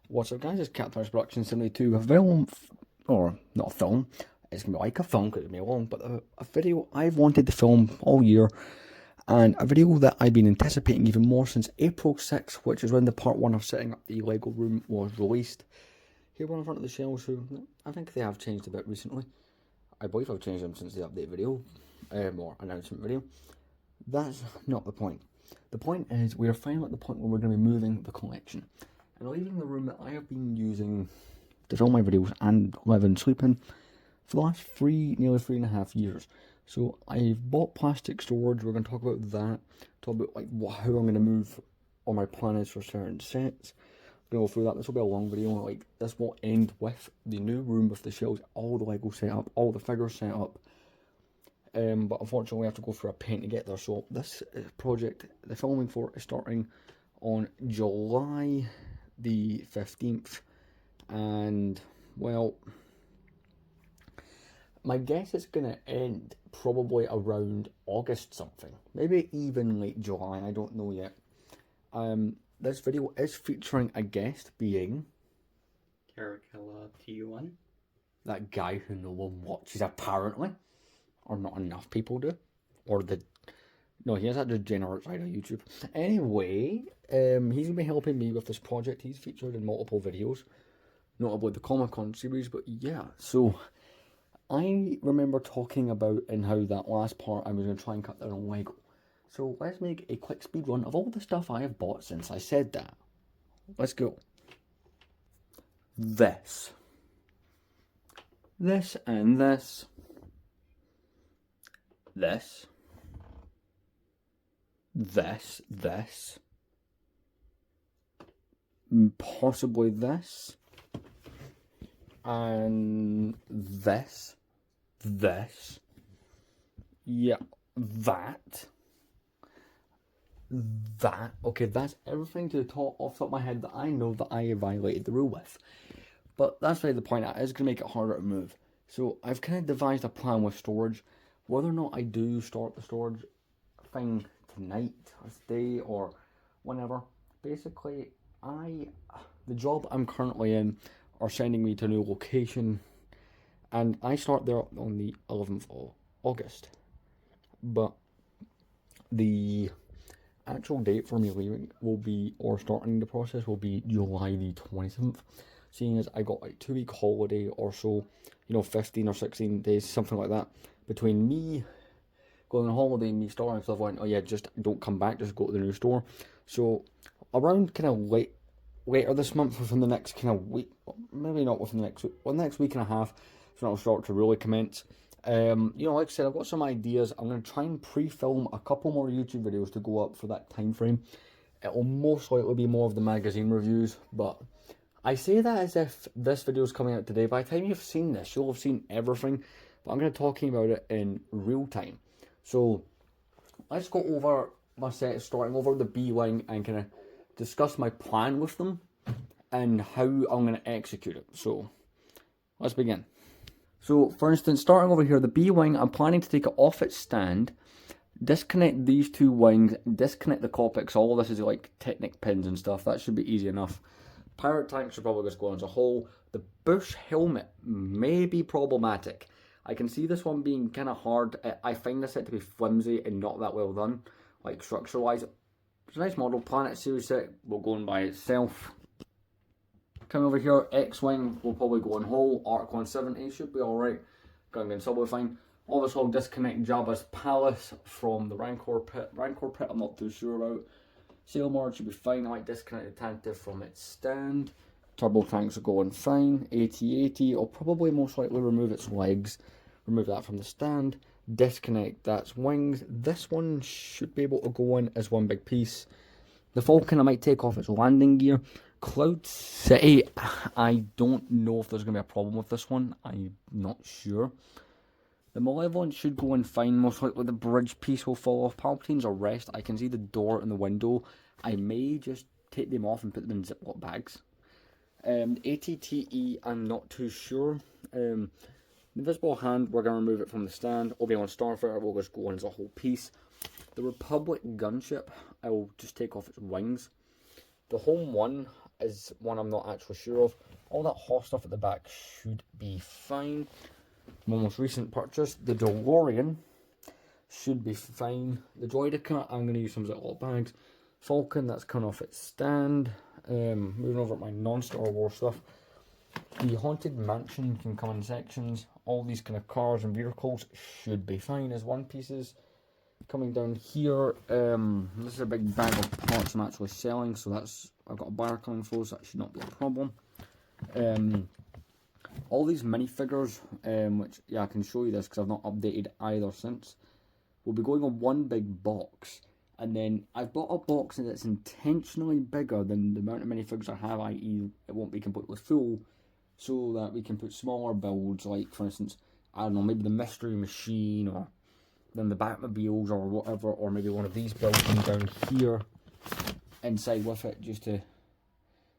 What's up, guys? It's Captain's Production 72. A film, or not a film, it's going to be like a film because it's going to be long, but a video I've wanted to film all year, and a video that I've been anticipating even more since April 6th, which is when the part 1 of setting up the Lego room was released. Here we're in front of the shelves, so I think they have changed a bit recently. I believe I've changed them since the update video, or announcement video. That's not the point. The point is, we are finally at the point where we're going to be moving the collection and leaving the room that I have been using to film my videos and live and sleep in for the last nearly 3.5 years. So I've bought plastic storage. We're going to talk about that, talk about like how I'm going to move all my plan is for certain sets. I'm going to go through that. This will be a long video. Like, this will end with the new room with the shelves, all the Lego set up, all the figures set up. But unfortunately we have to go through a pain to get there. So this project, the filming for it, is starting on July the 15th, and well, my guess it's gonna end probably around August something, maybe even late July, I don't know yet. This video is featuring a guest being PT2. that guy who no one watches apparently, or not enough people do, or no, he has that degenerate side of YouTube. Anyway, he's gonna be helping me with this project. He's featured in multiple videos, notably the Comic Con series. But yeah, so I remember talking about in how that last part I was gonna try and cut down on Lego. So let's make a quick speed run of all the stuff I have bought since I said that. Let's go. This and this. This, possibly this, and this, yeah, that. Okay, that's everything to the top off the top of my head that I know that I violated the rule with. But that's really the point. It is going to make it harder to move. So I've kind of devised a plan with storage. Whether or not I do start the storage thing tonight or today or whenever, basically the job I'm currently in are sending me to a new location, and I start there on the 11th of August. But the actual date for me leaving will be, or starting the process will be, July the 27th, seeing as I got like 2-week holiday or so, 15 or 16 days, something like that, between me going on holiday and me starting stuff. Went, oh yeah, just don't come back, just go to the new store. So around kind of later this month, within the next kind of week, maybe not within the next week, well, next week and a half, so it'll start to really commence. Like I said, I've got some ideas. I'm going to try and pre-film a couple more YouTube videos to go up for that time frame. It will most likely be more of the magazine reviews, but I say that as if this video is coming out today. By the time you've seen this, you'll have seen everything, but I'm going to be talking about it in real time. So let's go over my set, starting over the B-Wing, and kind of discuss my plan with them and how I'm going to execute it. So let's begin. So for instance, starting over here, the B-Wing, I'm planning to take it off its stand, disconnect these two wings, disconnect the cockpit, all of this is like Technic pins and stuff. That should be easy enough. Pirate tank should probably just go on as a whole. The Bush helmet may be problematic. I can see this one being kind of hard. I find this set to be flimsy and not that well done, like structure-wise. It's a nice model. Planet Series set will go on by itself. Coming over here, X-Wing will probably go on whole. Arc 170 should be alright. Going in subway fine. All this will disconnect Jabba's palace from the Rancor pit. Rancor pit I'm not too sure about. Sail Mord should be fine. I might disconnect the Tantive from its stand. Turbo tanks are going fine. AT-AT, I'll probably most likely remove its legs. Remove that from the stand. Disconnect that's wings. This one should be able to go in as one big piece. The Falcon I might take off its landing gear. Cloud City, I don't know if there's going to be a problem with this one. I'm not sure. The Malevolent should go in fine. Most likely the bridge piece will fall off. Palpatine's a rest. I can see the door and the window. I may just take them off and put them in Ziploc bags. ATTE, I'm not too sure. The Invisible Hand, we're going to remove it from the stand. Obi-Wan Starfighter will just go on as a whole piece. The Republic gunship, I will just take off its wings. The Home 1, is one I'm not actually sure of. All that hot stuff at the back should be fine. My most recent purchase, the DeLorean, should be fine. The Droidica, I'm going to use some little bags. Falcon, that's coming off its stand. Moving over at my non-Star Wars stuff. The Haunted Mansion can come in sections. All these kind of cars and vehicles should be fine as one pieces. Coming down here, this is a big bag of parts I'm actually selling, so that's, I've got a buyer coming for, so that should not be a problem. All these minifigures, which, yeah, I can show you this because I've not updated either since, will be going on one big box. And then I've bought a box that's intentionally bigger than the amount of minifigures I have, i.e. it won't be completely full, so that we can put smaller builds, like, for instance, I don't know, maybe the Mystery Machine, or then the Batmobiles, or whatever, or maybe one of these builds down here inside with it, just to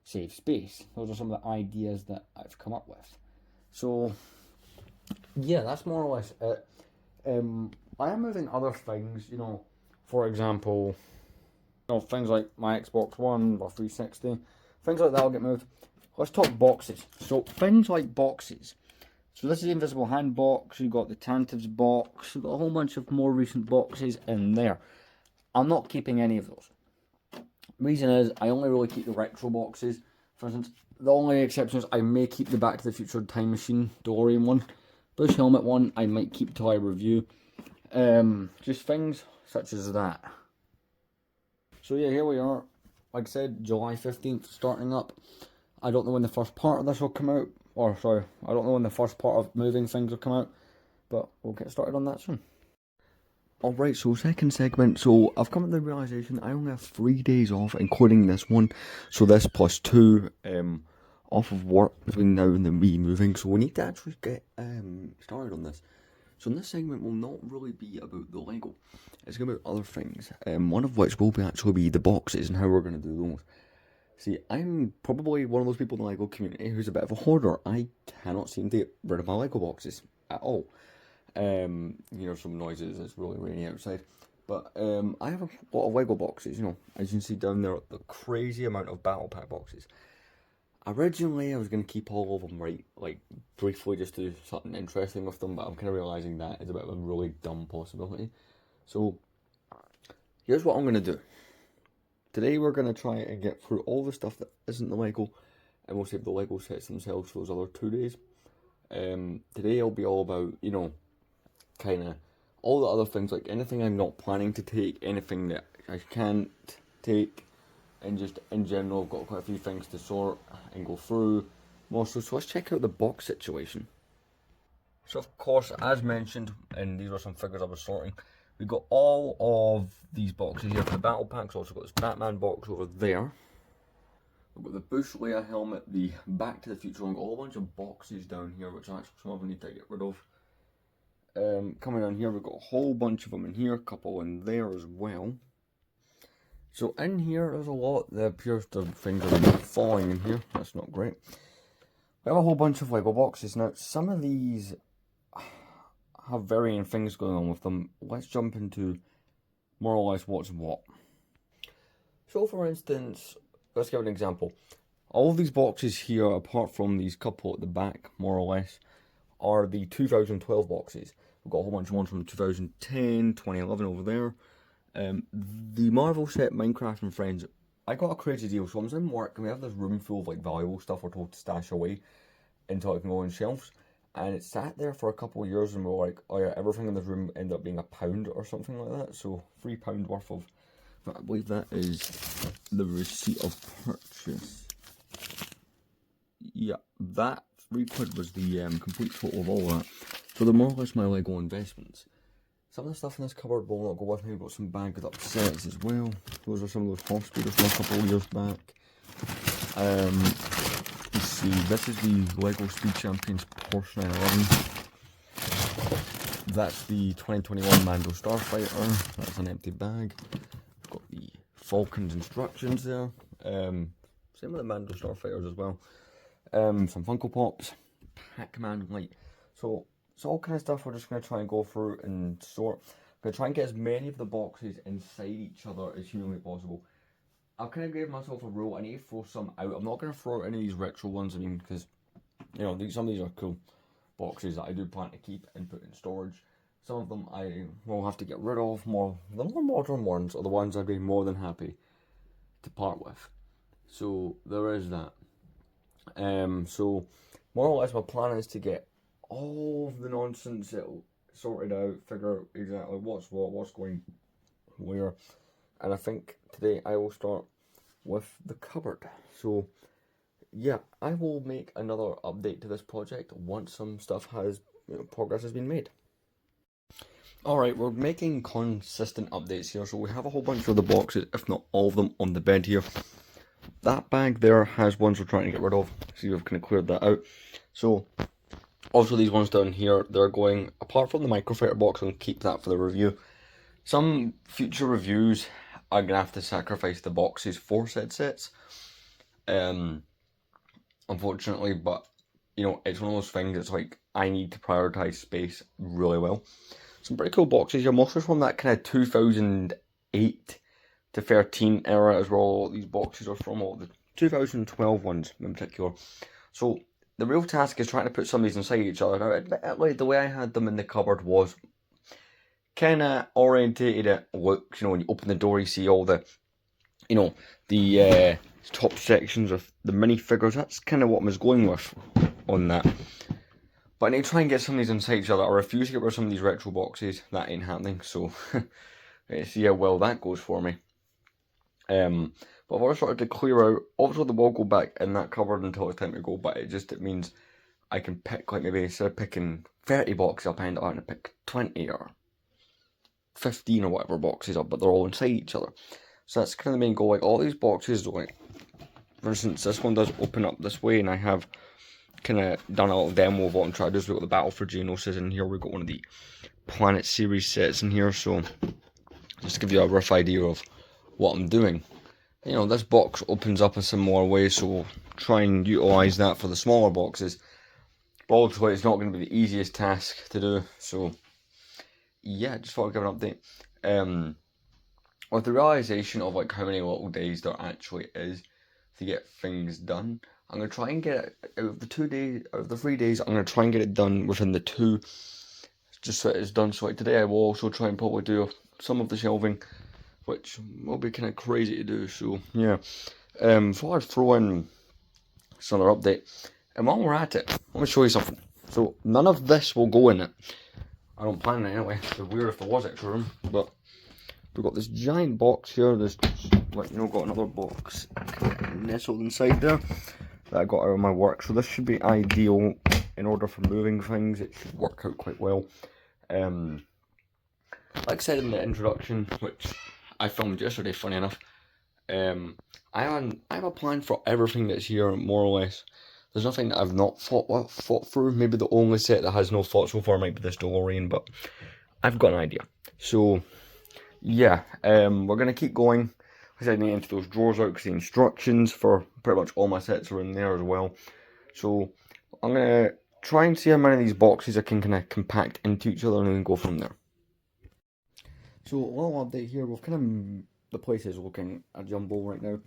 save space. Those are some of the ideas that I've come up with. So, yeah, that's more or less it. I am moving other things, you know, for example, you know, things like my Xbox One or 360, things like that will get moved. Let's talk boxes. So, things like boxes. So this is the Invisible Hand box, you've got the Tantives box, you've got a whole bunch of more recent boxes in there. I'm not keeping any of those. Reason is, I only really keep the retro boxes. For instance, the only exception is I may keep the Back to the Future Time Machine DeLorean one. Bush Helmet one, I might keep till I review. Just things such as that. So yeah, here we are. Like I said, July 15th starting up. I don't know when the first part of this will come out. Or, sorry, I don't know when the first part of moving things will come out. But we'll get started on that soon. Alright, so second segment. So I've come to the realisation I only have 3 days off, including this one. So this plus 2 off of work between now and the moving. So we need to actually get started on this. So in this segment will not really be about the Lego. It's going to be about other things. One of which will actually be the boxes and how we're going to do those. See, I'm probably one of those people in the Lego community who's a bit of a hoarder. I cannot seem to get rid of my Lego boxes at all. You know, some noises, it's really rainy outside. But I have a lot of Lego boxes, you know, as you can see down there, the crazy amount of Battle Pack boxes. Originally, I was going to keep all of them, right, like, briefly just to do something interesting with them, but I'm kind of realising that is a bit of a really dumb possibility. So, here's what I'm going to do. Today we're going to try and get through all the stuff that isn't the Lego, and we'll save the Lego sets themselves for those other 2 days. Today it'll be all about, you know, kind of all the other things, like anything I'm not planning to take, anything that I can't take, and just in general I've got quite a few things to sort and go through. So let's check out the box situation. So of course, as mentioned, and these were some figures I was sorting, we've got all of these boxes here for the battle packs. Also got this Batman box over there. We've got the Bush Leia helmet, the Back to the Future one. Got a whole bunch of boxes down here, which actually some of them need to get rid of. Coming down here, we've got a whole bunch of them in here, a couple in there as well. So in here, there's a lot that appears to things are falling in here. That's not great. We have a whole bunch of Lego boxes. Now, some of these have varying things going on with them. Let's jump into more or less what's what. So for instance, let's give an example. All of these boxes here, apart from these couple at the back, more or less, are the 2012 boxes. We've got a whole bunch of ones from 2010, 2011 over there. The Marvel set, Minecraft and Friends, I got a crazy deal. So I was in work and we have this room full of like valuable stuff we're told to stash away until it can go on shelves. And it sat there for a couple of years and we were like, oh yeah, everything in this room ended up being £1 or something like that. So £3 worth of, I believe that is the receipt of purchase. Yeah, that £3 was the complete total of all that. So they're more or less my Lego investments. Some of the stuff in this cupboard will not go with me. We've got some bagged up sets as well. Those are some of those hospitals from a couple of years back. Let's see, this is the Lego Speed Champions Porsche 911. That's the 2021 Mando Starfighter. That's an empty bag. We've got the Falcon's instructions there. Same with the Mando Starfighters as well. Some Funko Pops. Pac-Man Light. So it's all kind of stuff we're just going to try and go through and sort. I'm going to try and get as many of the boxes inside each other as humanly possible. I've kind of gave myself a rule. I need to throw some out. I'm not going to throw out any of these retro ones. I mean, because some of these are cool boxes that I do plan to keep and put in storage. Some of them I will have to get rid of. The more modern ones are the ones I'd be more than happy to part with. So there is that. So more or less my plan is to get all of the nonsense sorted out, figure out exactly what's what, what's going where, and I think today I will start with the cupboard. So yeah, I will make another update to this project once some stuff progress has been made. Alright, we're making consistent updates here, so we have a whole bunch of the boxes, if not all of them, on the bed here. That bag there has ones we're trying to get rid of. See, we've kind of cleared that out. So, also these ones down here, they're going, apart from the microfiber box, I'll keep that for the review. Some future reviews, I'm going to have to sacrifice the boxes for said sets. Unfortunately, but, it's one of those things, it's like, I need to prioritise space really well. Some pretty cool boxes here, mostly from that kind of 2008 to 13 era as well. These boxes are from all the 2012 ones in particular. So the real task is trying to put some of these inside each other. Now, admittedly, the way I had them in the cupboard was kind of orientated at looks. When you open the door, you see all the, the top sections of the minifigures. That's kind of what I was going with on that. But I need to try and get some of these inside each other. I refuse to get rid of some of these retro boxes. That ain't happening. So let's see how well that goes for me. But I've already started to clear out. Obviously, they will go back in that cupboard until it's time to go. But it means I can pick, like, maybe instead of picking 30 boxes up, I end up having to pick 20 or 15 or whatever boxes up. But they're all inside each other. So that's kind of the main goal. Like, all these boxes, like, for instance, this one does open up this way, and I have kind of done a little demo of what I'm trying to do. So we've got the Battle for Geonos in here. We've got one of the Planet Series sets in here. So just to give you a rough idea of what I'm doing. This box opens up a similar way, so we'll try and utilise that for the smaller boxes. But also, it's not going to be the easiest task to do. So yeah, just thought I'd give an update. With the realisation of like how many little days there actually is to get things done, I'm going to try and get it out of the 3 days, I'm going to try and get it done within the 2, just so it is done. So like today I will also try and probably do some of the shelving, which will be kind of crazy to do. So yeah, before I throw in some other update, and while we're at it, let me show you something. So none of this will go in it. I don't plan it anyway. It'd be weird if there was extra room, but we've got this giant box here. There's got another box nestled inside there that I got out of my work. So this should be ideal in order for moving things. It should work out quite well. Like I said in the introduction, which I filmed yesterday, funny enough, I have a plan for everything that's here, more or less. There's nothing that I've not thought through. Maybe the only set that has no thought so far might be this DeLorean, but I've got an idea. So yeah, we're going to keep going. I said I need to empty those drawers out because the instructions for pretty much all my sets are in there as well. So I'm going to try and see how many of these boxes I can kind of compact into each other and then go from there. So a little update here. We've kind of, the place is looking a jumble right now.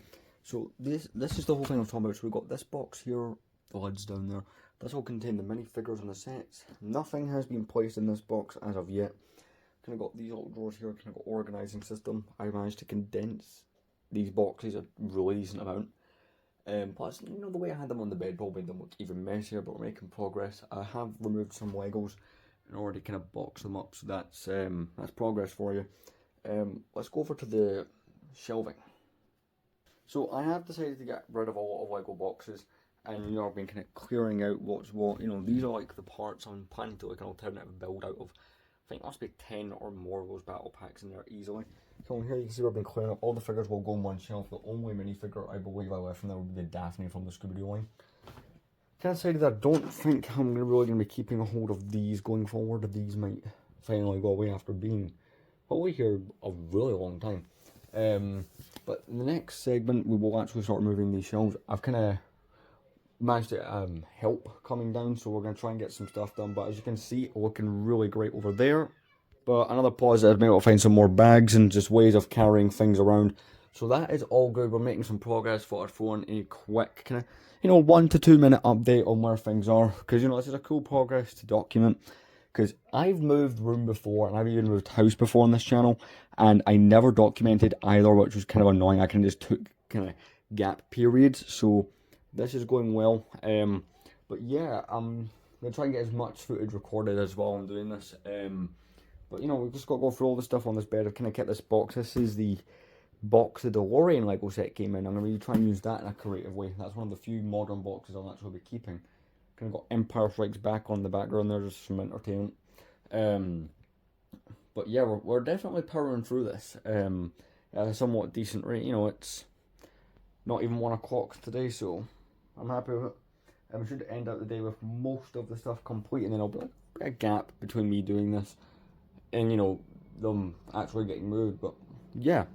So this is the whole thing I'm talking about. So we've got this box here, the lids down there. This will contain the minifigures and the sets. Nothing has been placed in this box as of yet. Kind of got these little drawers here, kind of got organising system. I managed to condense these boxes a really decent amount. Plus, the way I had them on the bed probably made them look even messier, but we're making progress. I have removed some Legos and already kind of boxed them up, so that's progress for you. Let's go over to the shelving. So I have decided to get rid of a lot of Lego boxes, and I've been kind of clearing out what's what. These are like the parts I'm planning to like an alternative build out of. I think there must be 10 or more of those battle packs in there easily. So here you can see I've been clearing up. All the figures will go on one shelf. The only minifigure I believe I left from there would be the Daphne from the Scooby-Doo line. Kind of decided that I don't think I'm really going to be keeping a hold of these going forward. These might finally go away after being probably here a really long time. But in the next segment we will actually start moving these shelves. I've kind of managed to help coming down, so we're going to try and get some stuff done. But as you can see, looking really great over there. But another positive, maybe I'll find some more bags and just ways of carrying things around. So that is all good. We're making some progress. Thought I'd throw in a quick kind of 1 to 2 minute update on where things are, because this is a cool progress to document. Because I've moved room before, and I've even moved house before on this channel, and I never documented either, which was kind of annoying. I kind of just took kind of gap periods. So this is going well. But yeah, I'm gonna try and get as much footage recorded as well. I'm doing this. But we've just got to go through all the stuff on this bed. I've kind of kept this box. This is the box the DeLorean Lego set came in. I'm going to really try and use that in a creative way. That's one of the few modern boxes I'll actually be keeping. Kind of got Empire Strikes Back on the background there, just some entertainment. But yeah, we're definitely powering through this at a somewhat decent rate. It's not even 1 o'clock today, so I'm happy with it. I should end up the day with most of the stuff complete, and then there'll be a gap between me doing this and them actually getting moved. But yeah,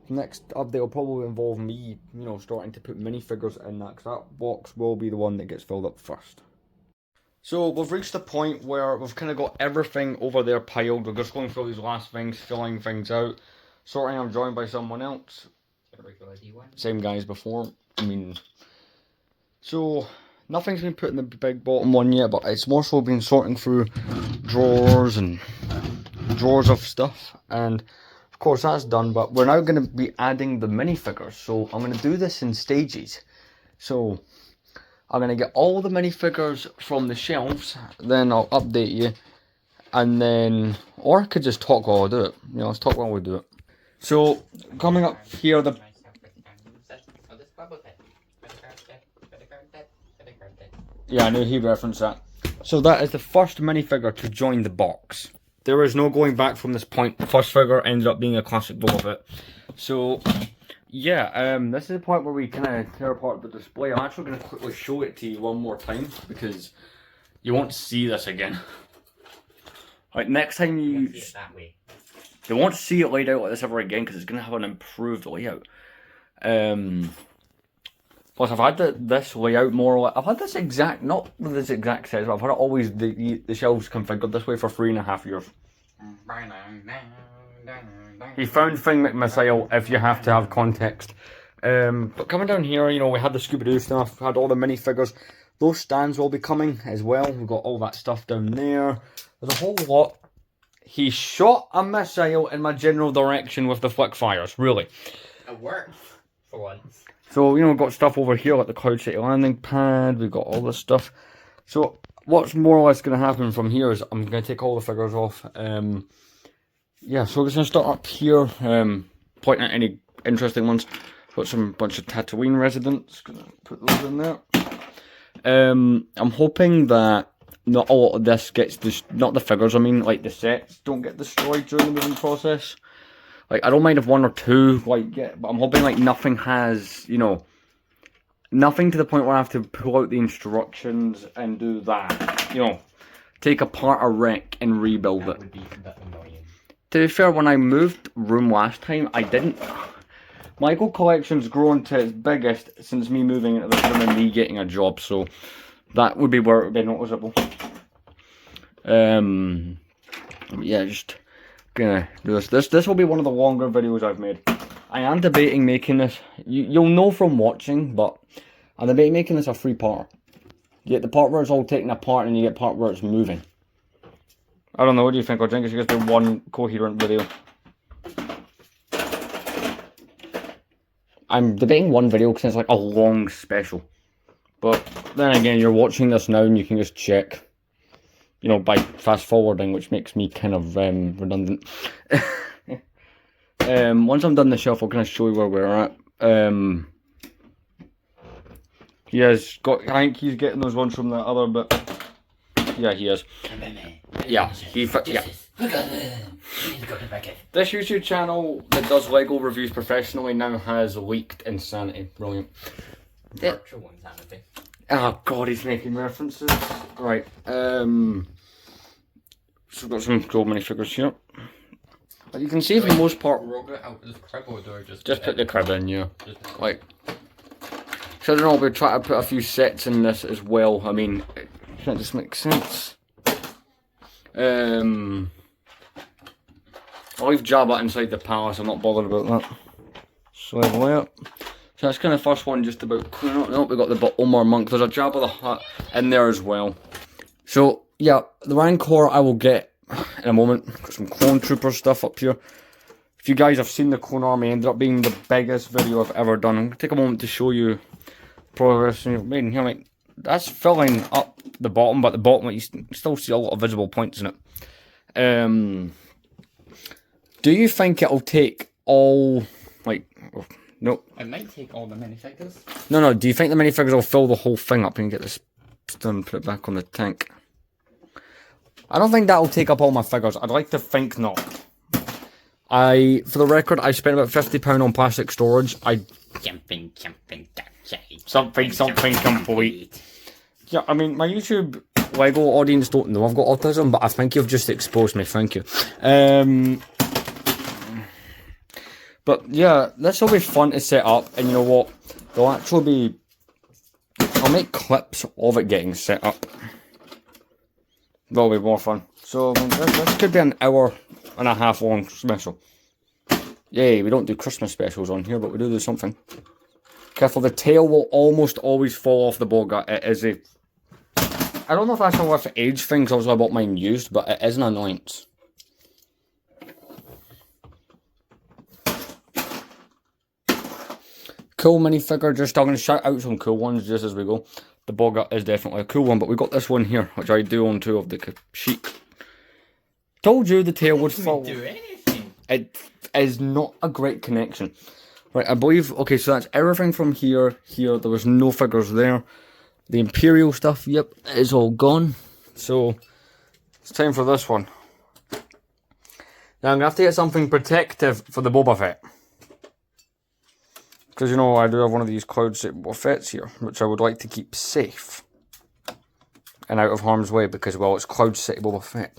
next update will probably involve me starting to put minifigures in that, because that box will be the one that gets filled up first. So we've reached the point where we've kind of got everything over there piled. We're just going through these last things, filling things out, sorting. I'm joined by someone else, same guy as before. So nothing's been put in the big bottom one yet, but it's more so been sorting through drawers and drawers of stuff, and of course that's done. But we're now going to be adding the minifigures, so I'm going to do this in stages. So I'm going to get all the minifigures from the shelves, then I'll update you, and then, or I could just talk while I do it. Let's talk while we do it. So coming up here, yeah, I knew he referenced that. So that is the first minifigure to join the box. There is no going back from this point. The first figure ended up being a classic Boba Fett. So yeah, this is the point where we kind of tear apart the display. I'm actually going to quickly show it to you one more time, because you won't see this again. Like, next time you see it that way, you won't see it laid out like this ever again, because it's going to have an improved layout. Plus, I've had this layout more or less. I've had this exact, not this exact size, but I've had it always the shelves configured this way for 3.5 years. He found Thing McMissile if you have to have context. But coming down here, we had the Scooby-Doo stuff, had all the minifigures. Those stands will be coming as well. We've got all that stuff down there. There's a whole lot. He shot a missile in my general direction with the flick fires, really. It worked, for once. So, we've got stuff over here, like the Cloud City landing pad. We've got all this stuff. So, what's more or less going to happen from here is I'm going to take all the figures off. Yeah, so we're just going to start up here, pointing at any interesting ones. Got some bunch of Tatooine residents. Going to put those in there. I'm hoping that not a lot of this gets, not the figures, I mean, like the sets don't get destroyed during the moving process. Like, I don't mind if 1 or 2, but I'm hoping, nothing has, nothing to the point where I have to pull out the instructions and do that. Take apart a wreck and rebuild it. Would be a bit annoying. To be fair, when I moved room last time, I didn't. My Lego collection's grown to its biggest since me moving into this room and me getting a job, so that would be where it would be noticeable. Yeah, just gonna do this. This will be one of the longer videos I've made. I am debating making this. You'll know from watching, but I'm debating making this a 3-part. You get the part where it's all taken apart, and you get part where it's moving. I don't know. What do you think? I think I should just do one coherent video. I'm debating one video because it's like a long special. But then again, you're watching this now, and you can just check. By fast forwarding, which makes me kind of redundant. Once I'm done the shelf, I'll kind of show you where we're at. He has got. I think he's getting those ones from the other bit. Yeah, he is. Yeah, yeah. This YouTube channel that does Lego reviews professionally now has leaked insanity. Brilliant. Virtual insanity. Oh god, he's making references. Right. So we've got some gold minifigures here. But you can see for the most part. Just put the crib in, yeah. So I don't know, we're trying to put a few sets in this as well. I mean, that just makes sense. I'll leave Jabba inside the palace, I'm not bothered about that. So level up. So that's kind of the first one, just about clearing up. Oh, we got the Omar Monk. There's a Jabba the Hutt in there as well. So yeah, the Rancor I will get in a moment. Got some Clone Trooper stuff up here. If you guys have seen the Clone Army, ended up being the biggest video I've ever done. I'm going to take a moment to show you progress you've made in here. Like, that's filling up the bottom, but at the bottom you still see a lot of visible points in it. Do you think it'll take all, like, oh, no. It might take all the minifigures. No, do you think the minifigures will fill the whole thing up and get this done and put it back on the tank? I don't think that'll take up all my figures. I'd like to think not. For the record, I spent about £50 on plastic storage. Something complete. Yeah, I mean, my YouTube Lego audience don't know I've got autism, but I think you've just exposed me, thank you. But yeah, this will be fun to set up, and you know what? There'll actually be... I'll make clips of it getting set up. That'll be more fun. So, this could be an hour and a half long special. Yay, we don't do Christmas specials on here, but we do something. Careful, the tail will almost always fall off the Boga. It is a... I don't know if that's a with age thing, because I bought mine used, but it is an annoyance. Cool minifigure, just I'm going to shout out some cool ones just as we go. The Boga is definitely a cool one, but we got this one here, which I do own two of, the Kashyyyk. Told you the tail would fall. Do anything. It is not a great connection. Right, I believe, okay, so that's everything from here, there was no figures there. The Imperial stuff, yep, is all gone. So, it's time for this one. Now I'm going to have to get something protective for the Boba Fett. Because, you know, I do have one of these cloud-shaped Boba Fett's here, which I would like to keep safe. And out of harm's way, because, well, it's cloud-shaped Boba Fett.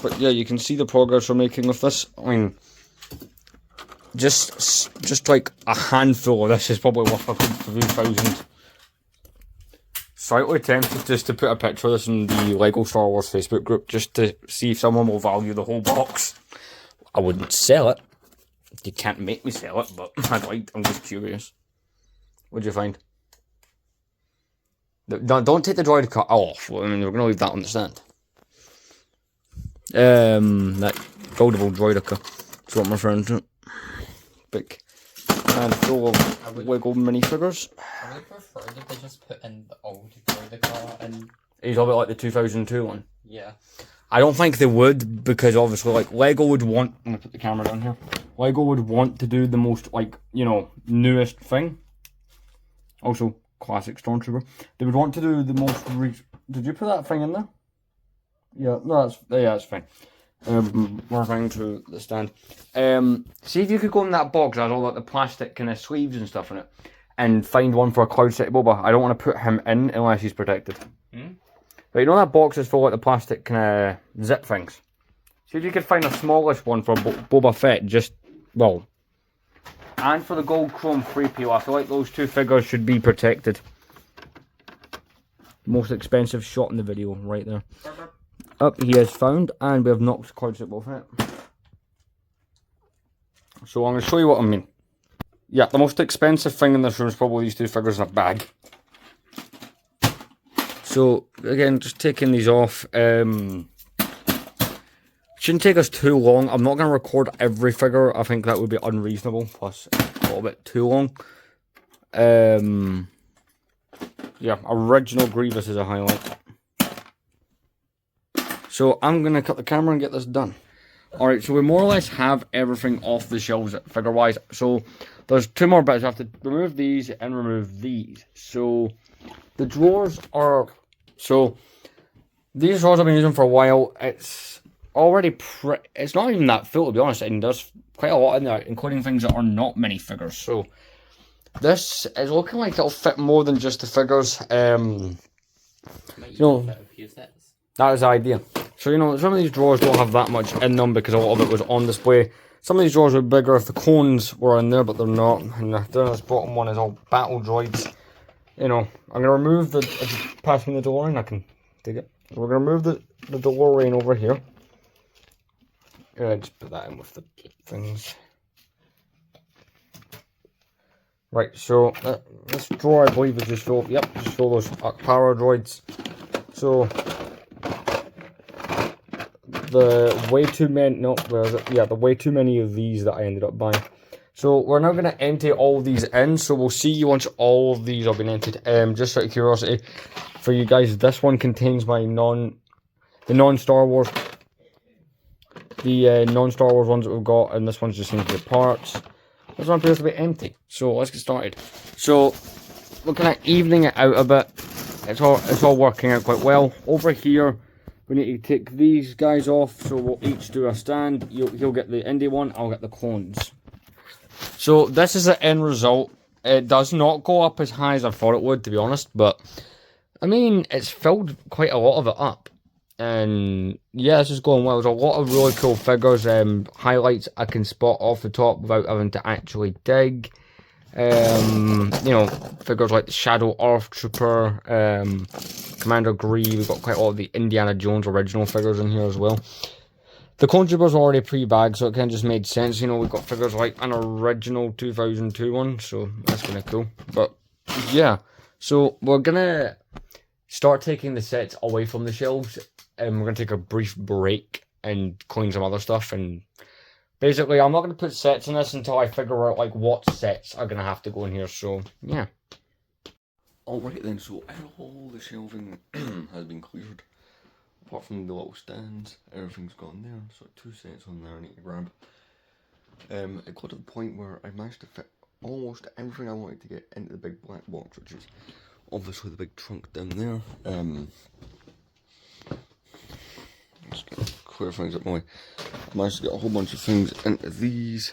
But yeah, you can see the progress we're making with this. I mean, just like a handful of this is probably worth a good $3,000. Slightly tempted just to put a picture of this in the Lego Star Wars Facebook group, just to see if someone will value the whole box. I wouldn't sell it. You can't make me sell it, but I'm just curious. What'd you find? Don't take the droid cut off. I mean, we're going to leave that on the stand. That goldable droidica. That's what I'm referring to. Big handful of Lego minifigures. I would prefer that they just put in the old droidica and... He's a bit like the 2002 one. Yeah. I don't think they would, because obviously, like, Lego would want... I'm going to put the camera down here. Lego would want to do the most, like, you know, newest thing. Also, classic Stormtrooper. They would want to do the most... Did you put that thing in there? Yeah, no, that's fine. More thing to the stand. See if you could go in that box that has all like the plastic kind of sleeves and stuff in it, and find one for a Cloud City Boba. I don't want to put him in unless he's protected. But you know that box is full of like the plastic kind of zip things. See if you could find a smallish one for Boba Fett. Just, well, and for the gold chrome 3PO. I feel like those two figures should be protected. Most expensive shot in the video, right there. Up, he is found, and we have knocked Cloud City Boba Fett. So I'm going to show you what I mean. Yeah, the most expensive thing in this room is probably these two figures in a bag. So, again, just taking these off. Shouldn't take us too long. I'm not going to record every figure. I think that would be unreasonable. Plus, a little bit too long. Yeah, original Grievous is a highlight. So, I'm going to cut the camera and get this done. Alright, so we more or less have everything off the shelves figure-wise. So, there's two more bits. I have to remove these and remove these. So, the drawers are... So, these drawers I've been using for a while. It's already it's not even that full, to be honest. And there's quite a lot in there, including things that are not minifigures. So, this is looking like it'll fit more than just the figures. You know, that is the idea. So, you know, some of these drawers don't have that much in them because a lot of it was on display. Some of these drawers are bigger if the clones were in there, but they're not. And this bottom one is all battle droids. You know, I'm going to remove the... If you pass me the DeLorean, I can take it. We're going to remove the DeLorean over here. Just put that in with the things. Right, so this drawer I believe is just full. Yep, just full of those power droids. So the way too many. No, where is it? Yeah, the way too many of these that I ended up buying. So we're now going to empty all these in. So we'll see you once all of these have been emptied. Just out of curiosity, for you guys, this one contains my non-Star Wars, the non-Star Wars ones that we've got, and this one's just into the parts. This one appears to be empty. So let's get started. So we're kind of evening it out a bit. It's all working out quite well. Over here, we need to take these guys off. So we'll each do a stand. He'll get the indie one. I'll get the clones. So this is the end result. It does not go up as high as I thought it would, to be honest. But I mean, it's filled quite a lot of it up. And yeah, this is going well. There's a lot of really cool figures, highlights I can spot off the top without having to actually dig. You know, figures like the Shadow Earth Trooper, Commander Gree. We've got quite a lot of the Indiana Jones original figures in here as well. The Clone Troopers are already pre-bagged, so it kind of just made sense. You know, we've got figures like an original 2002 one, so that's kind of cool. But yeah, so we're gonna start taking the sets away from the shelves, and we're gonna take a brief break and clean some other stuff. And basically, I'm not gonna put sets in this until I figure out like what sets are gonna have to go in here. So yeah. Alright then, so all the shelving has been cleared. Apart from the little stands, everything's gone there. So 2 sets on there I need to grab. It got to the point where I managed to fit almost everything I wanted to get into the big black box, which is obviously the big trunk down there. Just clear things up my way. I managed to get a whole bunch of things into these.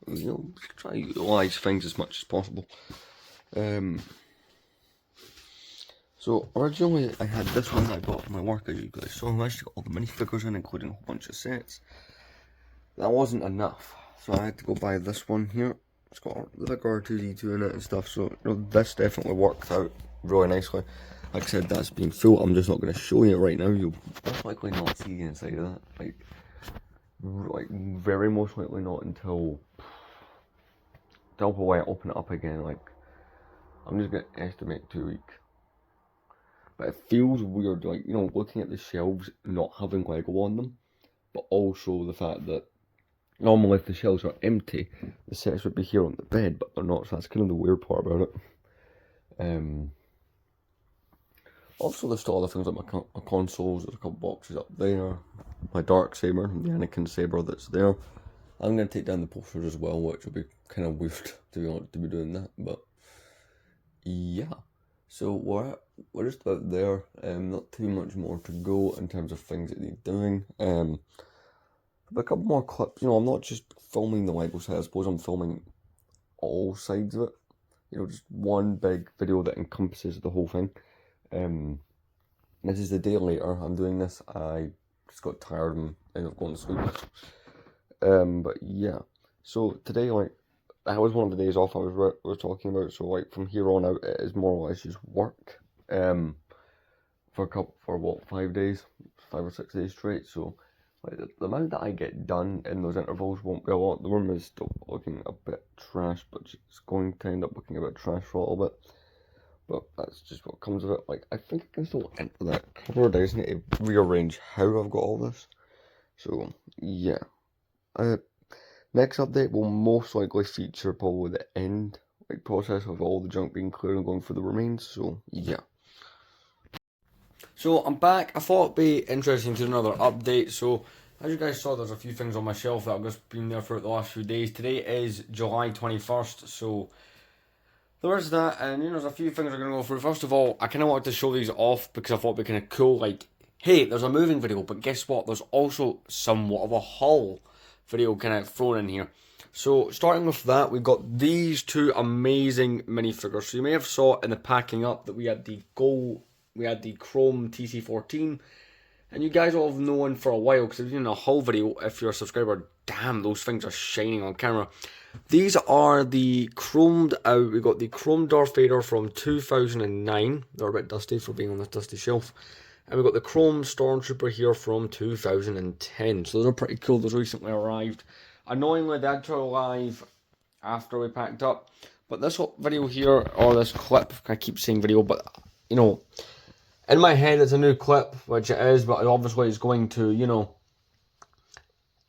You know, try to utilise things as much as possible. So originally I had this one that I bought for my work, as you guys saw. I managed to get all the minifigures in, including a whole bunch of sets. That wasn't enough, so I had to go buy this one here. It's got the big R2D2 in it and stuff, so you know, this definitely worked out really nicely. Like I said, that's been full. I'm just not going to show you right now. You'll most likely not see the inside of that. Like very most likely not until probably I open it up again. Like, I'm just going to estimate 2 weeks. But it feels weird, like, you know, looking at the shelves not having Lego on them, but also the fact that normally if the shelves are empty, the sets would be here on the bed, but they're not, so that's kind of the weird part about it. Also, there's still other things like my consoles. There's a couple boxes up there, my dark saber, the Anakin saber that's there. I'm going to take down the posters as well, which will be kind of weird to be doing that, but yeah. So we're just about there. Not too much more to go in terms of things that need doing. A couple more clips. You know, I'm not just filming the Lego set. I suppose I'm filming all sides of it. You know, just one big video that encompasses the whole thing. This is the day later. I'm doing this. I just got tired and ended up going to sleep. But yeah. So today, like, that was one of the days off I was talking about. So like from here on out, it is more or less just work. For what, 5 days, 5 or 6 days straight. So like the amount that I get done in those intervals won't be a lot. The room is still looking a bit trash, but it's going to end up looking a bit trash for a little bit. But that's just what comes of it. Like, I think I can still enter that cupboard. I just need to rearrange how I've got all this. So yeah. Next update will most likely feature probably the end process of all the junk being cleared and going through the remains. So yeah. So I'm back. I thought it'd be interesting to do another update. So as you guys saw, there's a few things on my shelf that have just been there for the last few days. Today is July 21st, so there is that, and you know, there's a few things I'm going to go through. First of all, I kind of wanted to show these off because I thought it'd be kind of cool. Like, hey, there's a moving video, but guess what? There's also somewhat of a haul video kind of thrown in here. So starting with that, we've got these two amazing minifigures. So you may have saw in the packing up that we had the Chrome TC14, and you guys all have known for a while because I've been in a haul video. If you're a subscriber, damn, those things are shining on camera. These are the chromed out. We got the Chrome Darth Vader from 2009. They're a bit dusty for being on this dusty shelf. And we got the Chrome Stormtrooper here from 2010. So those are pretty cool. Those recently arrived. Annoyingly, they had to arrive after we packed up. But this video here, or this clip, I keep saying video, but you know, in my head it's a new clip, which it is, but obviously it's going to, you know,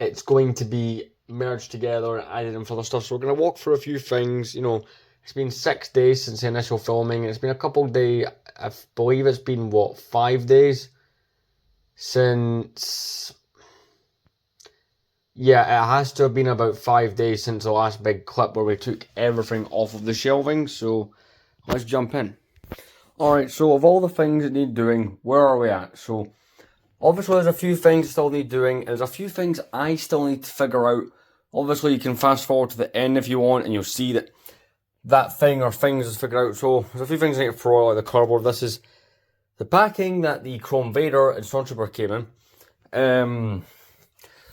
it's going to be merged together and added in further stuff. So we're going to walk through a few things. You know, it's been 6 days since the initial filming. It's been a couple of days, I believe it's been, what, 5 days since... Yeah, it has to have been about 5 days since the last big clip where we took everything off of the shelving. So let's jump in. Alright, so of all the things that need doing, where are we at? So obviously there's a few things still need doing. There's a few things I still need to figure out. Obviously you can fast forward to the end if you want and you'll see that that thing or things is figured out. So there's a few things I need to throw out like the cardboard. This is the packing that the Chrome Vader and Stormtrooper came in.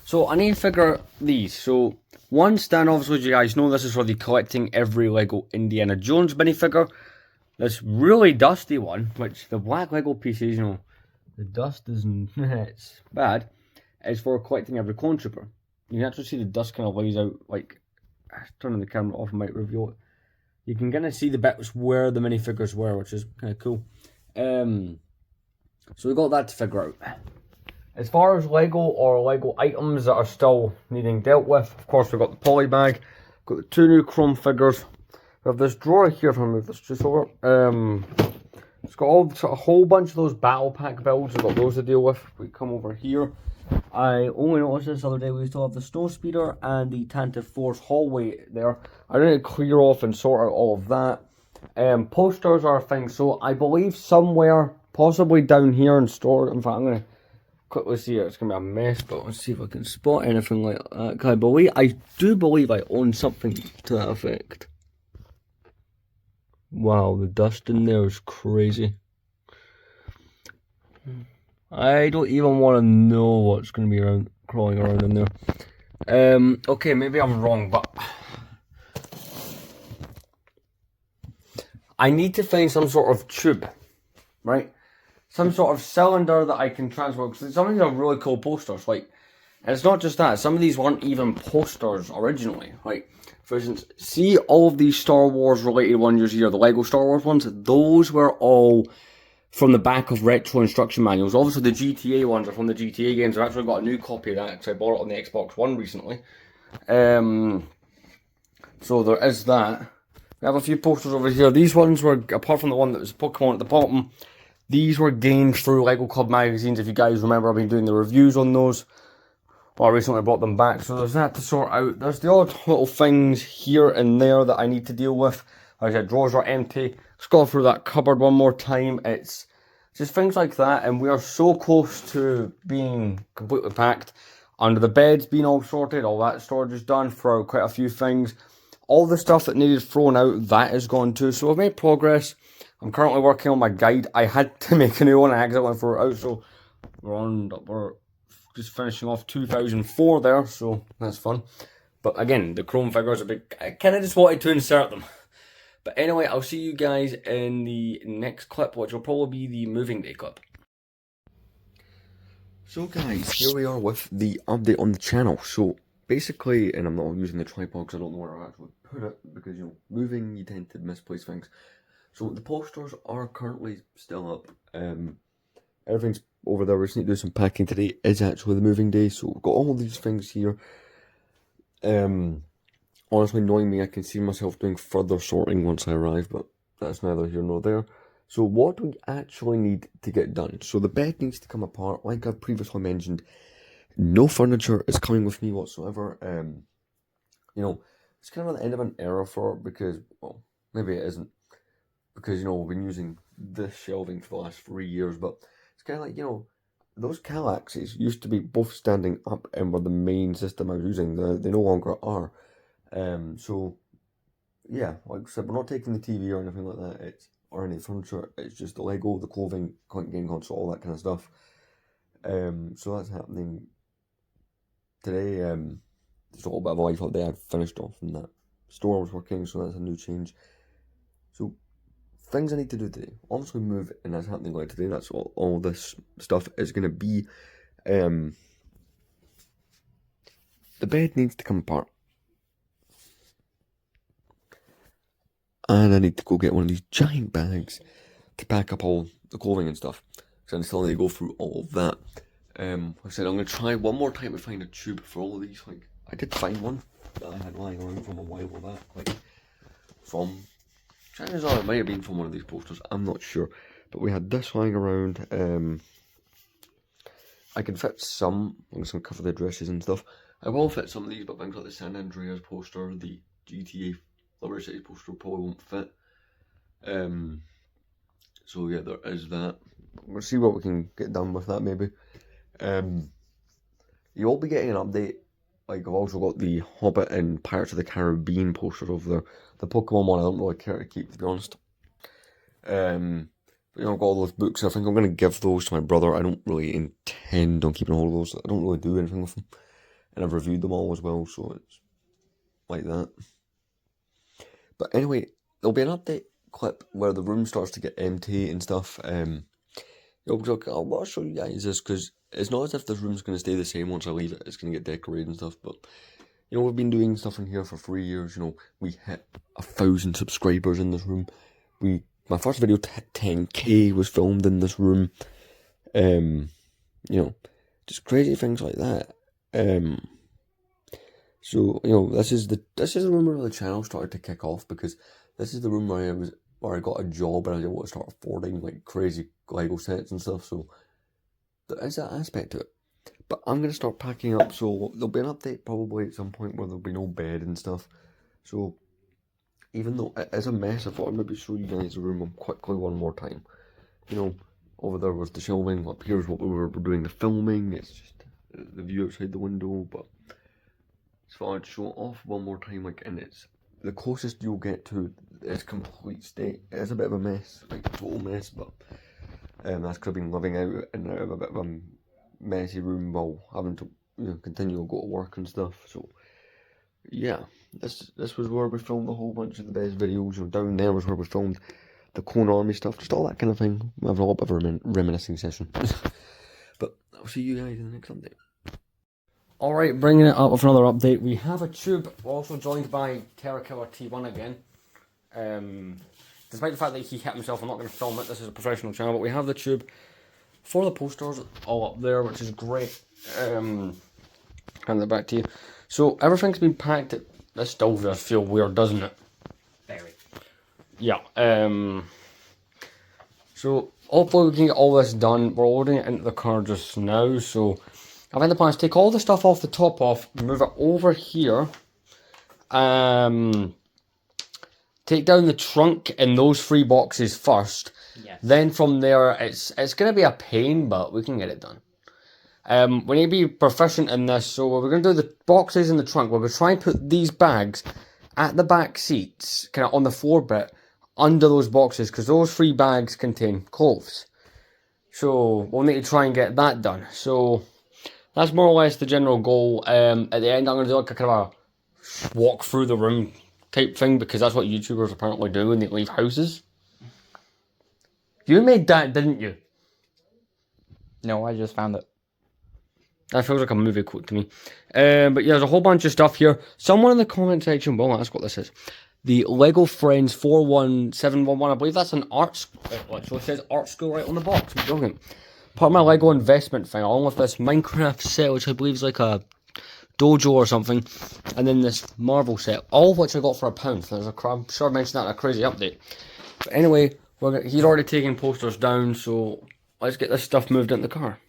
So I need to figure these. So one stand, obviously, as you guys know, this is for the collecting every Lego Indiana Jones minifigure. This really dusty one, which the black Lego pieces, you know, the dust isn't, it's bad, is for collecting every clone trooper. You can actually see the dust kind of lays out, like, turning the camera off might reveal it. You can kind of see the bits where the minifigures were, which is kind of cool. So we got that to figure out. As far as Lego or Lego items that are still needing dealt with, of course we've got the poly bag, got the 2 new Chrome figures. We have this drawer here, if I move this just over. It's got a whole bunch of those battle pack builds, we've got those to deal with. We come over here. I only noticed this other day, we still have the Snow Speeder and the Tantive Force hallway there. I need to clear off and sort out all of that. Posters are a thing, so I believe somewhere, possibly down here and stored, in fact I'm going to quickly see it, it's going to be a mess, but let's see if I can spot anything like that. I do believe I own something to that effect. Wow, the dust in there is crazy. I don't even want to know what's going to be crawling around in there. Okay, maybe I'm wrong, but I need to find some sort of tube, right? Some sort of cylinder that I can transport, because some of these are really cool posters, like, and it's not just that, some of these weren't even posters originally, like, for instance, see all of these Star Wars related ones here, the Lego Star Wars ones, those were all from the back of retro instruction manuals. Obviously the GTA ones are from the GTA games. I've actually got a new copy of that, because I bought it on the Xbox One recently. So there is that. We have a few posters over here. These ones were, apart from the one that was Pokemon at the bottom, these were gained through Lego Club magazines. If you guys remember, I've been doing the reviews on those. Well, I recently brought them back, so there's that to sort out. There's the odd little things here and there that I need to deal with. Like I said, drawers are empty. Let's go through that cupboard one more time. It's just things like that, and we are so close to being completely packed. Under the bed's been all sorted, all that storage is done for quite a few things. All the stuff that needed thrown out, that is gone too. So we've made progress. I'm currently working on my guide. I had to make a new one. I accidentally threw it out, so we're just finishing off 2004 there, so that's fun. But again, the Chrome figures are big. I kind of just wanted to insert them. But anyway, I'll see you guys in the next clip, which will probably be the moving day clip. So guys, here we are with the update on the channel. So basically, and I'm not using the tripod because I don't know where I actually put it, because you know, moving, you tend to misplace things. So the posters are currently still up. Everything's over there. We just need to do some packing. Today is actually the moving day, so we've got all these things here. Honestly, knowing me, I can see myself doing further sorting once I arrive, but that's neither here nor there. So what do we actually need to get done? So the bed needs to come apart. Like I've previously mentioned, no furniture is coming with me whatsoever. You know, it's kind of the end of an era for it, because, well, maybe it isn't, because, you know, we've been using this shelving for the last 3 years, but it's kind of like, you know, those cal axes used to be both standing up and were the main system I was using. They no longer are. So, yeah, like I said, we're not taking the TV or anything like that, or any furniture. It's just the Lego, the clothing, game console, all that kind of stuff. So that's happening today. Just a little bit of a life update. I finished off in that store I was working, so that's a new change. So things I need to do today. Obviously move, and that's happening like today. That's all this stuff is going to be. The bed needs to come apart. and I need to go get one of these giant bags to pack up all the clothing and stuff. So I still need to go through all of that. Like I said, I'm going to try one more time to find a tube for all of these. Like, I did find one that I had lying around from a while back, like from chances are it might have been from one of these posters, I'm not sure. But we had this lying around. I can fit some, I'm just going to cover the addresses and stuff. I will fit some of these, but things like the San Andreas poster, the GTA Liberty City poster probably won't fit. So yeah, there is that. We'll see what we can get done with that maybe. You'll be getting an update. Like, I've also got the Hobbit and Pirates of the Caribbean poster over there. The Pokemon one I don't really care to keep, to be honest. But, I've got all those books. I think I'm going to give those to my brother. I don't really intend on keeping all of those. I don't really do anything with them. And I've reviewed them all as well, so it's like that. But anyway, there'll be an update clip where the room starts to get empty and stuff. I'll show you guys this, because it's not as if this room's going to stay the same once I leave it. It's going to get decorated and stuff, but we've been doing stuff in here for 3 years. We hit 1,000 subscribers in this room. My first video to hit 10k was filmed in this room. Just crazy things like that. So this is the room where the channel started to kick off, because this is the room where I got a job and I was able to start affording like crazy Lego sets and stuff. So there is that aspect to it. But I'm going to start packing up, so there'll be an update probably at some point where there'll be no bed and stuff. So even though it is a mess, I thought I'd maybe show you guys the room quickly one more time. Over there was the shelving, up here's what we were doing the filming. It's just the view outside the window, but so I'd show it off one more time, and it's the closest you'll get to its complete state. It's a bit of a mess, like a total mess, but that's because I've been living out and out of a bit of a messy room while having to continue to go to work and stuff. So yeah, this was where we filmed a whole bunch of the best videos. Down there was where we filmed the Clone Army stuff, just all that kind of thing. We have a lot of a reminiscing session. But I'll see you guys in the next update. Alright, bringing it up with another update. We have a tube. We're also joined by Terrakiller T1 again. Despite the fact that he hit himself, I'm not going to film it. This is a professional channel, but we have the tube for the posters all up there, which is great. Hand it back to you. So everything's been packed. This stove does feel weird, doesn't it? Very. Yeah. So hopefully we can get all this done. We're loading it into the car just now. So I've had the plan to take all the stuff off the top off, move it over here. Take down the trunk in those 3 boxes first. Yes. Then from there, it's going to be a pain, but we can get it done. We need to be proficient in this, so we're going to do the boxes in the trunk. We're going to try and put these bags at the back seats, kind of on the floor bit, under those boxes, because those 3 bags contain clothes. So we'll need to try and get that done. So that's more or less the general goal. At the end, I'm going to do like a kind of a walk through the room type thing, because that's what YouTubers apparently do when they leave houses. You made that, didn't you? No, I just found it. That feels like a movie quote to me. But yeah, there's a whole bunch of stuff here. Someone in the comment section will ask what this is. The Lego Friends 41711. I believe that's an art school. So it says art school right on the box. Brilliant. Part of my Lego investment thing, along with this Minecraft set, which I believe is like a dojo or something, and then this Marvel set, all of which I got for £1. There's I'm sure I mentioned that in a crazy update. But anyway, he's already taking posters down, so let's get this stuff moved into the car.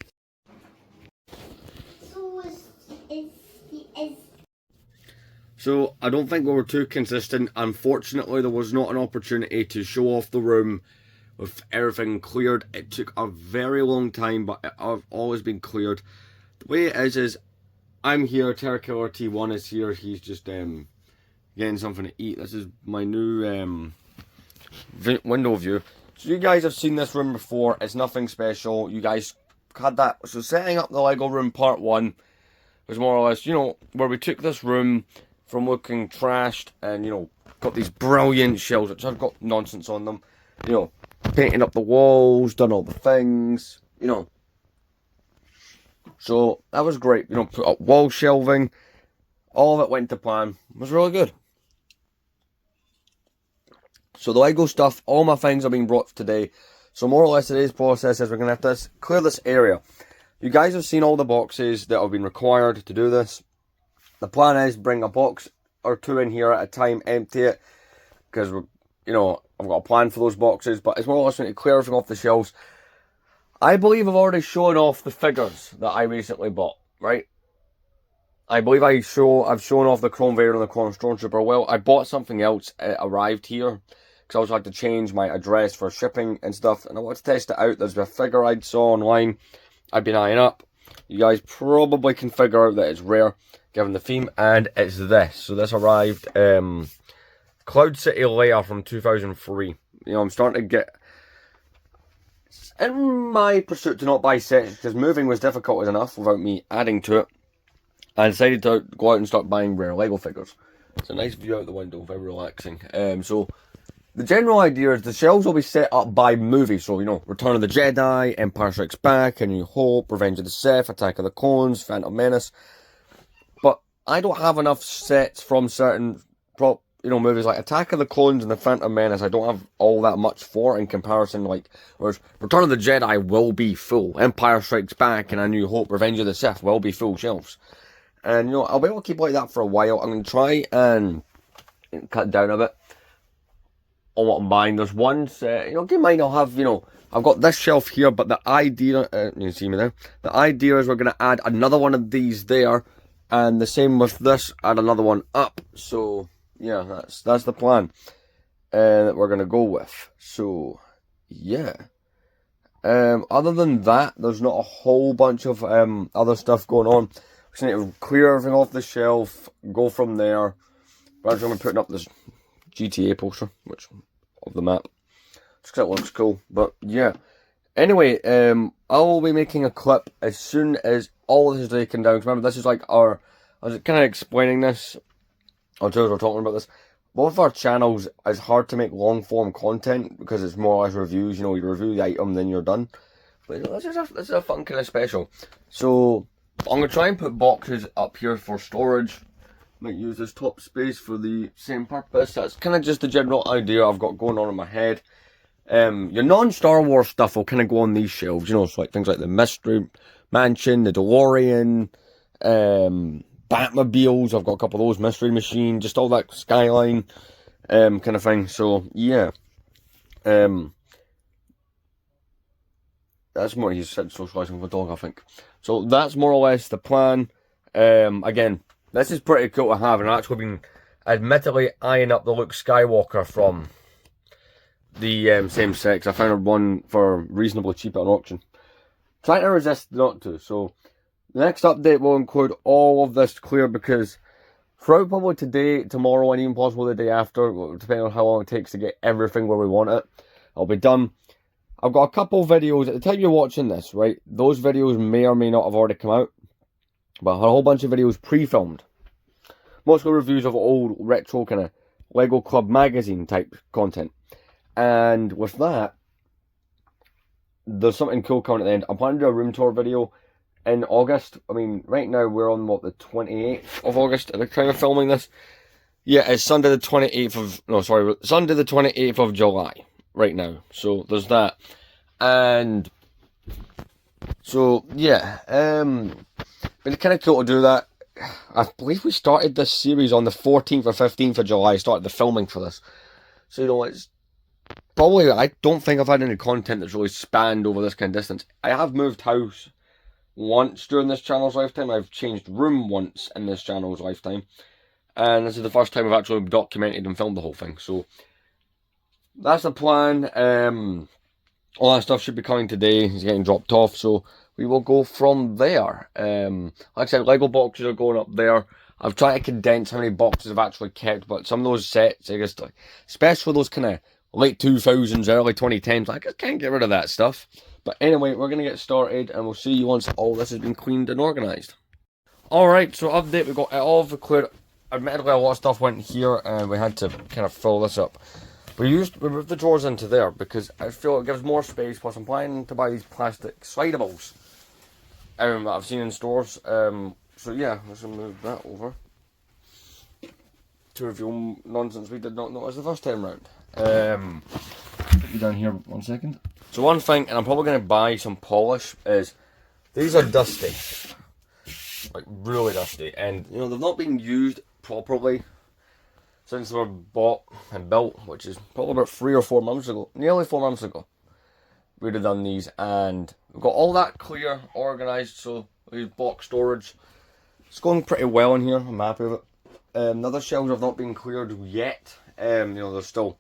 So I don't think we were too consistent. Unfortunately, there was not an opportunity to show off the room with everything cleared. It took a very long time, but I've always been cleared. The way it is I'm here, Terrakiller T1 is here, he's just getting something to eat. This is my new window view. So you guys have seen this room before, it's nothing special, you guys had that. So setting up the Lego room part 1 was more or less, where we took this room from looking trashed and, got these brilliant shelves, which have got nonsense on them, painting up the walls, done all the things, So that was great, put up wall shelving, all of it went to plan, it was really good. So the Lego stuff, all my things are being brought today. So more or less today's process is we're going to have to clear this area. You guys have seen all the boxes that have been required to do this. The plan is bring a box or two in here at a time, empty it, because we're, you know, I've got a plan for those boxes, but it's more or less going to clear everything off the shelves. I believe I've already shown off the figures that I recently bought, right? I believe I've shown off the Chrome Vader and the Chrome Stormtrooper. Well, I bought something else, it arrived here, because I also had to change my address for shipping and stuff, and I wanted to test it out. There's a figure I saw online, I've been eyeing up. You guys probably can figure out that it's rare, given the theme, and it's this. So this arrived, Cloud City Leia from 2003. You know, I'm starting to get, in my pursuit to not buy sets, because moving was difficult enough without me adding to it, I decided to go out and start buying rare Lego figures. It's a nice view out the window, very relaxing. So the general idea is the shelves will be set up by movie. So, you know, Return of the Jedi, Empire Strikes Back, A New Hope, Revenge of the Sith, Attack of the Clones, Phantom Menace. But I don't have enough sets from certain movies like Attack of the Clones and the Phantom Menace. I don't have all that much for in comparison. Like, whereas Return of the Jedi will be full, Empire Strikes Back and A New Hope, Revenge of the Sith will be full shelves. And, you know, I'll be able to keep like that for a while. I'm going to try and cut down a bit on what I'm buying. There's one set, you know, keep in mind I'll have, you know, I've got this shelf here, but the idea, you can see me there, the idea is we're going to add another one of these there, and the same with this, add another one up. So, yeah, that's the plan that we're going to go with. So, yeah. Other than that, there's not a whole bunch of other stuff going on. Just need to clear everything off the shelf, go from there. We're actually going to be putting up this GTA poster, which of the map, just 'cause it looks cool. But yeah, anyway, I will be making a clip as soon as all this is taken down. Remember, this is like I was kind of explaining this until we were talking about this. Both of our channels, it's hard to make long form content because it's more or less reviews. You know, you review the item, then you're done. But you know, this is a fun kind of special. So I'm gonna try and put boxes up here for storage. Might use this top space for the same purpose. That's kind of just the general idea I've got going on in my head. Your non-Star Wars stuff will kind of go on these shelves, you know, so like things like the Mystery Mansion, the DeLorean, Batmobiles. I've got a couple of those, Mystery Machine, just all that Skyline, kind of thing. So yeah, that's more, he's said socialising with a dog, I think. So that's more or less the plan. Again, this is pretty cool to have, and I've actually been admittedly eyeing up the Luke Skywalker from the same set, 'cause I found one for reasonably cheap at an auction. Trying to resist not to. So the next update will include all of this clear, because throughout probably today, tomorrow, and even possibly the day after, depending on how long it takes to get everything where we want it, I'll be done. I've got a couple videos, at the time you're watching this, right, those videos may or may not have already come out, but I had a whole bunch of videos pre-filmed. Mostly reviews of old retro kind of Lego Club magazine type content. And with that, there's something cool coming at the end. I'm planning to do a room tour video in August. I mean, right now we're on, what, the 28th of August at the time of filming this? Yeah, it's Sunday the 28th of, no, sorry, Sunday the 28th of July right now. So there's that. And so, yeah, been kind of cool to do that. I believe we started this series on the 14th or 15th of July, started the filming for this. So, you know, it's probably, I don't think I've had any content that's really spanned over this kind of distance. I have moved house once during this channel's lifetime. I've changed room once in this channel's lifetime. And this is the first time I've actually documented and filmed the whole thing. So, that's the plan. All that stuff should be coming today. It's getting dropped off, so we will go from there. Like I said, Lego boxes are going up there. I've tried to condense how many boxes I've actually kept, but some of those sets, I guess, like, especially those kind of late 2000s, early 2010s, I just can't get rid of that stuff. But anyway, we're going to get started, and we'll see you once all this has been cleaned and organised. Alright, so update, we got it all cleared. Admittedly, a lot of stuff went here, and we had to kind of fill this up. We moved the drawers into there because I feel it gives more space, plus I'm planning to buy these plastic slidables that I've seen in stores. So yeah, let's move that over to reveal nonsense we did not notice the first time round. Put you down here 1 second. So one thing, and I'm probably going to buy some polish, is these are dusty. Like really dusty. And you know, they've not been used properly since they were bought and built, which is probably about 3 or 4 months ago. Nearly 4 months ago. We'd have done these, and we've got all that clear, organised, so we use box storage. It's going pretty well in here, I'm happy with it. The other shelves have not been cleared yet. You know, there's still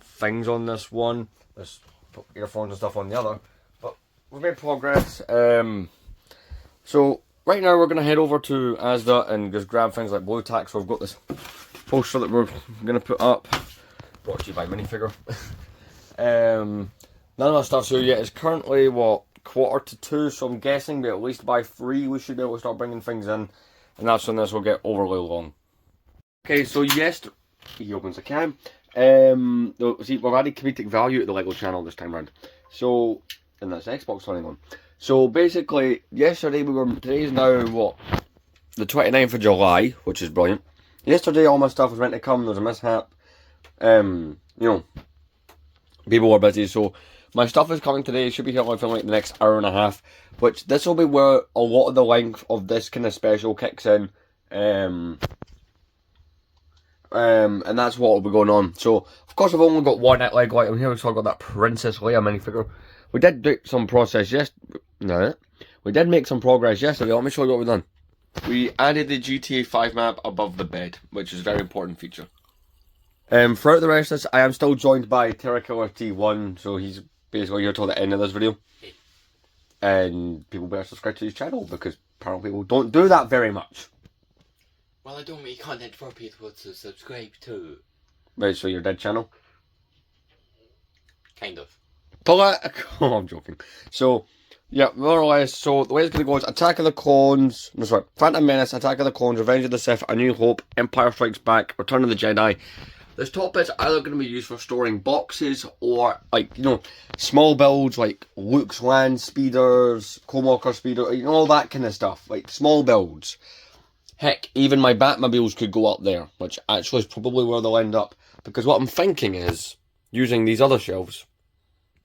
things on this one. There's earphones and stuff on the other. But we've made progress. So right now we're going to head over to Asda and just grab things like blue tack. So we've got this poster that we're going to put up. Brought to you by Minifigure. None of that stuff's here yet. It's currently, what, 1:45, so I'm guessing that at least by 3 we should be able to start bringing things in. And that's when this will get overly long. Okay, so yes, he opens the can. See, we've added comedic value to the Lego channel this time around. So, and that's Xbox 21. So basically, yesterday today's now, what, the 29th of July, which is brilliant. Yesterday all my stuff was meant to come, there was a mishap. You know, people were busy, so my stuff is coming today. It should be here within like the next hour and a half. Which, this will be where a lot of the length of this kind of special kicks in. And that's what will be going on. So, of course, I've only got one Lego item here, so I've got that Princess Leia minifigure. We did do some process we did make some progress yesterday. Let me show you what we've done. We added the GTA 5 map above the bed, which is a very important feature. Throughout the rest of this, I am still joined by Terra Killer T1, so he's basically here till the end of this video. And people better subscribe to his channel, because apparently people don't do that very much. Well, I don't make content for people to subscribe to. Right, so your dead channel? Kind of. Oh, I'm joking. So, yeah, more or less, so the way it's going to go is Attack of the Clones, no sorry, Phantom Menace, Attack of the Clones, Revenge of the Sith, A New Hope, Empire Strikes Back, Return of the Jedi. This top bit's either going to be used for storing boxes or, like, you know, small builds like Luke's land speeders, Coldwalker speeder, you know, all that kind of stuff. Like, small builds. Heck, even my Batmobiles could go up there, which actually is probably where they'll end up. Because what I'm thinking is, using these other shelves,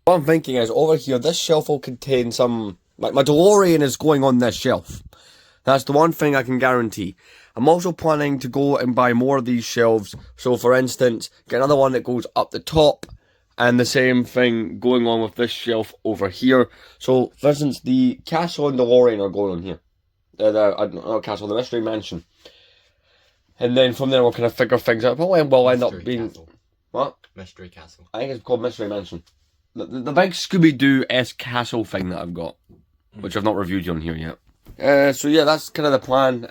what I'm thinking is, over here, this shelf will contain some, like, my DeLorean is going on this shelf. That's the one thing I can guarantee. I'm also planning to go and buy more of these shelves. So, for instance, get another one that goes up the top. And the same thing going on with this shelf over here. So, for instance, the Castle and DeLorean are going on here. Not Castle, the Mystery Mansion. And then from there we'll kind of figure things out. Probably will end up being... Castle. What? Mystery Castle. I think it's called Mystery Mansion. The big Scooby-Doo-esque castle thing that I've got. Which I've not reviewed on here yet. So yeah, that's kind of the plan.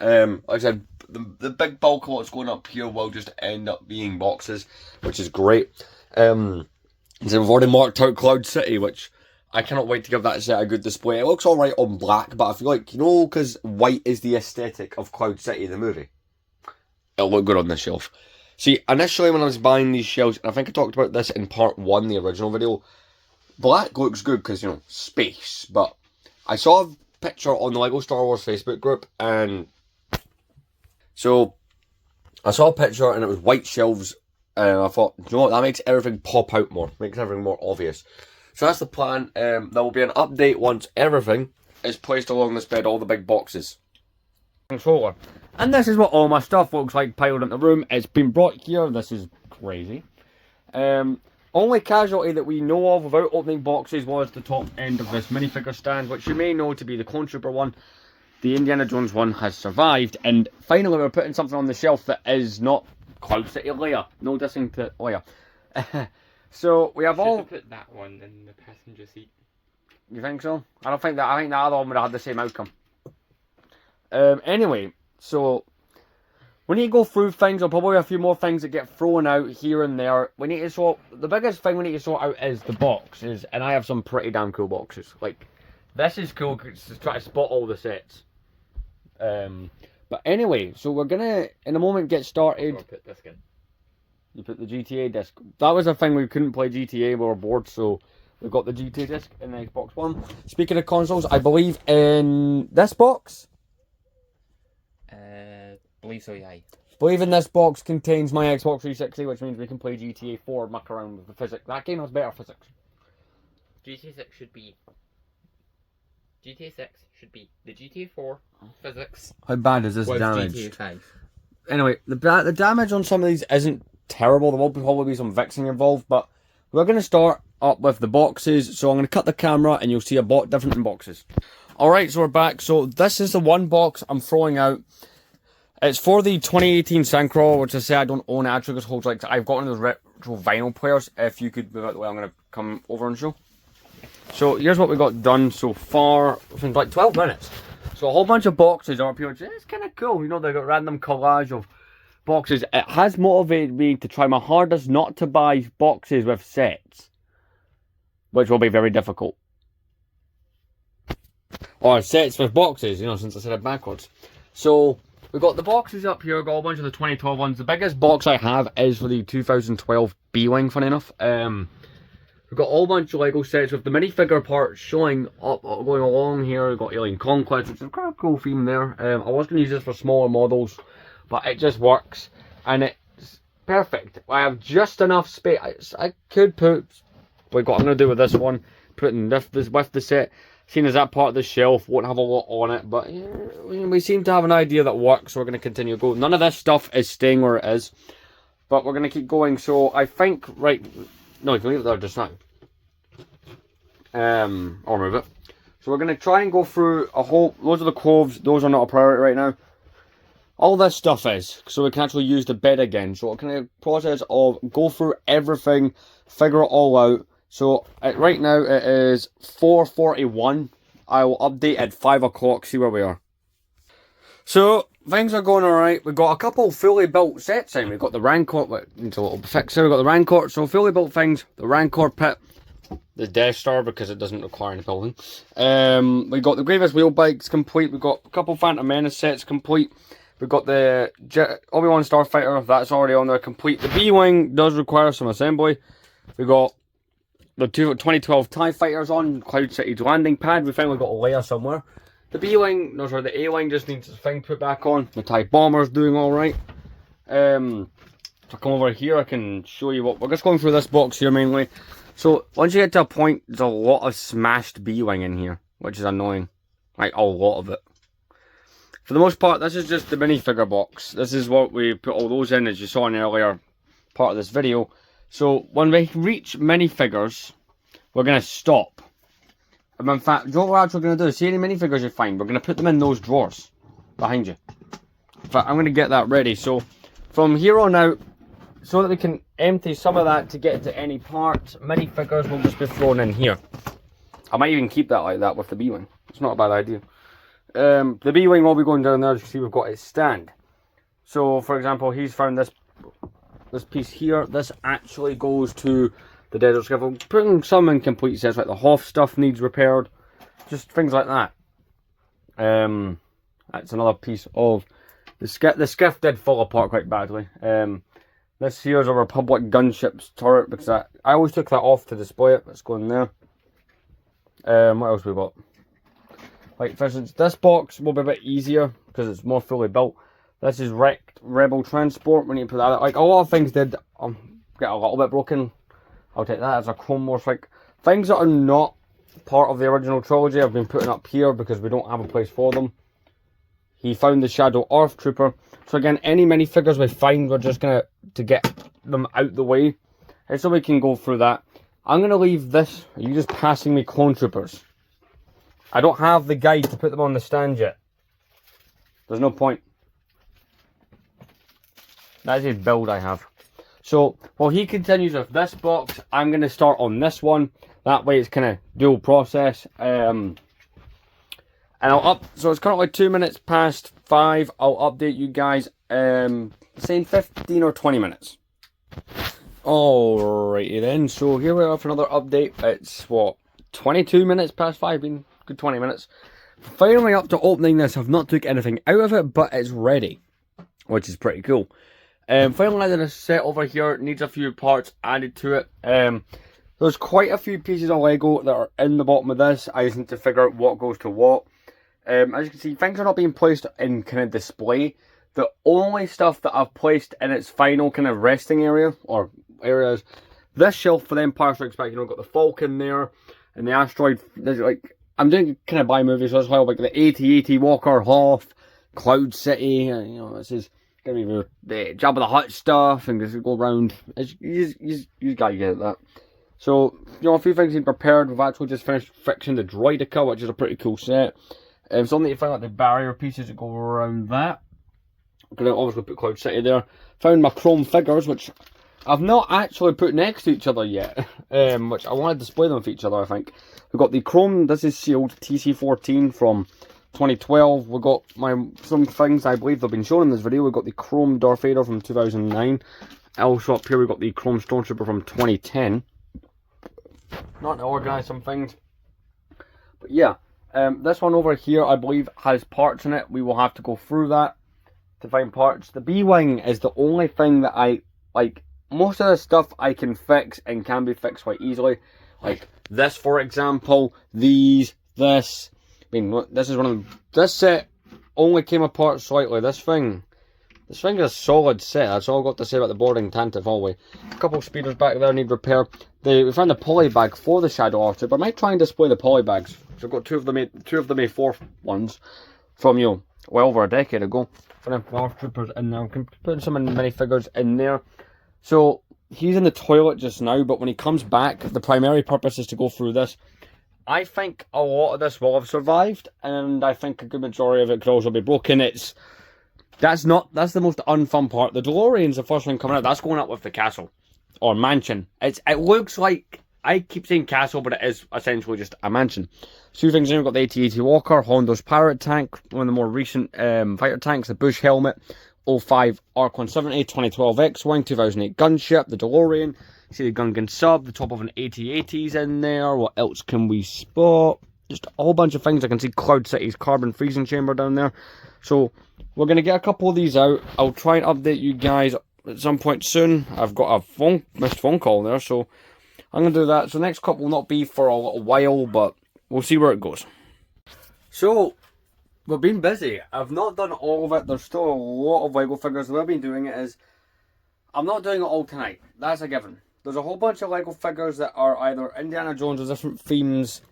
Like I said, the big bulk of what's going up here will just end up being boxes. Which is great. So we've already marked out Cloud City, which I cannot wait to give that set a good display. It looks alright on black, but I feel like, you know, because white is the aesthetic of Cloud City, the movie. It'll look good on this shelf. See, initially when I was buying these shelves, and I think I talked about this in part 1, the original video, black looks good because, you know, space. But I saw a picture on the Lego Star Wars Facebook group, and so I saw a picture and it was white shelves, and I thought, you know what, that makes everything pop out more, makes everything more obvious. So that's the plan. There will be an update once everything is placed along this bed, all the big boxes. Controller. And this is what all my stuff looks like piled in the room. It's been brought here. This is crazy. Only casualty that we know of without opening boxes was the top end of this minifigure stand, which you may know to be the Clone Trooper one. The Indiana Jones one has survived. And finally we're putting something on the shelf that is not Cloud City Leia. No dissing to Leia. So we have all... put that one in the passenger seat. You think so? I don't think that. I think the other one would have had the same outcome. Anyway, so we need to go through things. There'll probably be a few more things that get thrown out here and there. We need to sort. The biggest thing we need to sort out is the boxes, and I have some pretty damn cool boxes. Like, this is cool because to try to spot all the sets. But anyway, so we're gonna in a moment get started. I'll put this in. You put the GTA disc. That was a thing, we couldn't play GTA, we were bored, so we've got the GTA disc in the Xbox One. Speaking of consoles, I believe in this box. Believe so, yeah. Believe in this box contains my Xbox 360, which means we can play GTA 4, muck around with the physics. That game has better physics. GTA 6 should be the GTA 4 physics. How bad is this with damage? GTA 5. Anyway, the damage on some of these isn't terrible. There will probably be some vixing involved, but we're going to start up with the boxes. So I'm going to cut the camera and you'll see a bot different in boxes. Alright, so we're back. So this is the one box I'm throwing out. It's for the 2018 Synchro, which I say I don't own actually because holds like I've got one of those retro vinyl players. If you could move out the way, I'm going to come over and show. So here's what we got done so far. It's like 12 minutes. So a whole bunch of boxes are up here, which is kind of cool. You know, they got random collage of boxes. It has motivated me to try my hardest not to buy boxes with sets, which will be very difficult. Or sets with boxes, you know, since I said it backwards. So we've got the boxes up here. We've got a bunch of the 2012 ones. The biggest box I have is for the 2012 B-Wing, funny enough. We've got a whole bunch of Lego sets with the minifigure part showing up, going along here. We've got Alien Conquest, which is kind of cool theme there. I was going to use this for smaller models, but it just works. And it's perfect. I have just enough space. I could put, like what I'm going to do with this one, putting this with the set. Seeing as that part of the shelf won't have a lot on it, but yeah, we seem to have an idea that works, so we're going to continue to go. None of this stuff is staying where it is, but we're going to keep going. So I think, right, no, you can leave it there just now. Or move it. So we're going to try and go through a whole, those are the clothes, those are not a priority right now. All this stuff is, so we can actually use the bed again. So we're going to process of go through everything, figure it all out. So right now it is 4:41. I will update at 5 o'clock, see where we are. So things are going alright. We've got a couple fully built sets in. We've got the Rancor, needs a little fix here. We've got the Rancor, so fully built things. The Rancor pit, the Death Star because it doesn't require any building. We got the Grievous wheel bikes complete. We've got a couple Phantom Menace sets complete. We've got the Obi-Wan Starfighter, that's already on there complete. The B-Wing does require some assembly. We've got the 2012 TIE Fighters on Cloud City's landing pad. We finally got a layer somewhere. The B-Wing, no sorry, the A-Wing just needs its thing put back on. The TIE Bomber's doing alright. So I come over here, I can show you what, we're just going through this box here mainly. So once you get to a point, there's a lot of smashed B-Wing in here, which is annoying. Like a lot of it. For the most part, this is just the minifigure box. This is what we put all those in, as you saw in the earlier part of this video. So when we reach minifigures, we're going to stop. And in fact, you know what we're actually going to do? See any minifigures you find, we're going to put them in those drawers behind you. In fact, I'm going to get that ready. So from here on out, so that we can empty some of that to get to any parts, minifigures will just be thrown in here. I might even keep that like that with the B-Wing. It's not a bad idea. The B-Wing will be going down there. As you see, we've got its stand. So, for example, he's found this piece here. This actually goes to the Desert Skiff. Putting some incomplete sets, like the Hoth stuff needs repaired. Just things like that. That's another piece of the skiff. The skiff did fall apart quite badly. This here is a Republic gunship's turret, because I always took that off to display it. Let's go in there. What else we got? Like, for instance, this box will be a bit easier because it's more fully built. This is wrecked Rebel transport. We need to put that out. Like, a lot of things did get a little bit broken. I'll take that as a Chrome Wars. Like, things that are not part of the original trilogy I've been putting up here because we don't have a place for them. He found the Shadow Earth Trooper. So again, any minifigures we find, we're just going to get them out the way. And so we can go through that. I'm going to leave this. Are you just passing me clone troopers? I don't have the guide to put them on the stand yet. There's no point. That's his build I have. So, while he continues with this box, I'm going to start on this one. That way it's kind of dual process. And so it's currently 2 minutes past 5. I'll update you guys saying 15 or 20 minutes. Alrighty then, so here we are for another update. It's what, 22 minutes past 5, been good 20 minutes. Finally up to opening this. I've not took anything out of it, but it's ready, which is pretty cool. Finalizing a set over here, needs a few parts added to it. There's quite a few pieces of Lego that are in the bottom of this. I just need to figure out what goes to what. As you can see, things are not being placed in kind of display. The only stuff that I've placed in its final kind of resting area, or areas, this shelf for the Empire Strikes Back, you know, got the Falcon there, and the Asteroid, there's like, I'm doing kind of by movies, so that's why like the 80 Walker, Hoth, Cloud City, and, you know, this is going to be the Jabba the Hutt stuff, and just go around, you gotta get that. So, you know, a few things being prepared. We've actually just finished fixing the Droidica, which is a pretty cool set. Still need to find out the barrier pieces that go around that. I'm going to obviously put Cloud City there. Found my chrome figures, which I've not actually put next to each other yet. Which I want to display them with each other, I think. We've got the chrome, this is sealed, TC14 from 2012. We've got some things I believe they've been shown in this video. We've got the chrome Darth Vader from 2009. Also up here we've got the chrome Stormtrooper from 2010. Not to organise some things. But yeah, this one over here I believe has parts in it. We will have to go through that to find parts. The B-Wing is the only thing that I like. Most of the stuff I can fix and can be fixed quite easily. Like this, for example, this. I mean, this is one of them. This set only came apart slightly. This thing is a solid set. That's all I've got to say about the boarding Tantive hallway. A couple of speeders back there need repair. We found the poly bag for the Shadow Archer, but I might try and display the poly bags. So I've got two of the A4 ones from, you know, well over a decade ago. For them Darth Troopers in there. I'm putting some minifigures in there. So he's in the toilet just now, but when he comes back, the primary purpose is to go through this. I think a lot of this will have survived, and I think a good majority of it could also be broken. That's the most unfun part. The DeLorean's the first one coming out. That's going up with the castle or mansion. It looks like, I keep saying castle, but it is essentially just a mansion. Two things in. We've got the AT-AT Walker, Hondo's Pirate Tank, one of the more recent fighter tanks, the Bush Helmet, 05 Arc 170, 2012 X-Wing, 2008 Gunship, the DeLorean. See the Gungan sub, the top of an AT-AT's in there. What else can we spot? Just a whole bunch of things. I can see Cloud City's carbon freezing chamber down there. So we're going to get a couple of these out. I'll try and update you guys at some point soon. I've got a missed phone call there, so I'm going to do that. So the next couple will not be for a little while, but we'll see where it goes. So we've been busy. I've not done all of it. There's still a lot of Lego figures. The way I've been doing it is, I'm not doing it all tonight. That's a given. There's a whole bunch of Lego figures that are either Indiana Jones or different themes.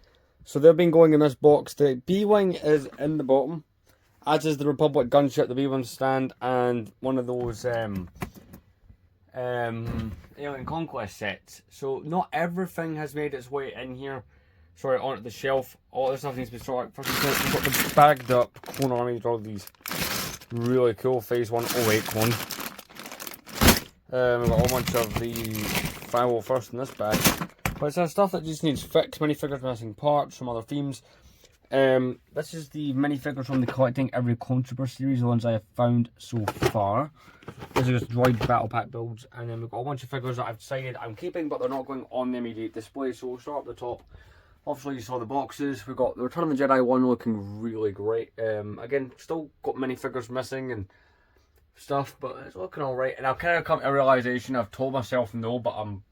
So they've been going in this box. The B-Wing is in the bottom, as is the Republic gunship, the B-1 stand, and one of those Alien Conquest sets. So not everything has made its way in here. Sorry, onto the shelf. All this stuff needs to be sorted. First, we've got the bagged up Clone Army. All these really cool Phase 108 ones. We've got a whole bunch of the firewall first in this bag. But it's stuff that just needs fixed. Minifigures missing parts from other themes. This is the minifigures from the Collecting Every Clone Trooper series, the ones I have found so far. These are just droid battle pack builds. And then we've got a bunch of figures that I've decided I'm keeping, but they're not going on the immediate display. So we'll start at the top. Obviously you saw the boxes. We've got the Return of the Jedi one looking really great. Again, still got minifigures missing and stuff, but it's looking alright. And I've kind of come to a realisation, I've told myself no, but I'm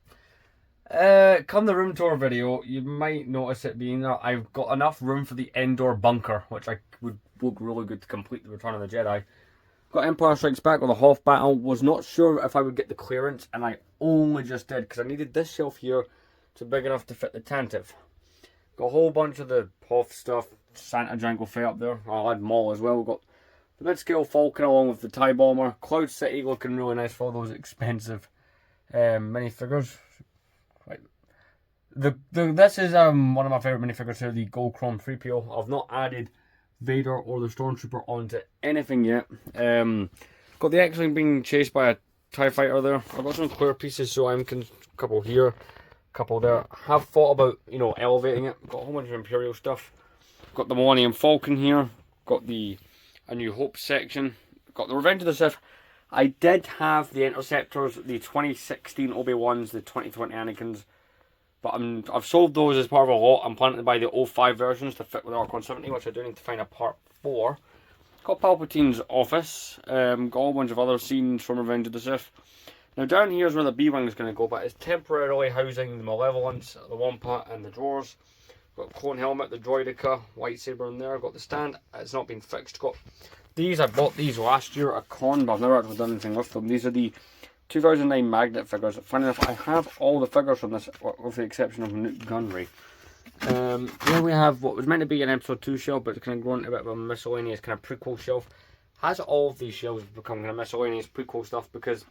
come the room tour video, you might notice it being there. I've got enough room for the indoor bunker, which would look really good to complete the Return of the Jedi. Got Empire Strikes Back with a Hoth battle. Was not sure if I would get the clearance, and I only just did because I needed this shelf here to be big enough to fit the Tantive. Got a whole bunch of the Hoth stuff. Santa Jango Fett up there. I'll add Maul as well. We've got the mid-scale Falcon along with the TIE Bomber. Cloud City looking really nice for all those expensive minifigures. Right. This is one of my favourite minifigures here, the Gold Chrome 3PO. I've not added Vader or the Stormtrooper onto anything yet. Got the X-Wing being chased by a TIE Fighter there. I've got some clear pieces, so I'm a couple here, a couple there. Have thought about, you know, elevating it. Got a whole bunch of Imperial stuff. Got the Millennium Falcon here. Got the A New Hope section. Got the Revenge of the Sith. I did have the Interceptors, the 2016 Obi-Wans, the 2020 Anakins, but I've sold those as part of a lot. I'm planning to buy the 05 versions to fit with the Arc 170, which I do need to find a part for. Got Palpatine's office. Got a whole bunch of other scenes from Revenge of the Sith. Now down here is where the B-Wing is going to go, but it's temporarily housing the Malevolence, the Wampa, and the drawers. Got Clone Helmet, the Droidica, lightsaber in there. Got the stand. It's not been fixed. Got these, I bought these last year at a con, but I've never actually done anything with them. These are the 2009 magnet figures. Funny enough, I have all the figures from this, with the exception of Newt Gunray. Here we have what was meant to be an episode 2 shelf, but it's kind of grown into a bit of a miscellaneous kind of prequel shelf. Has all of these shelves become kind of miscellaneous prequel stuff, because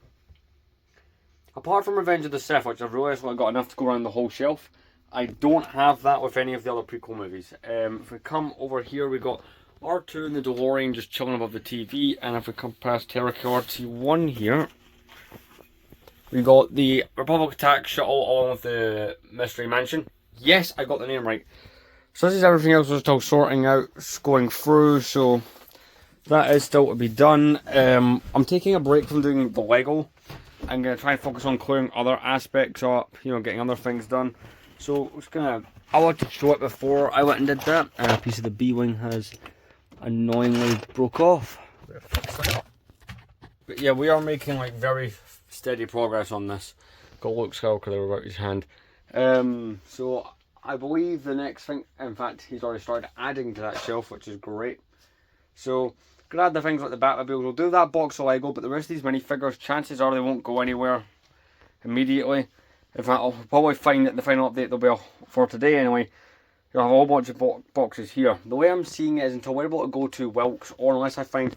apart from Revenge of the Sith, which I've realised I've got enough to go around the whole shelf, I don't have that with any of the other prequel movies. If we come over here, we got R2 and the DeLorean just chilling above the TV, and if we come past Terror T1 here, we got the Republic Attack shuttle along with the Mystery Mansion. Yes, I got the name right. So this is everything else we're still sorting out, going through, so that is still to be done. I'm taking a break from doing the Lego. I'm going to try and focus on clearing other aspects up, you know, getting other things done. So I wanted to show it before I went and did that, and a piece of the B-wing has annoyingly broke off. But yeah, we are making like very steady progress on this. Got Luke Skywalker there about his hand. So I believe the next thing, in fact, he's already started adding to that shelf, which is great. So gonna add the things like the Batmobiles. We'll do that box of Lego, but the rest of these minifigures, chances are they won't go anywhere immediately. In fact, I'll probably find that the final update they'll be for today anyway. You'll have a whole bunch of boxes here. The way I'm seeing it is until we're able to go to Wilkes, or unless I find,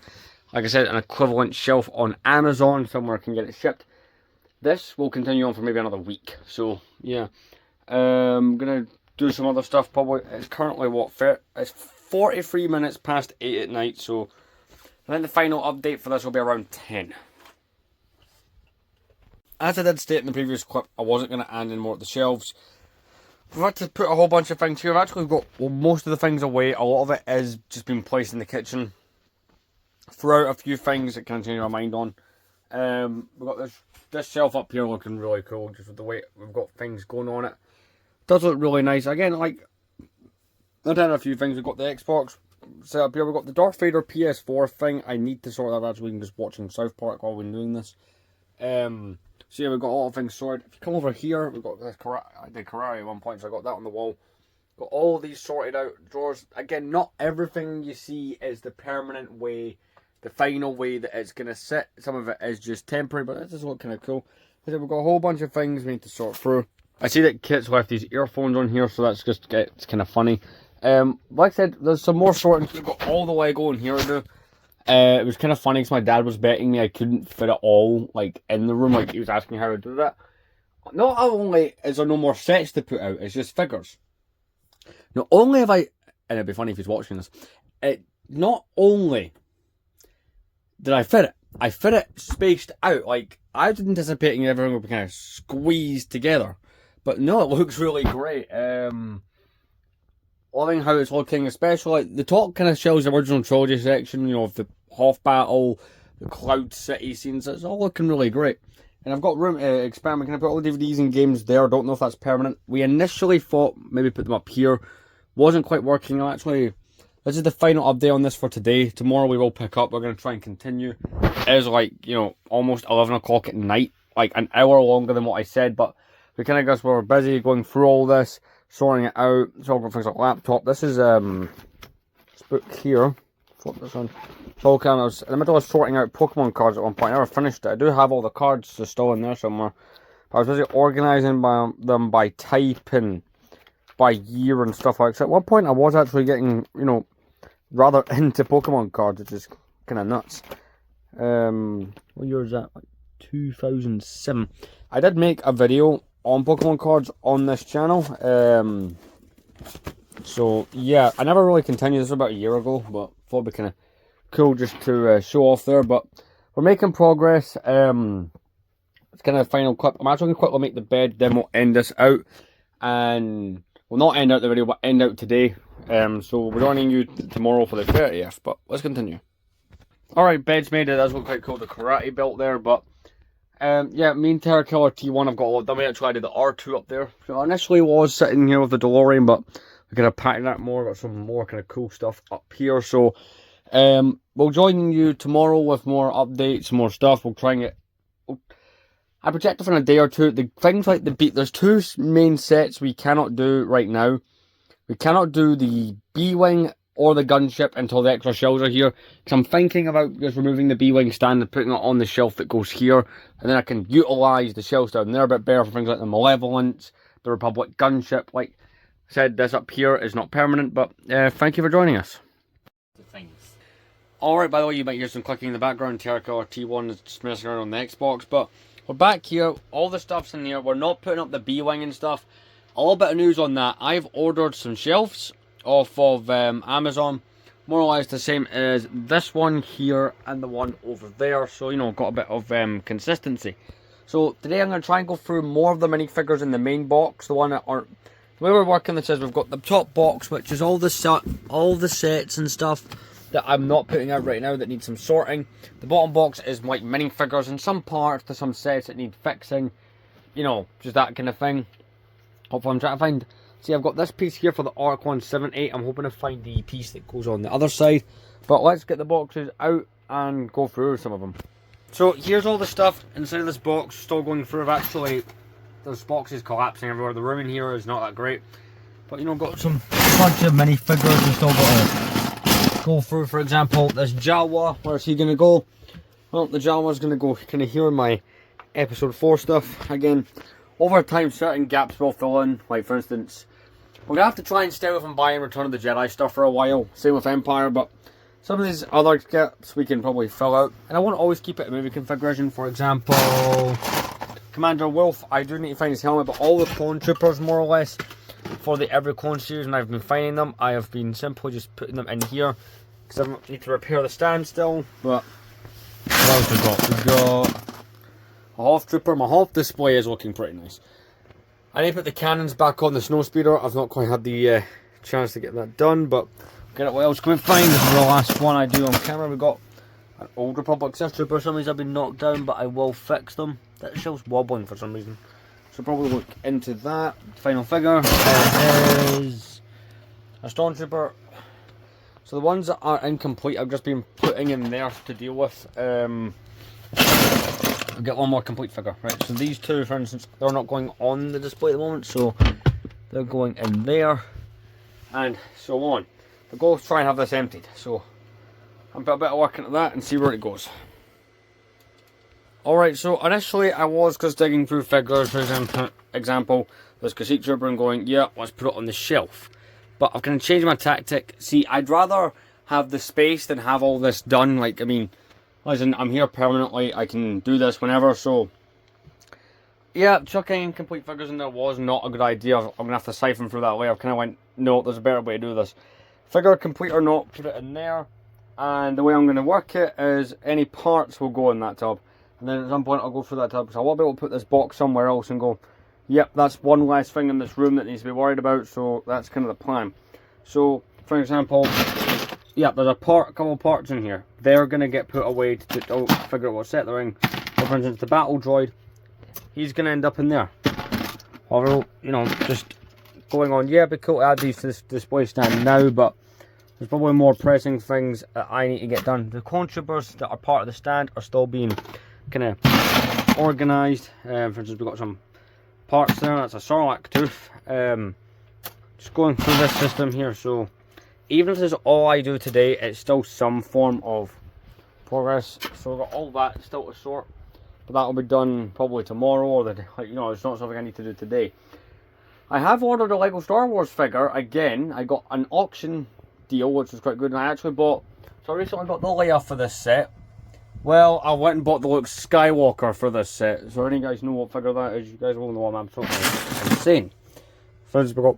like I said, an equivalent shelf on Amazon somewhere I can get it shipped, this will continue on for maybe another week. So yeah, I'm gonna do some other stuff. Probably it's currently what, it's 43 minutes past 8 at night. So I think the final update for this will be around 10. As I did state in the previous clip, I wasn't going to add any more at the shelves. I've had to put a whole bunch of things here. I've actually got most of the things away. A lot of it is just been placed in the kitchen. Throughout a few things that can change my mind on. We've got this shelf up here looking really cool, just with the way we've got things going on it. Does look really nice. Again, like, I've done a few things. We've got the Xbox set up here. We've got the Darth Vader PS4 thing. I need to sort that out so we can just watching South Park while we're doing this. So yeah, we've got a lot of things sorted. If you come over here, we've got this karate. I did karate at one point, so I got that on the wall. Got all of these sorted out. Drawers. Again, not everything you see is the permanent way, the final way that it's going to sit. Some of it is just temporary, but this is look kind of cool. We've got a whole bunch of things we need to sort through. I see that Kit's left these earphones on here, so that's just, it's kind of funny. Like I said, there's some more sorting. We've got all the Lego in here to do. It was kind of funny because my dad was betting me I couldn't fit it all like in the room. Like he was asking how to do that. Not only is there no more sets to put out, it's just figures. Not only have I, and it'd be funny if he's watching this. Not only did I fit it spaced out. Like I was anticipating everything would be kind of squeezed together, but no, it looks really great. Loving how it's looking, especially like the top kind of shows the original trilogy section, you know, of the Hoth battle, the Cloud City scenes. It's all looking really great. And I've got room to experiment. Can I put all the DVDs and games there? Don't know if that's permanent. We initially thought maybe put them up here. Wasn't quite working. Actually, this is the final update on this for today. Tomorrow we will pick up. We're going to try and continue. It is like, you know, almost 11 o'clock at night. Like an hour longer than what I said. But we kind of guess we're busy going through all this, sorting it out. So I've got things like laptop. This is this book here. Flip this on. So I was in the middle of sorting out Pokemon cards at one point. I never finished it. I do have all the cards still in there somewhere. But I was busy organising them by type and by year and stuff like that. At one point I was actually getting, you know, rather into Pokemon cards, which is kind of nuts. What year is that? Like 2007. I did make a video on Pokemon cards on this channel. So yeah, I never really continued. This was about a year ago, but thought it'd be kind of cool just to show off there. But we're making progress. It's kind of the final clip. I'm actually going to quickly make the bed, then we'll end this out. And we'll not end out the video, but end out today. So we're joining you tomorrow for the 30th, but let's continue. Alright, bed's made. It does look quite cool, the karate belt there, but yeah, me and Terra Killer T1 have got a lot done. We actually added the R2 up there. So I initially was sitting here with the DeLorean, but we're going to pack that more. Got some more kind of cool stuff up here. So we'll join you tomorrow with more updates, more stuff. We'll try and get... I project it for a day or two. The things like the beat, there's two main sets we cannot do right now. We cannot do the B-Wing or the gunship until the extra shells are here. Because I'm thinking about just removing the B-wing stand and putting it on the shelf that goes here. And then I can utilise the shells down there a bit better for things like the Malevolence, the Republic gunship. Like I said, this up here is not permanent, but thank you for joining us. Alright, by the way, you might hear some clicking in the background. Terra or T1 is just messing around on the Xbox, but we're back here. All the stuff's in here. We're not putting up the B-wing and stuff. A little bit of news on that. I've ordered some shelves off of Amazon. More or less the same as this one here and the one over there. So, you know, got a bit of consistency. So, today I'm going to try and go through more of the minifigures in the main box. The one that aren't... The way we're working this is we've got the top box, which is all the sets and stuff that I'm not putting out right now that need some sorting. The bottom box is like minifigures and some parts to some sets that need fixing. You know, just that kind of thing. Hopefully I'm trying to find... See, I've got this piece here for the ARC 178. I'm hoping to find the piece that goes on the other side. But let's get the boxes out and go through some of them. So here's all the stuff inside of this box. Still going through. I've actually... Those boxes collapsing everywhere. The room in here is not that great. But, you know, got some bunch of minifigures and still got to go through. For example, this Jawa. Where's he going to go? Well, the Jawa's going to go kind of here in my episode 4 stuff. Again... Over time, certain gaps will fill in. Like, for instance, we're going to have to try and stay away from buying Return of the Jedi stuff for a while. Same with Empire, but some of these other gaps we can probably fill out. And I won't always keep it in movie configuration. For example, Commander Wolf, I do need to find his helmet, but all the clone troopers, more or less, for the Every Clone series, and I've been finding them. I have been simply just putting them in here, because I need to repair the stand still. But what else we got? We got... a Hoth Trooper. My Hoth display is looking pretty nice. I need to put the cannons back on the Snowspeeder. I've not quite had the chance to get that done, but get it what else can we find. This is the last one I do on camera. We've got an Old Republic Sith Trooper. Some of these have been knocked down, but I will fix them. That shell's wobbling for some reason. So probably look into that. Final figure is a Stormtrooper. So the ones that are incomplete, I've just been putting in there to deal with. I'll get one more complete figure, right? So these two, for instance, they're not going on the display at the moment, so they're going in there, and so on. The goal is to try and have this emptied, so I'm put a bit of work into that and see where it goes. Alright, so initially I was just digging through figures. For example, there's Cassette Trooper and going, yeah, let's put it on the shelf. But I've kind of changed my tactic. See, I'd rather have the space than have all this done. Like, I mean, listen, I'm here permanently, I can do this whenever, so... Yeah, chucking incomplete figures in there was not a good idea. I'm going to have to siphon through that way. I kind of went, no, there's a better way to do this. Figure complete or not, put it in there. And the way I'm going to work it is any parts will go in that tub. And then at some point I'll go through that tub, because I won't be able to put this box somewhere else and go, yep, that's one less thing in this room that needs to be worried about, so that's kind of the plan. So, for example... Yeah, there's a couple of parts in here. They're going to get put away to figure out what set they're in. So for instance, the battle droid, he's going to end up in there. Or, you know, just going on, yeah, it'd be cool to add these to this display stand now, but there's probably more pressing things that I need to get done. The clone troopers that are part of the stand are still being kind of organised. For instance, we've got some parts there. That's a Sarlacc tooth. Just going through this system here, so... Even if this is all I do today, it's still some form of progress. So we've got all that still to sort. But that'll be done probably tomorrow, or you know, it's not something I need to do today. I have ordered a Lego Star Wars figure again. I got an auction deal, which was quite good, and I actually bought... So I recently got the Leia for this set. Well, I went and bought the Luke Skywalker for this set. So any of you guys know what figure that is, you guys will know what I'm talking about. Insane. For instance, we got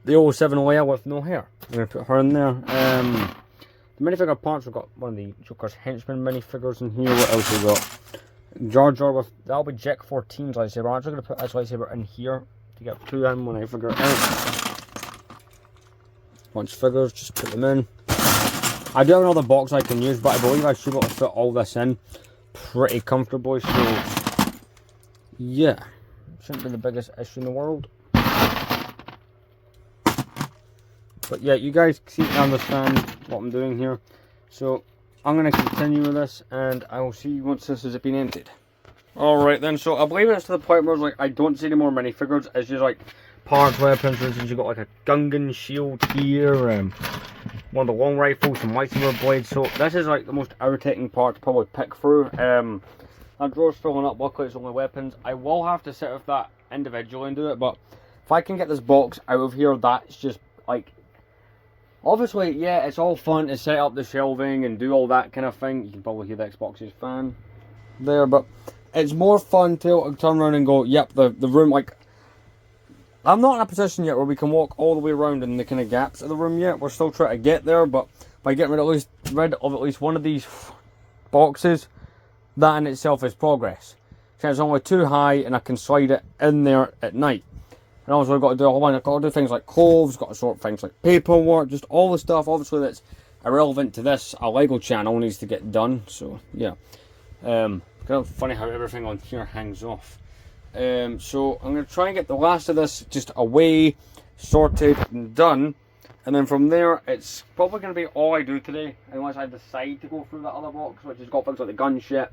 the 07 Leia with no hair. I'm going to put her in there. The minifigure parts, we've got one of the Joker's Henchman minifigures in here. What else we got? Jar Jar with, that'll be Jack 14's lightsaber. I'm actually going to put this lightsaber in here to get two in when I figure it out. Bunch of figures, just put them in. I do have another box I can use, but I believe I should be able to fit all this in pretty comfortably, so yeah. Shouldn't be the biggest issue in the world. But yeah, you guys seem to understand what I'm doing here. So I'm going to continue with this, and I will see you once this has been emptied. Alright then, so I believe it's to the point where like I don't see any more minifigures. It's just like parts, weapons. For instance, you've got like a Gungan shield here. one of the long rifles, some lightsaber blades. So this is like the most irritating part to probably pick through. That drawer's filling up, luckily it's only weapons. I will have to sit with that individually and do it, but if I can get this box out of here, that's just like, obviously, yeah, it's all fun to set up the shelving and do all that kind of thing. You can probably hear the Xbox's fan there, but it's more fun to turn around and go, yep, the room, like, I'm not in a position yet where we can walk all the way around in the kind of gaps of the room yet. We're still trying to get there, but by getting rid of at least one of these boxes, that in itself is progress. So it's only too high and I can slide it in there at night. And also I've got to do a whole bunch, I've got to do things like clothes, got to sort things like paperwork, just all the stuff obviously that's irrelevant to this Lego channel needs to get done. So yeah, kind of funny how everything on here hangs off. So I'm going to try and get the last of this just away, sorted and done, and then from there it's probably going to be all I do today unless I decide to go through that other box, which has got things like the gunship,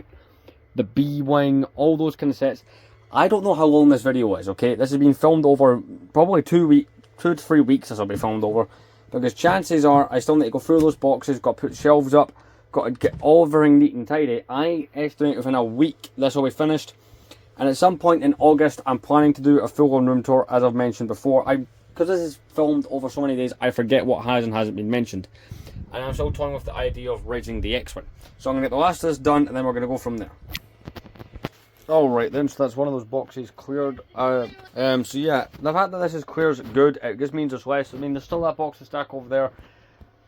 the B-wing, all those kind of sets. I don't know how long this video is, okay? This has been filmed over probably 2 to 3 weeks. This will be filmed over, because chances are I still need to go through those boxes, got to put shelves up, got to get all everything neat and tidy. I estimate within a week this will be finished, and at some point in August I'm planning to do a full-on room tour, as I've mentioned before. Because this is filmed over so many days, I forget what has and hasn't been mentioned, and I'm still toying with the idea of raising the X-Wing. So I'm going to get the last of this done, and then we're going to go from there. Alright then, so that's one of those boxes cleared. So yeah, the fact that this is clear is good. It just means there's less. I mean, there's still that box to stack over there.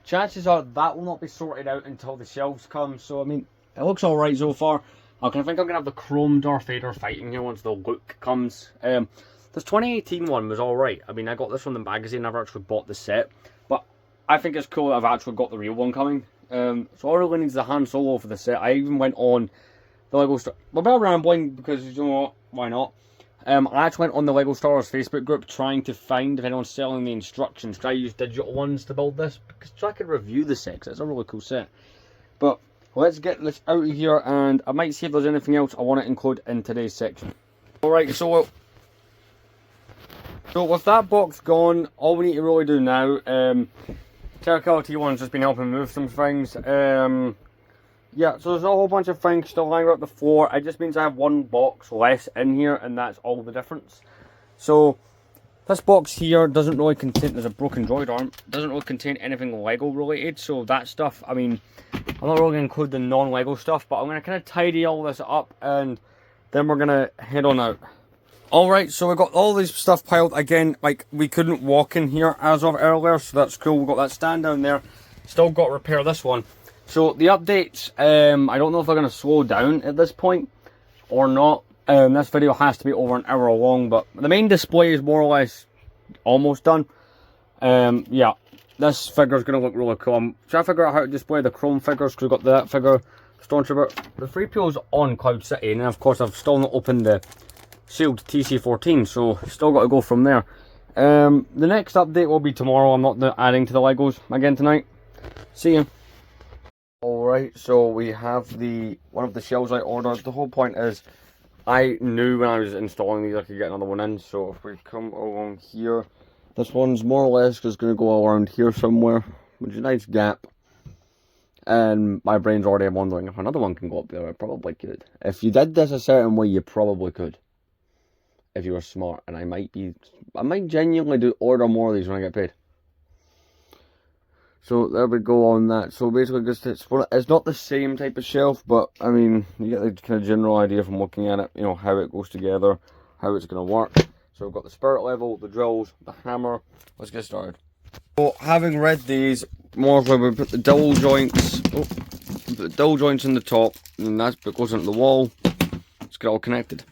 Chances are that will not be sorted out until the shelves come. So I mean, it looks alright so far. I think I'm going to have the chrome Darth Vader fighting here once the look comes. This 2018 one was alright. I mean, I got this from the magazine, never actually bought the set. But I think it's cool that I've actually got the real one coming. So all I really need is the Han Solo for the set. I even went on the Lego Star. We're about rambling because, you know what, why not? I actually went on the Lego Star Wars Facebook group trying to find if anyone's selling the instructions. Because I use digital ones to build this, because so I could review the set, 'cause it's a really cool set. But let's get this out of here, and I might see if there's anything else I want to include in today's section. Alright, so with that box gone, all we need to really do now, Terracotta T1's just been helping move some things. Yeah, so there's a whole bunch of things still lying around the floor. It just means I have one box less in here, and that's all the difference. So this box here doesn't really contain, there's a broken droid arm, doesn't really contain anything Lego related. So that stuff, I mean, I'm not really going to include the non-Lego stuff, but I'm going to kind of tidy all this up, and then we're going to head on out. Alright, so we've got all this stuff piled. Again, like, we couldn't walk in here as of earlier, so that's cool. We've got that stand down there. Still got to repair this one. So the updates, I don't know if they're going to slow down at this point or not. This video has to be over an hour long, but the main display is more or less almost done. Yeah, this figure is going to look really cool. I'm trying to figure out how to display the chrome figures, because we've got that figure, Stormtrooper. The 3PO is on Cloud City, and of course I've still not opened the sealed TC-14, so still got to go from there. The next update will be tomorrow. I'm not adding to the Legos again tonight. See ya. Alright, so we have one of the shelves I ordered. The whole point is, I knew when I was installing these I could get another one in, so if we come along here, this one's more or less just going to go around here somewhere, which is a nice gap. And my brain's already wondering if another one can go up there. I probably could. If you did this a certain way, you probably could. If you were smart, and I might genuinely order more of these when I get paid. So there we go on that. So basically, just it's not the same type of shelf, but I mean, you get the kind of general idea from looking at it. You know how it goes together, how it's going to work. So we've got the spirit level, the drills, the hammer. Let's get started. So having read these, more where we put the dowel joints. Put the dowel joints in the top, and that's what goes into the wall. Let's get all connected.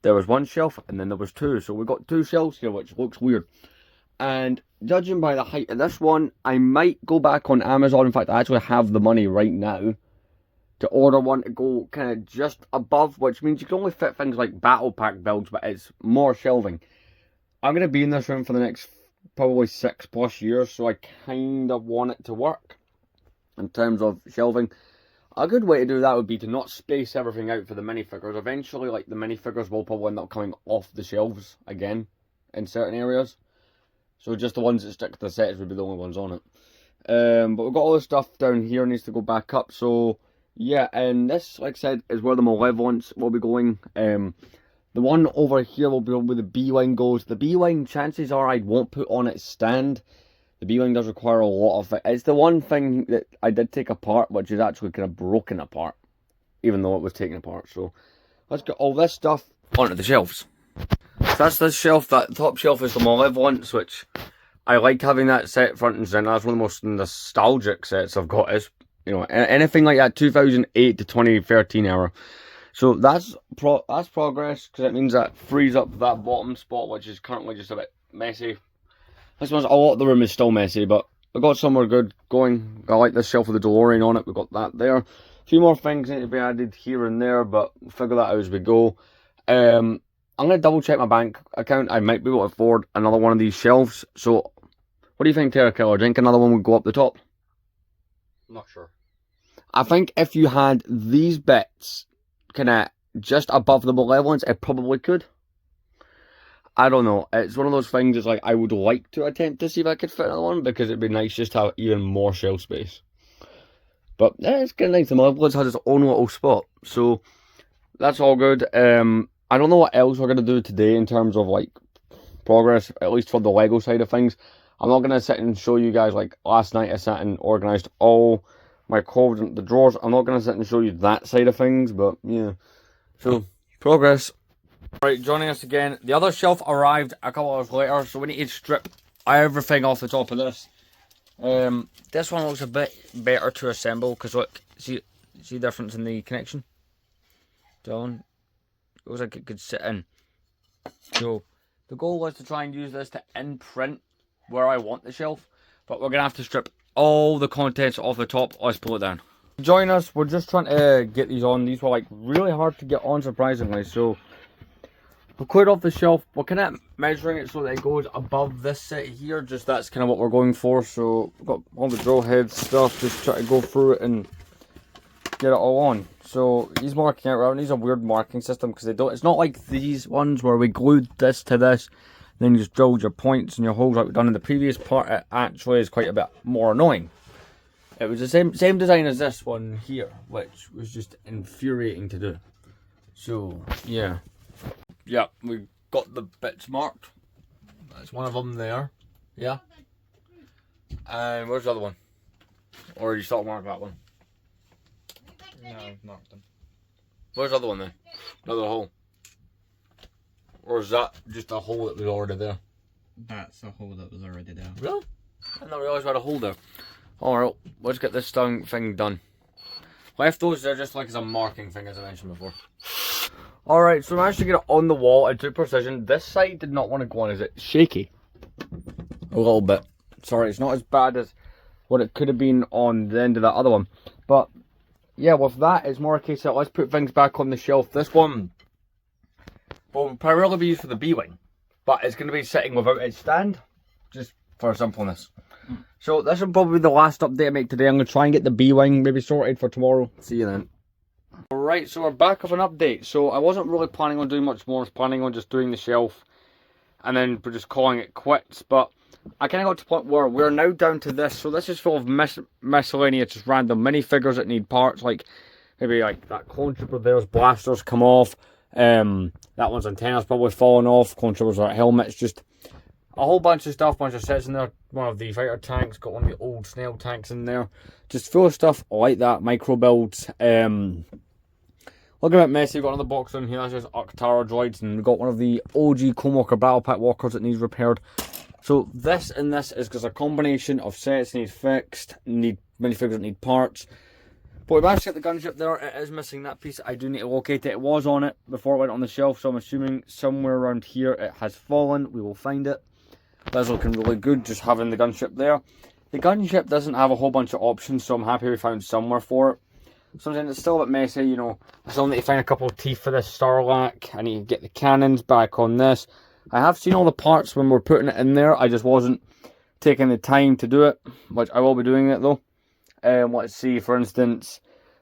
There was one shelf, and then there was two. So we've got two shelves here, which looks weird. And judging by the height of this one, I might go back on Amazon. In fact, I actually have the money right now to order one to go kind of just above, which means you can only fit things like battle pack builds, but it's more shelving. I'm going to be in this room for the next probably 6+ years, so I kind of want it to work in terms of shelving. A good way to do that would be to not space everything out for the minifigures. Eventually, like, the minifigures will probably end up coming off the shelves again in certain areas. So just the ones that stick to the sets would be the only ones on it. But we've got all this stuff down here needs to go back up. So yeah, and this, like I said, is where the malevolence will be going. The one over here will be where the B-wing goes. The B-wing, chances are I won't put on its stand. The B-wing does require a lot of it. It's the one thing that I did take apart, which is actually kind of broken apart, even though it was taken apart. So let's get all this stuff onto the shelves. So that's this shelf. That top shelf is the malevolence, which I like having that set front and center. That's one of the most nostalgic sets I've got. Is, you know, anything like that 2008 to 2013 era. So that's progress, because it means that frees up that bottom spot, which is currently just a bit messy. This one's, a lot of the room is still messy, but we got somewhere good going. I like this shelf with the DeLorean on it. We've got that there. A few more things need to be added here and there, but we'll figure that out as we go. I'm going to double check my bank account. I might be able to afford another one of these shelves. So, what do you think, Terra Killer? Do you think another one would go up the top? Not sure. I think if you had these bits kind of just above the malevolence, it probably could. I don't know. It's one of those things. It's like I would like to attempt to see if I could fit another one, because it'd be nice just to have even more shelf space. But yeah, it's kind of nice. The malevolence has its own little spot, so that's all good. I don't know what else we're gonna do today in terms of like progress, at least for the Lego side of things. I'm not gonna sit and show you guys like last night I sat and organised all my clothes into the drawers. I'm not gonna sit and show you that side of things, but yeah. So progress. Right, joining us again. The other shelf arrived a couple hours later, so we need to strip everything off the top of this. This one looks a bit better to assemble, because look, see the difference in the connection? Down. It looks like it could sit in. So the goal was to try and use this to imprint where I want the shelf, but we're gonna have to strip all the contents off the top. Let's pull it down. Join us. We're just trying to get these on. These were like really hard to get on, surprisingly. So we'll clear it off the shelf. We're kind of measuring it so that it goes above this set here. Just that's kind of what we're going for. So we've got all the drill head stuff. Just try to go through it and get it all on. So he's marking it around. He's a weird marking system, because they don't. It's not like these ones where we glued this to this, then you just drilled your points and your holes like we've done in the previous part. It actually is quite a bit more annoying. It was the same design as this one here, which was just infuriating to do. So yeah. Yeah, we got the bits marked. That's one of them there. Yeah. And where's the other one? Or you still mark that one? No, I've marked them. Where's the other one then? Another hole. Or is that just a hole that was already there? That's a hole that was already there. Really? I didn't realize we had a hole there. Alright, let's get this thing done. Left those there just like as a marking thing, as I mentioned before. Alright, so I managed to get it on the wall at 2 precision. This side did not want to go on. Is it shaky? A little bit. Sorry, it's not as bad as what it could have been on the end of that other one. But yeah, with that, it's more a case of let's put things back on the shelf. This one will primarily be used for the B-wing, but it's going to be sitting without its stand, just for simpleness. So this will probably be the last update I make today. I'm going to try and get the B-wing maybe sorted for tomorrow. See you then. Alright, so we're back with an update. So I wasn't really planning on doing much more. I was planning on just doing the shelf and then we're just calling it quits. But I kind of got to the point where we're now down to this. So this is full of miscellaneous, just random minifigures that need parts. Like maybe like that clone trooper there's blasters come off. That one's antenna's probably fallen off. Clone troopers are helmets. Just a whole bunch of stuff, bunch of sets in there. One of the fighter tanks, got one of the old snail tanks in there. Just full of stuff like that, micro builds. Looking a bit messy, we've got another box in here, that's just Octara droids, and we've got one of the OG Clone Walker Battle Pack walkers that needs repaired. So this and this is just a combination of sets that need fixed, need minifigures that need parts. But we managed to get the gunship there. It is missing that piece. I do need to locate it. It was on it before it went on the shelf, so I'm assuming somewhere around here it has fallen. We will find it. That's looking really good, just having the gunship there. The gunship doesn't have a whole bunch of options, so I'm happy we found somewhere for it. Sometimes it's still a bit messy, you know. I still need to find a couple of teeth for this Sarlacc. I need to get the cannons back on this. I have seen all the parts when we're putting it in there. I just wasn't taking the time to do it, which I will be doing it though. Let's see, for instance,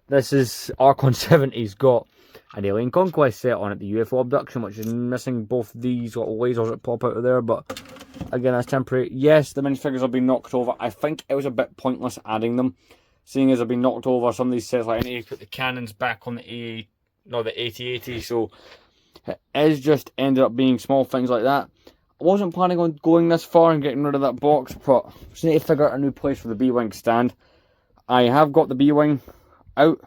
this is Archon 70's got an Alien Conquest set on it, the UFO abduction, which is missing both these little lasers that pop out of there, but again, that's temporary. Yes, the minifigures have been knocked over. I think it was a bit pointless adding them, seeing as they've been knocked over. Some of these sets, like I need to put the cannons back on the AT-AT, so it is just ended up being small things like that. I wasn't planning on going this far and getting rid of that box, but I just need to figure out a new place for the B-Wing stand. I have got the B-Wing out,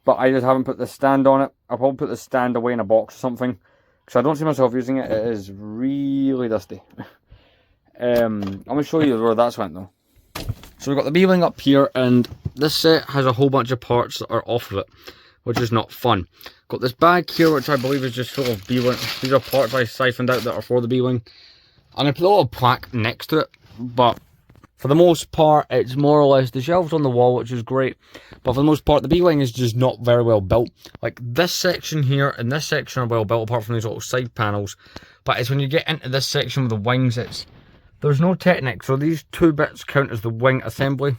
but I just haven't put the stand on it. I'll probably put the stand away in a box or something, because I don't see myself using it. It is really dusty. I'm going to show you where that's went though. So we've got the B-Wing up here, and this set has a whole bunch of parts that are off of it, which is not fun. Got this bag here, which I believe is just full of B-Wing. These are parts I siphoned out that are for the B-Wing. I'm going to put a little plaque next to it, but for the most part, it's more or less the shelves on the wall, which is great. But for the most part, the B-Wing is just not very well built. Like this section here and this section are well built, apart from these little side panels. But it's when you get into this section with the wings, there's no Technic. So these two bits count as the wing assembly,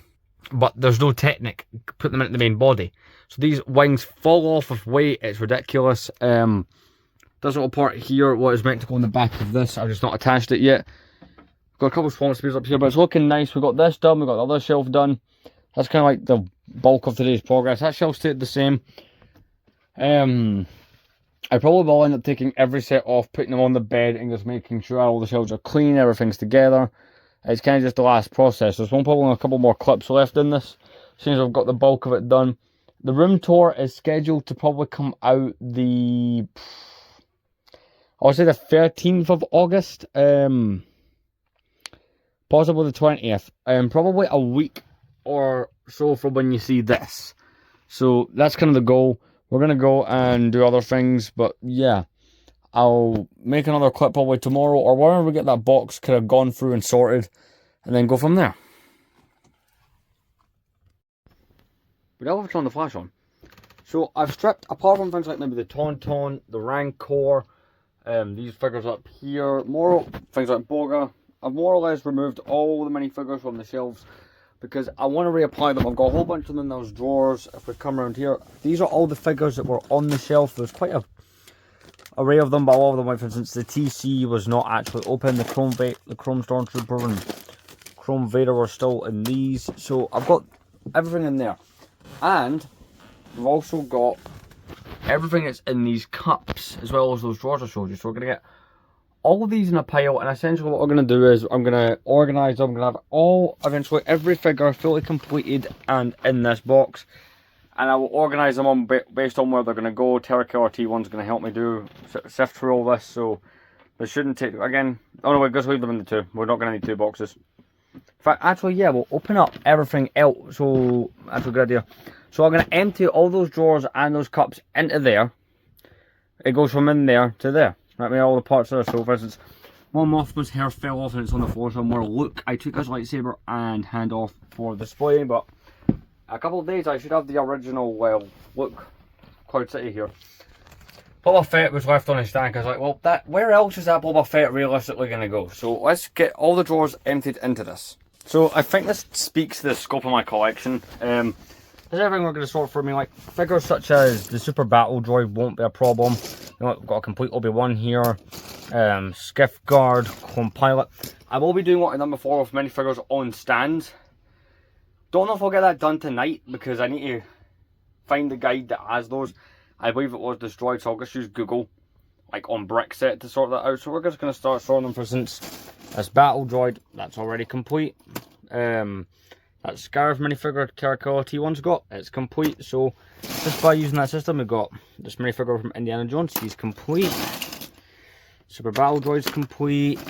but there's no Technic. Put them into the main body. So these wings fall off with weight. It's ridiculous. This little part here, what is meant to go in the back of this, I've just not attached it yet. Got a couple of small spears up here, but it's looking nice. We've got this done, we've got the other shelf done. That's kind of like the bulk of today's progress. That shelf stayed the same. I probably will end up taking every set off, putting them on the bed, and just making sure all the shelves are clean, everything's together. It's kind of just the last process. There's probably a couple more clips left in this, since I've got the bulk of it done. The room tour is scheduled to probably come out I'll say the 13th of August. Possibly the 20th. Probably a week or so from when you see this. So that's kind of the goal. We're going to go and do other things, but yeah. I'll make another clip probably tomorrow, or whenever we get that box kind of gone through and sorted, and then go from there. But I'll have to turn the flash on. So I've stripped, apart from things like maybe the Tauntaun, the Rancor, these figures up here, more things like Boga, I've more or less removed all the minifigures from the shelves because I want to reapply them. I've got a whole bunch of them in those drawers. If we come around here, these are all the figures that were on the shelf. There's quite a array of them, but a lot of them, like for instance, the TC was not actually open. The Chrome Stormtrooper and Chrome Vader were still in these. So I've got everything in there. And we've also got everything that's in these cups, as well as those drawers I showed you. So we're going to get all of these in a pile, and essentially what we're going to do is I'm going to organise them. I'm going to have eventually every figure fully completed and in this box. And I will organise them on based on where they're going to go. Terrakiller T1's going to help me sift through all this, so they shouldn't take, again, oh no, we'll just leave them in the two. We're not going to need two boxes. In fact, actually, yeah, we'll open up everything else, so that's a good idea. So I'm going to empty all those drawers and those cups into there. It goes from in there to there. Right, I mean, all the parts there. So for instance, one Mothman's hair fell off and it's on the floor somewhere. Look, I took this lightsaber and hand off for display, but a couple of days I should have the original, well, look, Cloud City here. Boba Fett was left on his stand. I was like, well, where else is that Boba Fett realistically going to go? So let's get all the drawers emptied into this. So I think this speaks to the scope of my collection. There's everything we're going to sort for me, like figures such as the Super Battle Droid won't be a problem. You know, we've got a complete Obi-Wan here, Skiff Guard, Clone Pilot. I will be doing what I've done before with minifigures on stands. Don't know if I'll get that done tonight because I need to find the guide that has those. I believe it was destroyed, so I'll just use Google, like on Brickset, to sort that out. So we're just going to start sorting them. For instance, this Battle Droid, that's already complete. That Scarif minifigure Terrakiller T1's got, it's complete. So just by using that system, we've got this minifigure from Indiana Jones, he's complete. Super Battle Droid's complete.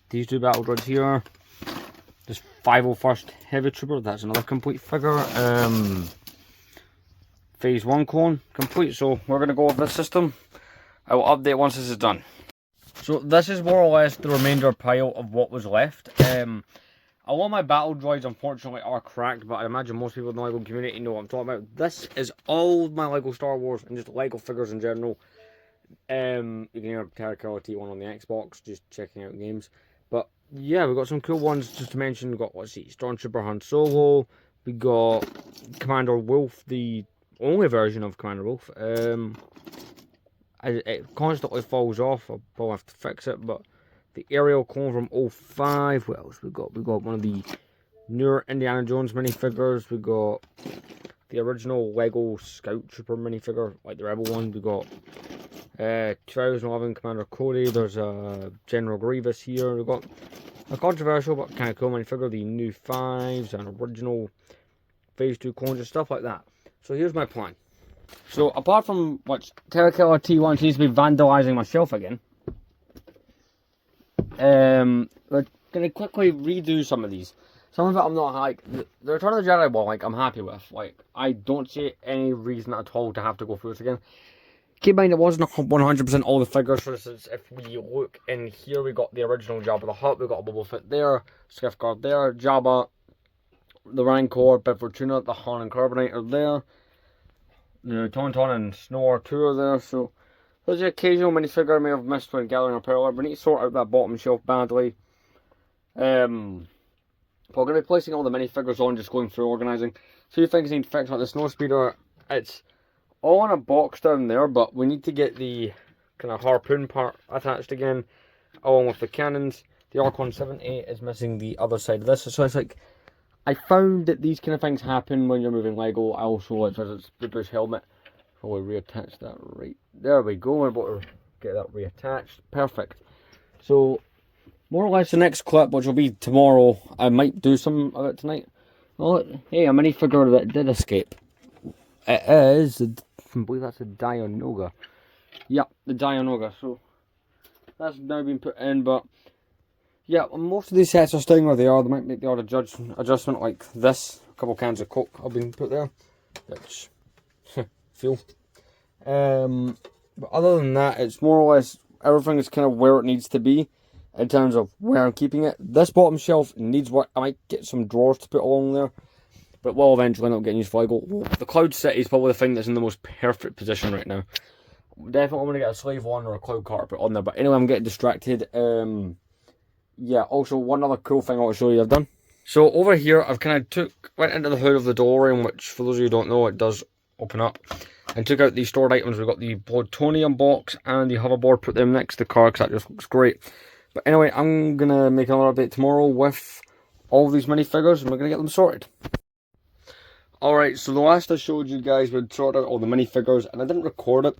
These two Battle Droids here. This 501st Heavy Trooper, that's another complete figure. Phase 1 clone, complete. So we're going to go with this system. I will update once this is done. So this is more or less the remainder pile of what was left. A lot of my battle droids unfortunately are cracked, but I imagine most people in the LEGO community know what I'm talking about. This is all my LEGO Star Wars and just LEGO figures in general. You can hear Terrakiller T1 on the Xbox, just checking out games. But yeah, we've got some cool ones just to mention. We've got, let's see, Stormtrooper Han Solo. We got Commander Wolf, the only version of Commander Wolf. It constantly falls off. I'll probably have to fix it, but the aerial clone from '05. What else we got? We got one of the newer Indiana Jones minifigures. We got the original Lego Scout Trooper minifigure, like the Rebel one. We got 2011 Commander Cody. There's a General Grievous here. We got a controversial but kind of cool minifigure, the new Fives, and original Phase 2 clones and stuff like that. So here's my plan. So apart from what Terra Killer T1 seems to be vandalizing my shelf again, we're gonna quickly redo some of these. Some of it I'm not like the Return of the Jedi one. Like I'm happy with. Like I don't see any reason at all to have to go through this again. Keep in mind it wasn't 100% all the figures. For instance, if we look in here, we got the original Jabba the Hutt. We got a Boba Fett there, Swift Guard there, Jabba, the Rancor, Bib Fortuna, the Han and Carbonite are there. The Tauntaun and Snow R2 are there, so there's the occasional minifigure I may have missed when gathering a parallel. We need to sort out that bottom shelf badly. But we're going to be placing all the minifigures on, just going through organising. A few things need to fix, like the Snowspeeder. It's all in a box down there, but we need to get the kind of harpoon part attached again, along with the cannons. The Arc-170 is missing the other side of this, so it's like, I found that these kind of things happen when you're moving Lego. I also like the Bush helmet. Probably reattach that right there. We go. We're able to get that reattached. Perfect. So more or less the next clip, which will be tomorrow, I might do some of it tonight. Oh, hey, a minifigure that did escape. It is, I believe that's a Dianoga. Yep, the Dianoga. So that's now been put in, but yeah, most of these sets are staying where they are. They might make the odd adjustment like this. A couple cans of Coke have been put there, which feel. But other than that, it's more or less everything is kind of where it needs to be in terms of where I'm keeping it. This bottom shelf needs work. I might get some drawers to put along there, but will eventually end up getting used for Lego. The Cloud City is probably the thing that's in the most perfect position right now. Definitely want to get a slave one or a cloud carpet on there, but anyway, I'm getting distracted. Yeah, also one other cool thing I want to show you I've done. So over here, I've kind of went into the hood of the DeLorean, which for those of you who don't know, it does open up, and took out these stored items. We've got the plutonium box and the hoverboard, put them next to the car because that just looks great. But anyway, I'm going to make another update tomorrow with all these minifigures, and we're going to get them sorted. Alright, so the last I showed you guys, we'd sorted out all the minifigures, and I didn't record it,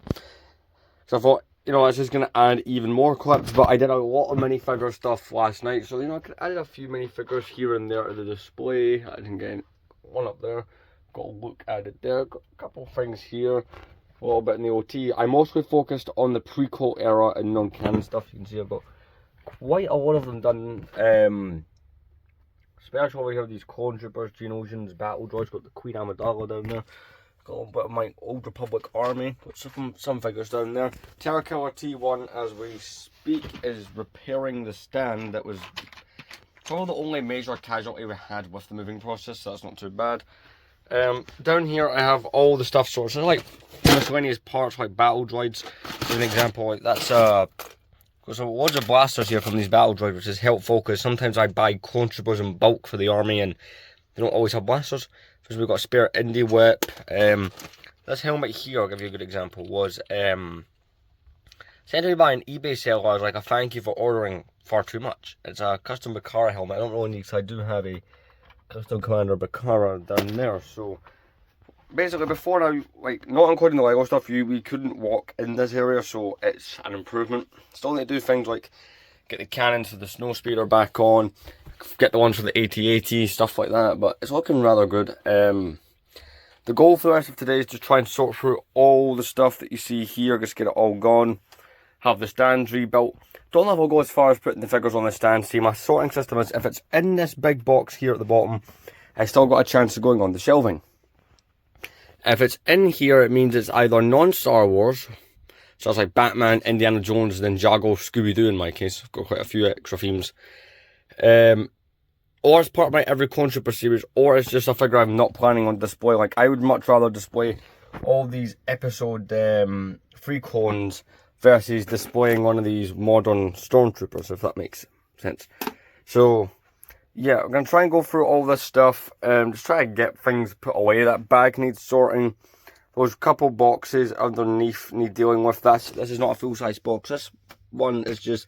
so I thought, you know, it's just going to add even more clips, but I did a lot of minifigure stuff last night, so, you know, I added a few minifigures here and there to the display. I didn't get one up there, got a look added there, got a couple of things here, a little bit in the OT. I mostly focused on the prequel era and non-canon stuff. You can see I've got quite a lot of them done, especially over here, these clone troopers, Geonosians, battle droids, got the Queen Amidala down there. Got a little bit of my Old Republic army. Got some figures down there. Terra Killer T1, as we speak, is repairing the stand that was probably the only major casualty we had with the moving process, so that's not too bad. Down here I have all the stuff sorted. So like miscellaneous parts like battle droids. For an example, like that's there's loads of blasters here from these battle droids, which is helpful because sometimes I buy clone troopers in bulk for the army and they don't always have blasters. So we've got a spare Indie Whip. This helmet here, I'll give you a good example, was sent to me by an eBay seller as like a thank you for ordering far too much. It's a custom Bakara helmet. I don't really need, because I do have a custom Commander Bakara down there. So basically, before now, like not including the Lego stuff, we couldn't walk in this area, so it's an improvement. Still need to do things like get the cannons for the Snowspeeder back on, get the ones for the AT-AT, stuff like that, but it's looking rather good. The goal for the rest of today is to try and sort through all the stuff that you see here, just get it all gone, have the stands rebuilt. Don't know if I'll go as far as putting the figures on the stand. See, my sorting system is, if it's in this big box here at the bottom, I still got a chance of going on the shelving. If it's in here, it means it's either non-Star Wars, so it's like Batman, Indiana Jones, and Ninjago, Scooby-Doo in my case. I've got quite a few extra themes. Or it's part of my every Clone Trooper series, or it's just a figure I'm not planning on display. Like, I would much rather display all these episode 3 clones versus displaying one of these modern Stormtroopers, if that makes sense. So yeah, I'm going to try and go through all this stuff, just try to get things put away. That bag needs sorting. There's a couple boxes underneath need dealing with. This is not a full-size box. This one is just,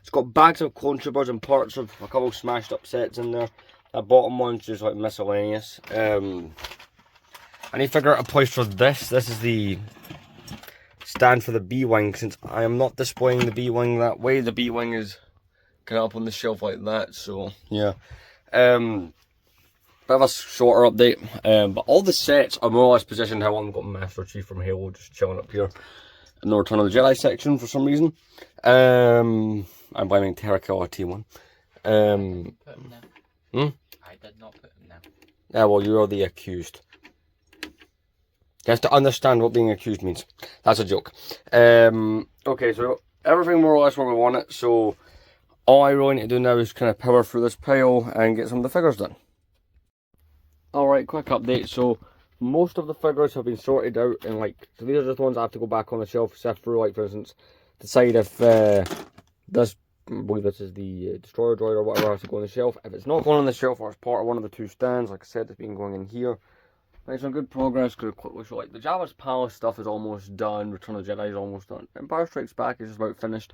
it's got bags of clone troopers and parts of a couple smashed up sets in there. That bottom one's just like miscellaneous. I need to figure out a place for this. This is the stand for the B-wing. Since I am not displaying the B-wing that way, the B-wing is kind of up on the shelf like that. So yeah, bit of a shorter update. But all the sets are more or less positioned how I've got Master Chief from Halo just chilling up here in the Return of the Jedi section for some reason. I'm blaming Terrakilla T1. Put him now. I did not put him now. Yeah, well, you are the accused. You have to understand what being accused means. That's a joke. Okay, so everything more or less where we want it. So all I really need to do now is kind of power through this pile and get some of the figures done. Alright, quick update. So most of the figures have been sorted out, and like, so these are just the ones I have to go back on the shelf, sift through, like for instance, decide if this, I believe this is the destroyer droid or whatever, has to go on the shelf. If it's not going on the shelf or it's part of one of the two stands, like I said, it's been going in here. Make some good progress. Going to quickly show, like, the Jabba's Palace stuff is almost done. Return of the Jedi is almost done. Empire Strikes Back is just about finished.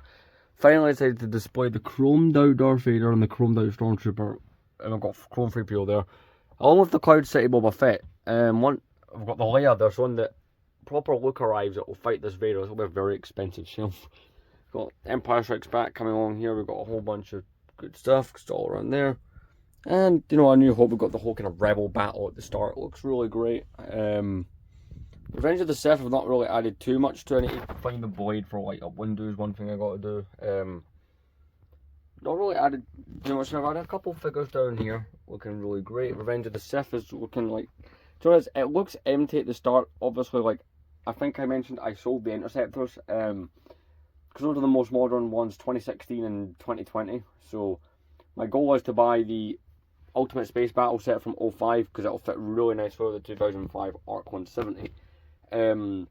Finally decided to display the chromed out Darth Vader and the chromed out Stormtrooper, and I've got chrome 3PO there, along with the Cloud City Boba Fett. I've got the Leia there, so when the proper look arrives, it will fight this Vader. It'll be a very expensive shelf. Got Empire Strikes Back coming along here. We've got a whole bunch of good stuff. It's all around there. And, you know, I New Hope, we've got the whole kind of rebel battle at the start. It looks really great. Revenge of the Sith, I've not really added too much to it. I need to find the blade for light up windows, one thing I got to do. Not really added too much. I've added a couple figures down here, looking really great. Revenge of the Sith is looking like, so it looks empty at the start. Obviously, like, I think I mentioned I sold the Interceptors, because those are the most modern ones, 2016 and 2020. So my goal is to buy the Ultimate Space Battle set from 05, because it'll fit really nice for the 2005 ARC 170. The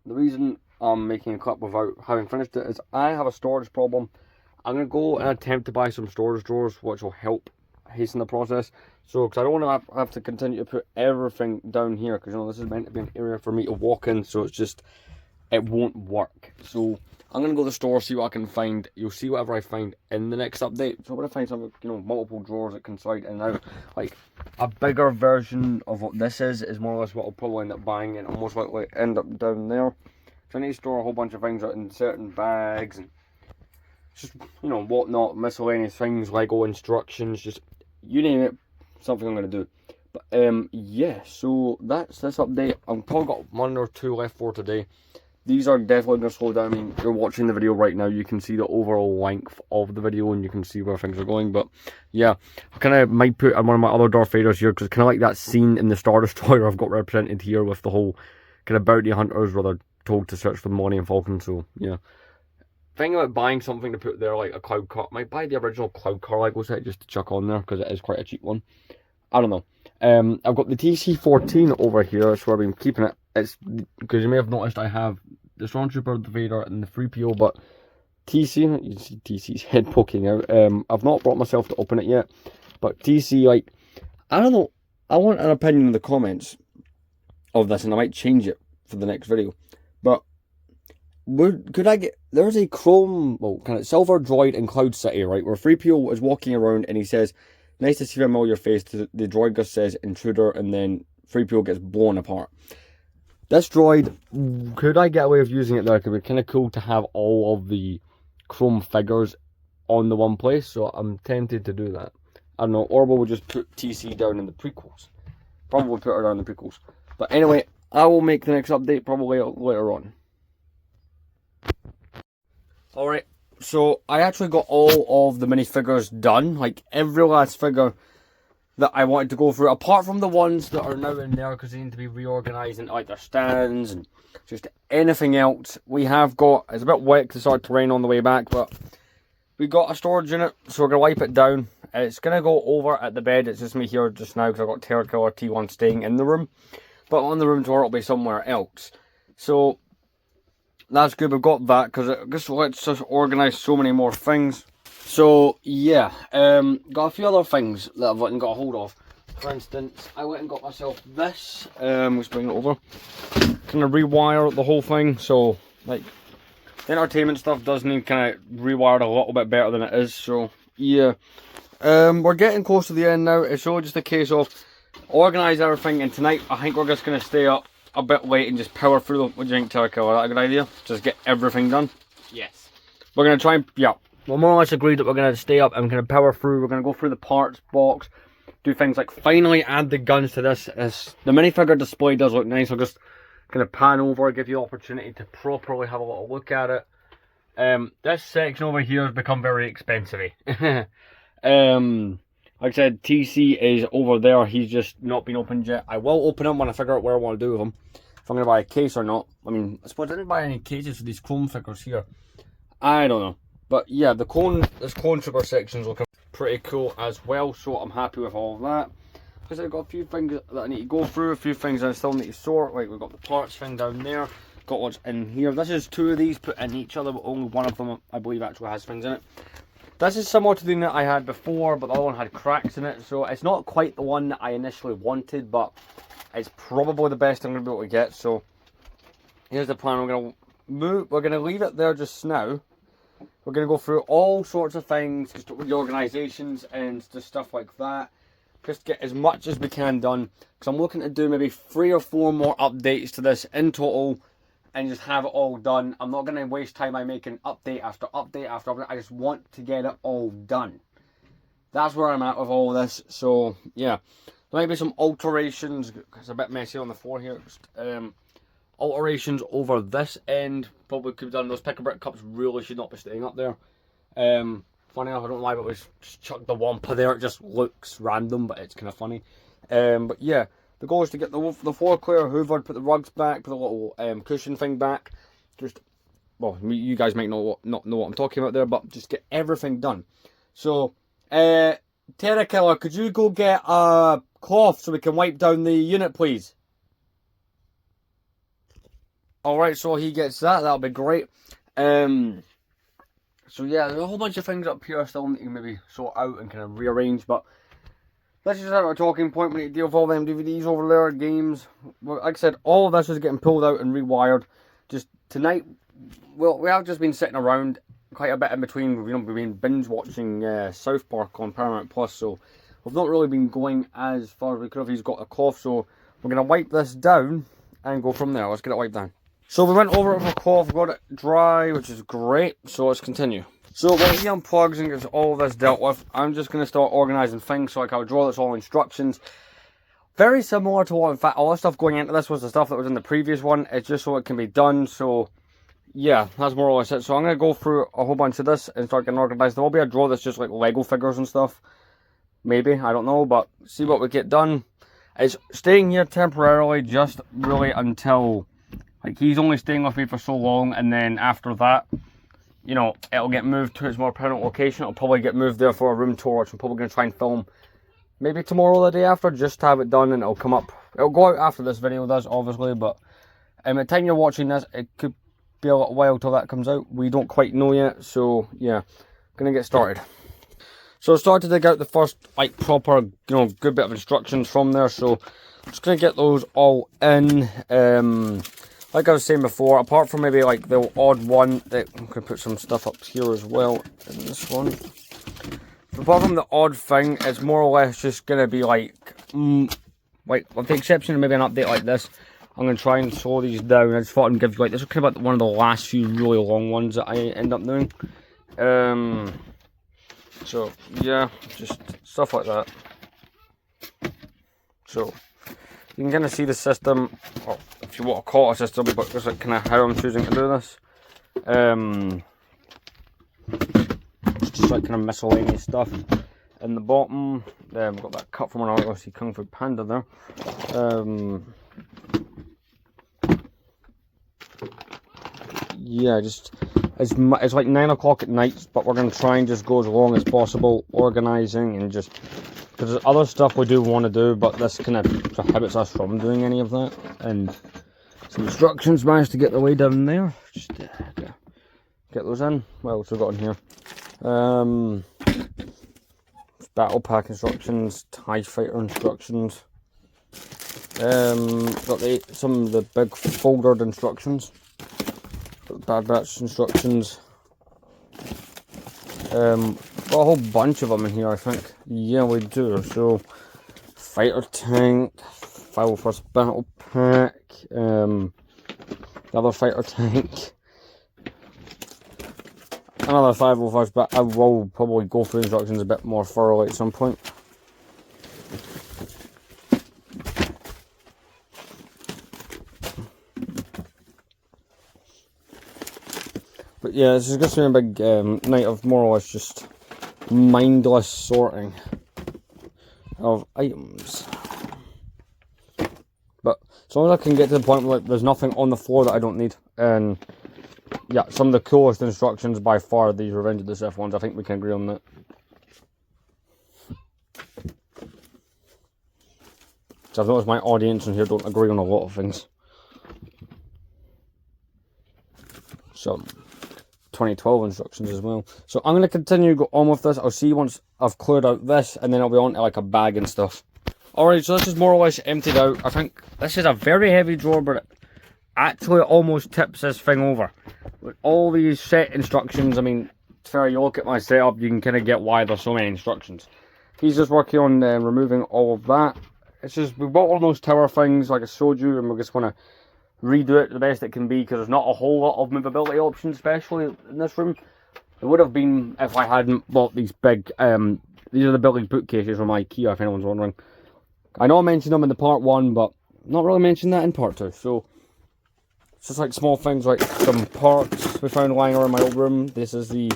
reason I'm making a clip without having finished it is I have a storage problem. I'm going to go and attempt to buy some storage drawers, which will help hasten the process. So, because I don't want to have to continue to put everything down here, because, you know, this is meant to be an area for me to walk in, so it's just, it won't work. So I'm going to go to the store, see what I can find. You'll see whatever I find in the next update. So I'm going to find some, you know, multiple drawers that can slide in and out. Like, a bigger version of what this is more or less what I'll probably end up buying, and almost likely end up down there. So I need to store a whole bunch of things out in certain bags, and just, you know, whatnot, miscellaneous things, Lego instructions, just, you name it, something I'm going to do. But, yeah, so that's this update. I've probably got 1 or 2 left for today. These are definitely going to slow down. I mean, you're watching the video right now, you can see the overall length of the video, and you can see where things are going. But yeah, I kind of might put one of my other Darth Vaders here, because kind of like that scene in the Star Destroyer I've got represented here, with the whole kind of bounty hunters where they're told to search for the Millennium Falcon. So yeah, thinking about buying something to put there, like a Cloud Car. Might buy the original Cloud Car Lego set just to chuck on there, because it is quite a cheap one. I don't know. I've got the TC-14 over here. That's where I've been keeping it. It's because you may have noticed I have the Stormtrooper, the Vader, and the 3PO, but TC, you can see TC's head poking out. I've not brought myself to open it yet, but TC, like, I don't know. I want an opinion in the comments of this, and I might change it for the next video. But could I get, there's a chrome, well, kind of silver droid in Cloud City, right, where 3PO is walking around and he says, "Nice to see a familiar face." The droid just says "intruder," and then 3PO gets blown apart. This droid, could I get away with using it there? It could be kind of cool to have all of the chrome figures on the one place, so I'm tempted to do that. I don't know, or we'll just put TC down in the prequels. Probably put her down in the prequels. But anyway, I will make the next update probably later on. Alright, so I actually got all of the minifigures done, like every last figure that I wanted to go through, apart from the ones that are now in there because they need to be reorganised into like their stands and just anything else. We have got, it's a bit wet because it started to rain on the way back, but we got a storage unit, so we're going to wipe it down. It's going to go over at the bed. It's just me here just now because I've got Terrakiller T1 staying in the room, but on the room tour it'll be somewhere else. So that's good, we've got that because it just lets us organise so many more things. So yeah, got a few other things that I've got a hold of. For instance, I went and got myself this. Let's bring it over. Kind of rewire the whole thing, so like the entertainment stuff does need kind of rewired a little bit better than it is. So yeah, we're getting close to the end now. It's all just a case of organise everything, and tonight I think we're just gonna stay up a bit late and just power through the. What do you think, Telka? Is that a good idea? Just get everything done. Yes. We're gonna try and we're more or less agreed that we're gonna stay up and we're gonna power through. We're gonna go through the parts box, do things like finally add the guns to this. The minifigure display does look nice. I'll just kind of pan over, give you opportunity to properly have a little look at it. This section over here has become very expensive. Like I said, TC is over there. He's just not been opened yet. I will open him when I figure out what I want to do with him. If I'm going to buy a case or not. I mean, I suppose I didn't buy any cases for these clone figures here. I don't know. But yeah, this clone trooper section is looking pretty cool as well. So I'm happy with all of that. Because I've got a few things that I need to go through. A few things I still need to sort. Like we've got the parts thing down there. Got what's in here. This is two of these put in each other. But only one of them, I believe, actually has things in it. This is similar to the one that I had before, but the other one had cracks in it, so it's not quite the one that I initially wanted, but it's probably the best I'm going to be able to get. So here's the plan. We're going to leave it there just now. We're going to go through all sorts of things, just the organisations and just stuff like that. Just get as much as we can done, because I'm looking to do maybe 3 or 4 more updates to this in total, and just have it all done. I'm not going to waste time by making update after update after update. I just want to get it all done. That's where I'm at with all this. So yeah, there might be some alterations. It's a bit messy on the floor here. Just, alterations over this end. Probably could have done. Those pick-a-brick cups really should not be staying up there. Funny enough, I don't know why, but we just chucked the Wampa there. It just looks random, but it's kind of funny. But yeah. The goal is to get the floor clear, hoovered, put the rugs back, put the little cushion thing back. Just, well, you guys might not know what I'm talking about there, but just get everything done. So, Terra Killer, could you go get a cloth so we can wipe down the unit, please? Alright, so he gets that. That'll be great. So yeah, there's a whole bunch of things up here I still need to maybe sort out and kind of rearrange, but let's just have a talking point. We need to deal with all them DVDs over there, games. Well, like I said, all of this is getting pulled out and rewired. Just tonight, well, we have just been sitting around quite a bit in between. We've been binge watching South Park on Paramount Plus, so we've not really been going as far as we could have. He's got a cough, so we're going to wipe this down and go from there. Let's get it wiped down. So we went over it with a cloth, got it dry, which is great. So let's continue. So when he unplugs and gets all of this dealt with, I'm just going to start organising things. So like I'll draw this all instructions. Very similar to what, in fact, all the stuff going into this was the stuff that was in the previous one. It's just so it can be done. So yeah, that's more or less it. So I'm going to go through a whole bunch of this and start getting organised. There will be a drawer that's just like Lego figures and stuff. Maybe, I don't know, but see what we get done. It's staying here temporarily just really until, like, he's only staying with me for so long, and then after that, you know, it'll get moved to its more permanent location. It'll probably get moved there for a room tour, which I'm probably going to try and film maybe tomorrow or the day after, just to have it done, and it'll come up. It'll go out after this video does, obviously, but at the time you're watching this, it could be a little while till that comes out. We don't quite know yet, so yeah, gonna get started. So I started to dig out the first, like, proper, you know, good bit of instructions from there, so I'm just gonna get those all in. Like I was saying before, apart from maybe like the odd one, that I'm going to put some stuff up here as well in this one. Apart from the odd thing, it's more or less just going to be like with the exception of maybe an update like this, I'm going to try and slow these down. I just thought I'd give you like, this is kind of like one of the last few really long ones that I end up doing. So yeah, just stuff like that. So you can kind of see the system, or if you want to call it a system, but just like kind of how I'm choosing to do this. Just like kind of miscellaneous stuff in the bottom. We've got that cut from when I went to see Kung Fu Panda there. Yeah, just it's like 9 o'clock at night, but we're going to try and just go as long as possible organising and just, because there's other stuff we do want to do, but this kind of prohibits us from doing any of that. And some instructions managed to get the way down there. Just get those in. What else we got in here? battle pack instructions, TIE fighter instructions. Got some of the big foldered instructions. Got the Bad Batch instructions. Got a whole bunch of them in here, I think. Yeah, we do. So, fighter tank, 501st battle pack, the other fighter tank, another 501st, but I will probably go through instructions a bit more thoroughly at some point. But yeah, this is going to be a big night of more or less just mindless sorting of items. But as long as I can get to the point where there's nothing on the floor that I don't need, and yeah, some of the coolest instructions by far, these Revenge of the Sith ones, I think we can agree on that. So I've noticed my audience in here don't agree on a lot of things. So 2012 instructions as well. So I'm going to continue go on with this. I'll see once I've cleared out this, and then I'll be on to like a bag and stuff. Alright, so this is more or less emptied out. I think this is a very heavy drawer, but it actually almost tips this thing over. With all these set instructions, I mean, fair, you look at my setup, you can kind of get why there's so many instructions. He's just working on removing all of that. It's just, we bought all those tower things like I showed you, and we just want to redo it the best it can be, because there's not a whole lot of movability options, especially in this room. There would have been if I hadn't bought these big, these are the building bookcases from IKEA, if anyone's wondering. I know I mentioned them in the part 1, but not really mentioned that in part 2, so it's just like small things like some parts we found lying around my old room. This is the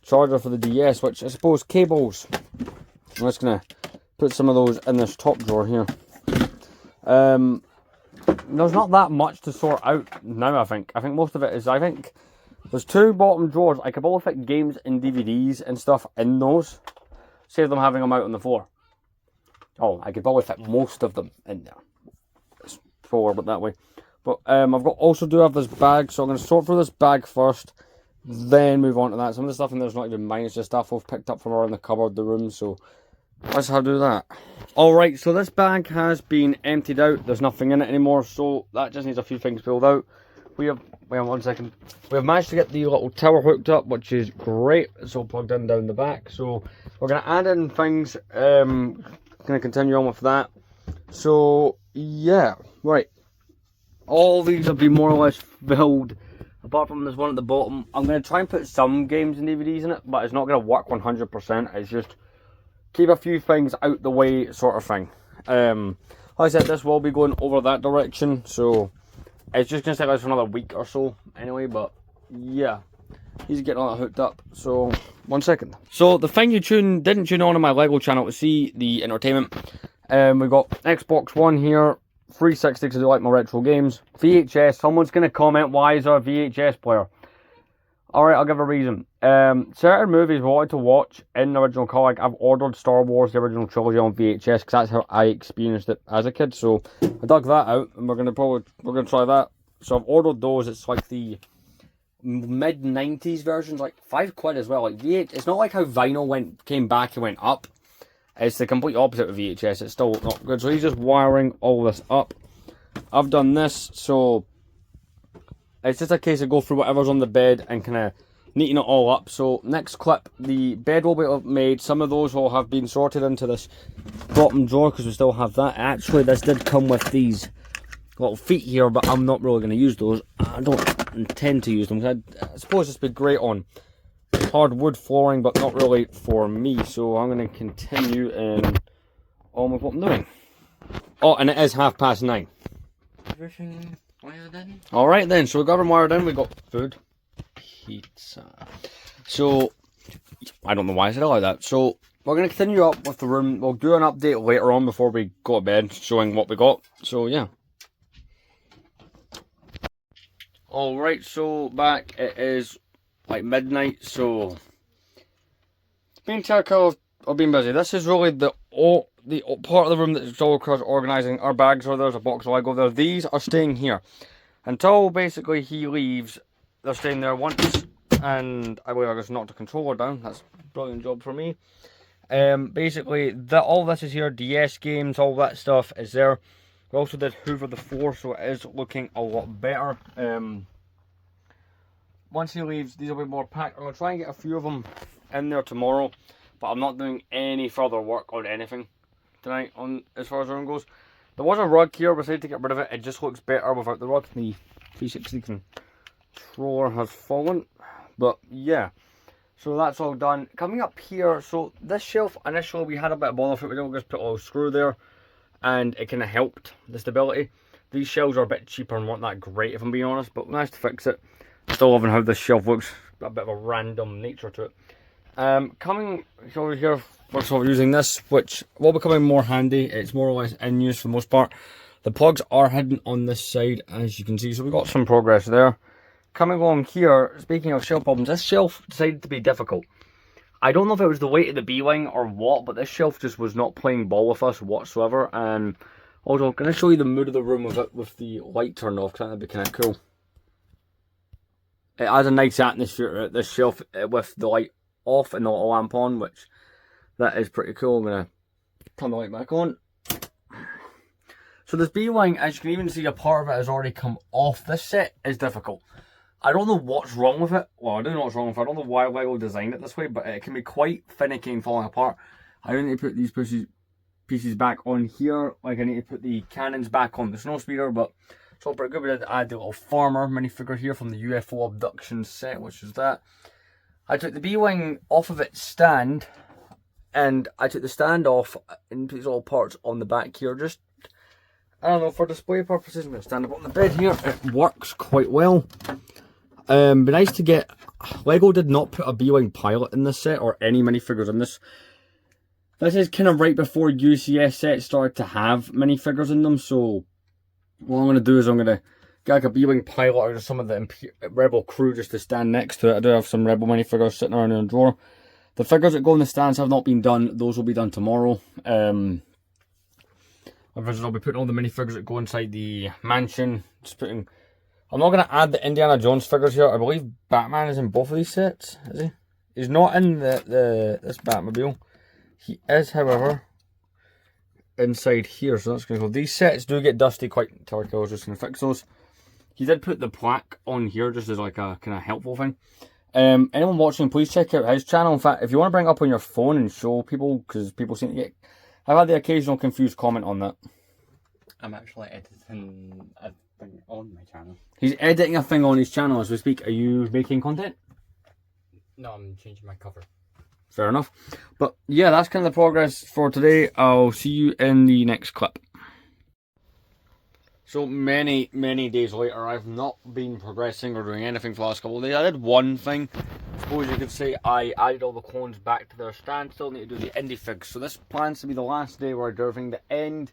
charger for the DS, which I suppose cables. I'm just going to put some of those in this top drawer here. There's not that much to sort out now, I think. I think most of it is, I think there's 2 bottom drawers. I could probably fit games and DVDs and stuff in those. Save them having them out on the floor. Oh, I could probably fit most of them in there. Let's forward it that way. But I've got also do have this bag, so I'm going to sort through this bag first, then move on to that. Some of the stuff in there's not even mine, it's just stuff I've picked up from around the cupboard, the room, so let's how to do that. Alright, so this bag has been emptied out. There's nothing in it anymore, so that just needs a few things pulled out. We have, wait 1 second. We have managed to get the little tower hooked up, which is great. It's all plugged in down the back. So we're going to add in things. Going to continue on with that. So yeah, right. All these have been more or less filled. Apart from this one at the bottom. I'm going to try and put some games and DVDs in it, but it's not going to work 100%. It's just keep a few things out the way sort of thing. Like I said, this will be going over that direction, so it's just going to take us for another week or so anyway, but yeah, he's getting all that hooked up. So 1 second. So the thing you didn't tune on my Lego channel to see the entertainment, we've got Xbox One here, 360 because I like my retro games, VHS. Someone's going to comment, why is there a VHS player? Alright, I'll give a reason. Certain movies we wanted to watch in the original colour. Like, I've ordered Star Wars, the original trilogy on VHS, because that's how I experienced it as a kid. So I dug that out, and we're gonna try that. So I've ordered those. It's like the mid 90s versions, like £5 as well. Like it's not like how vinyl came back and went up. It's the complete opposite of VHS. It's still not good. So he's just wiring all this up. I've done this, so it's just a case of go through whatever's on the bed and kind of neaten it all up. So next clip, the bed will be made. Some of those will have been sorted into this bottom drawer because we still have that. Actually, this did come with these little feet here, but I'm not really going to use those. I don't intend to use them. I suppose this would be great on hardwood flooring, but not really for me. So I'm going to continue on with what I'm doing. Oh, and it is 9:30. Everything wired in? Alright then, so we got everything wired in. We got food. Pizza. So, I don't know why I said it like that. So, we're going to continue up with the room. We'll do an update later on before we go to bed, showing what we got. So, yeah. Alright, so back. It is like midnight, so it's been typical of being busy. This is really the part of the room that's all across organising. Our bags are there's a box of Lego there. These are staying here until basically he leaves. They're staying there once, and I believe I just knocked the controller down. That's a brilliant job for me. Basically, all this is here, DS games, all that stuff is there. We also did hoover the floor, so it is looking a lot better. Once he leaves, these will be more packed. I'm going to try and get a few of them in there tomorrow, but I'm not doing any further work on anything tonight on as far as the room goes. There was a rug here, we decided to get rid of it. It just looks better without the rug. The 360 controller has fallen, but yeah. So that's all done. Coming up here, so this shelf, initially we had a bit of bother for it. We don't just put a little screw there, and it kind of helped the stability. These shelves are a bit cheaper and weren't that great, if I'm being honest, but nice to fix it. Still loving how this shelf looks, a bit of a random nature to it. Coming over here, we're sort of using this, which will be coming more handy. It's more or less in use for the most part. The plugs are hidden on this side, as you can see, so we've got some progress there. Coming along here, speaking of shelf problems, this shelf decided to be difficult. I don't know if it was the weight of the B-wing or what, but this shelf just was not playing ball with us whatsoever. And also, can I show you the mood of the room with the light turned off? Because that'd be kind of cool. It has a nice atmosphere at this shelf with the light off and the little lamp on, which that is pretty cool. I'm going to turn the light back on. So this B-wing, as you can even see, a part of it has already come off. This set is difficult. I don't know what's wrong with it. Well, I don't know what's wrong with it. I don't know why Lego designed it this way, but it can be quite finicky and falling apart. I need to put these pieces back on here. Like, I need to put the cannons back on the snowspeeder, but it's all pretty good. We did add the little farmer minifigure here from the UFO abduction set, which is that. I took the B-wing off of its stand, and I took the stand off and put these little parts on the back here. Just, I don't know, for display purposes. I'm going to stand up on the bed here. It works quite well. Be nice to get. Lego did not put a B-wing pilot in this set or any minifigures in this. This is kind of right before UCS sets started to have minifigures in them, so what I'm going to do is I'm going to get like a B-wing pilot or just some of the Rebel crew just to stand next to it. I do have some Rebel minifigures sitting around in a drawer. The figures that go in the stands have not been done. Those will be done tomorrow. I'll be putting all the minifigures that go inside the mansion. Just putting. I'm not going to add the Indiana Jones figures here. I believe Batman is in both of these sets, is he? He's not in this Batmobile. He is, however, inside here, so that's going to go. These sets do get dusty quite quick. I was just going to fix those. He did put the plaque on here just as like a kind of helpful thing. Anyone watching, please check out his channel. In fact, if you want to bring it up on your phone and show people, because people seem to get... I've had the occasional confused comment on that. I'm actually editing a thing on my channel. He's editing a thing on his channel as we speak. Are you making content? No, I'm changing my cover. Fair enough. But yeah, that's kind of the progress for today. I'll see you in the next clip. So many days later, I've not been progressing or doing anything for the last couple of days. I did one thing. I suppose you could say I added all the clones back to their stand. Still need to do the indie figs. So this plans to be the last day where I do everything. The end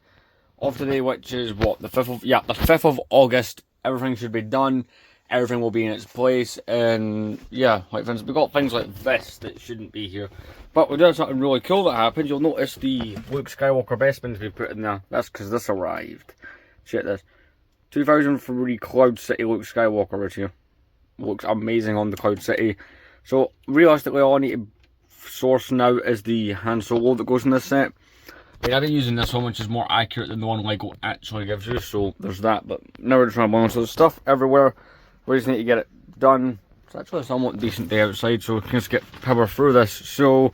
of today, which is what, the 5th of August. Everything should be done. Everything will be in its place. And yeah, like for instance, we've got things like this that shouldn't be here. But we did something really cool that happened. You'll notice the Luke Skywalker Bespins we put in there. That's because this arrived. Check this. 2003 Cloud City Luke Skywalker right here. Looks amazing on the Cloud City. So realistically, all I need to source now is the Han Solo that goes in this set. I mean, I've been using this one, which is more accurate than the one Lego actually gives you, so there's that. But now we're just trying to balance. So there's stuff everywhere. We just need to get it done. It's actually a somewhat decent day outside, so we can just get power through this. So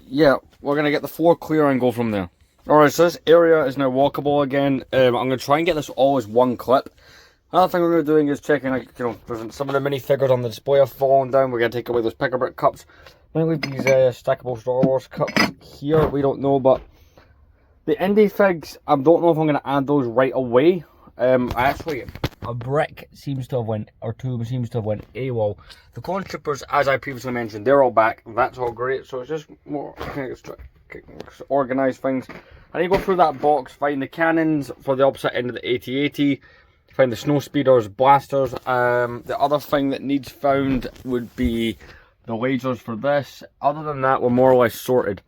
yeah, we're gonna get the floor clear and go from there. Alright, so this area is now walkable again. I'm going to try and get this all as one clip. Another thing we're going to be doing is checking, like, you know, some of the minifigures on the display have fallen down. We're going to take away those pick-a-brick cups. I'm going to leave these stackable Star Wars cups here. We don't know, but the indie figs, I don't know if I'm going to add those right away. Actually, a brick seems to have went, or two seems to have went AWOL. The clone troopers, as I previously mentioned, they're all back. That's all great. So it's just more organise things. I need to go through that box, find the cannons for the opposite end of the AT-AT, find the snow speeders, blasters. The other thing that needs found would be the lasers for this. Other than that, we're more or less sorted.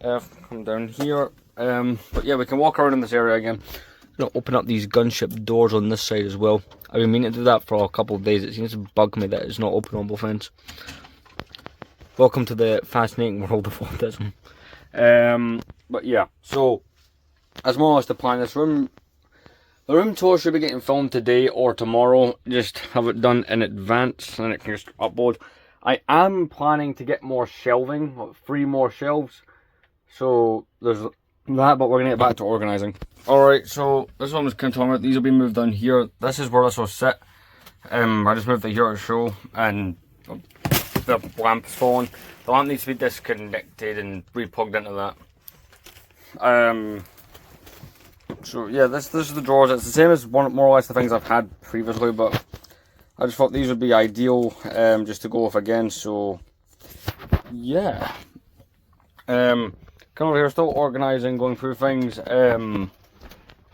Come down here. But yeah, we can walk around in this area again. I'm going to open up these gunship doors on this side as well. I've been meaning to do that for a couple of days. It seems to bug me that it's not open on both ends. Welcome to the fascinating world of autism. But yeah, so that's more or less the plan. This room, the room tour should be getting filmed today or tomorrow. Just have it done in advance and it can just upload. I am planning to get more shelving, like 3 more shelves. So there's that, but we're gonna get back to organising. Alright, so this one was kind of talking about. These will be moved down here. This is where this will sit. I just moved it here to show, and the lamp's fallen. The lamp needs to be disconnected and re-plugged into that. So yeah, this is the drawers. It's the same as more or less the things I've had previously, but I just thought these would be ideal just to go with again. So yeah, come over here, still organising, going through things. I've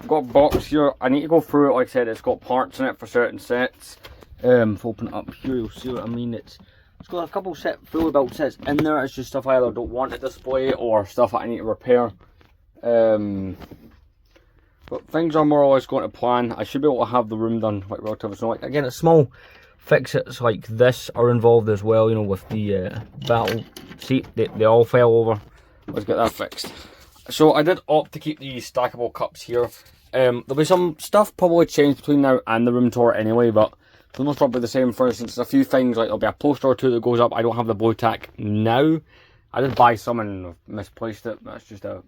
got a box here. I need to go through it. Like I said, it's got parts in it for certain sets. If I open it up here, you'll see what I mean. It's got a couple fully built sets in there. It's just stuff I either don't want to display or stuff that I need to repair. But things are more or less going to plan. I should be able to have the room done like relatively soon. Like, again, it's small fix-its like this are involved as well. You know, with the battle seat, they all fell over. Let's get that fixed. So I did opt to keep these stackable cups here. There'll be some stuff probably changed between now and the room tour anyway, but for the most part, probably the same. For instance, a few things like there'll be a poster or two that goes up. I don't have the blue tack now. I did buy some and misplaced it. That's just a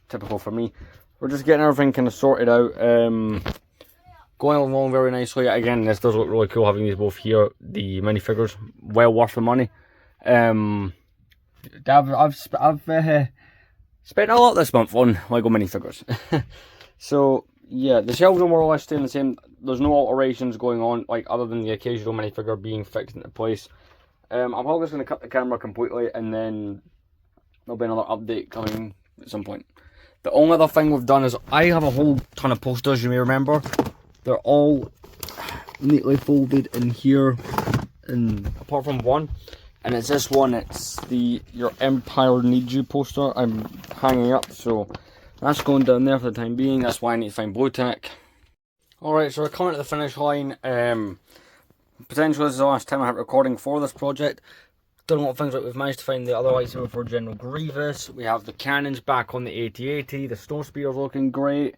typical for me. We're just getting everything kind of sorted out. Going along very nicely. Again, this does look really cool having these both here. The minifigures, well worth the money. I've spent a lot this month on Lego minifigures. So yeah, the shelves are more or less staying the same. There's no alterations going on, like other than the occasional minifigure being fixed into place. I'm probably just going to cut the camera completely, and then there'll be another update coming at some point. The only other thing we've done is I have a whole ton of posters, you may remember. They're all neatly folded in here, and apart from one, and it's this one. It's the Your Empire Needs You poster I'm hanging up, so that's going down there for the time being. That's why I need to find blue tack. Alright, so we're coming to the finish line. Potentially this is the last time I have recording for this project. Done a lot of things, like we've managed to find the other lightsaber for General Grievous. We have the cannons back on the AT-AT. The Snow Speeder's looking great.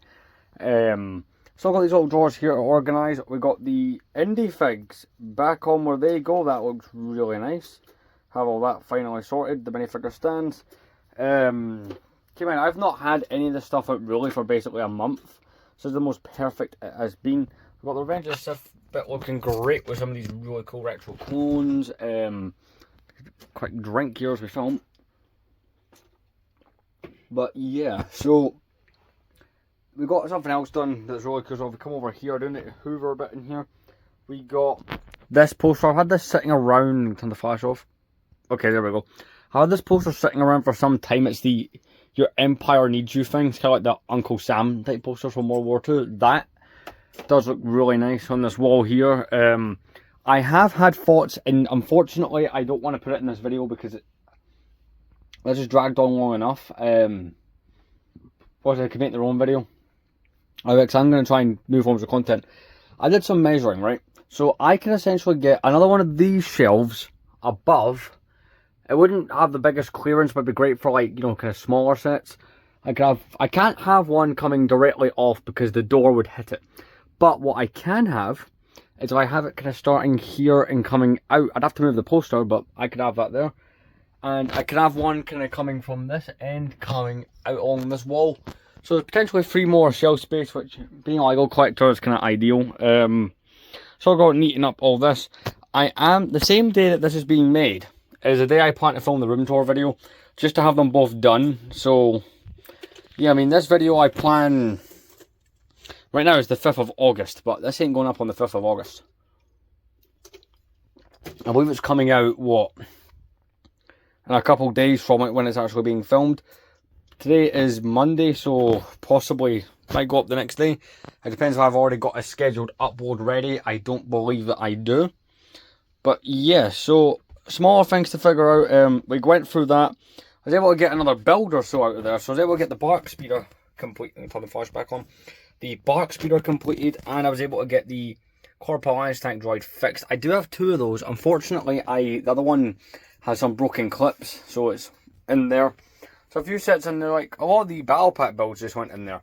Still got these little drawers here to organise. We got the indie figs back on where they go. That looks really nice. Have all that finally sorted. The minifigure stands. Keep in mind, I've not had any of this stuff out really for basically a month. This is the most perfect it has been. We've got the Revenge of the Sith bit looking great with some of these really cool retro clones. Quick drink here as we film. But yeah, so we got something else done that's really cool. So if we come over here, down the Hoover bit in here, we got this poster. I've had this sitting around. Turn the flash off. Okay, there we go. I had this poster sitting around for some time. It's the Your Empire Needs You thing. It's kind of like the Uncle Sam type poster from World War II. That does look really nice on this wall here. I have had thoughts, and unfortunately I don't want to put it in this video because this has dragged on long enough. I could make their own video. Because I'm going to try and move on to content. I did some measuring, right? So I can essentially get another one of these shelves above. It wouldn't have the biggest clearance, but it'd be great for, like, you know, kind of smaller sets. I can't have one coming directly off because the door would hit it. But what I can have is if I have it kind of starting here and coming out. I'd have to move the poster, but I could have that there. And I could have one kind of coming from this end, coming out along this wall. So potentially 3 more shelf space, which being a Lego collector is kind of ideal. So I'll go neaten up all this. The same day that this is being made is the day I plan to film the room tour video, just to have them both done. So yeah, I mean, this video I plan right now is the 5th of August, but this ain't going up on the 5th of August. I believe it's coming out, what, in a couple of days from it when it's actually being filmed. Today is Monday, so possibly might go up the next day. It depends if I've already got a scheduled upload ready. I don't believe that I do. But yeah, so smaller things to figure out. We went through that. I was able to get another build or so out of there. So I was able to get the Bark Speeder complete. Let me turn the flashback on. The Bark Speeder completed, and I was able to get the Corporal Alliance Tank Droid fixed. I do have 2 of those. Unfortunately, the other one has some broken clips, so it's in there. So a few sets in there, like a lot of the battle pack builds just went in there.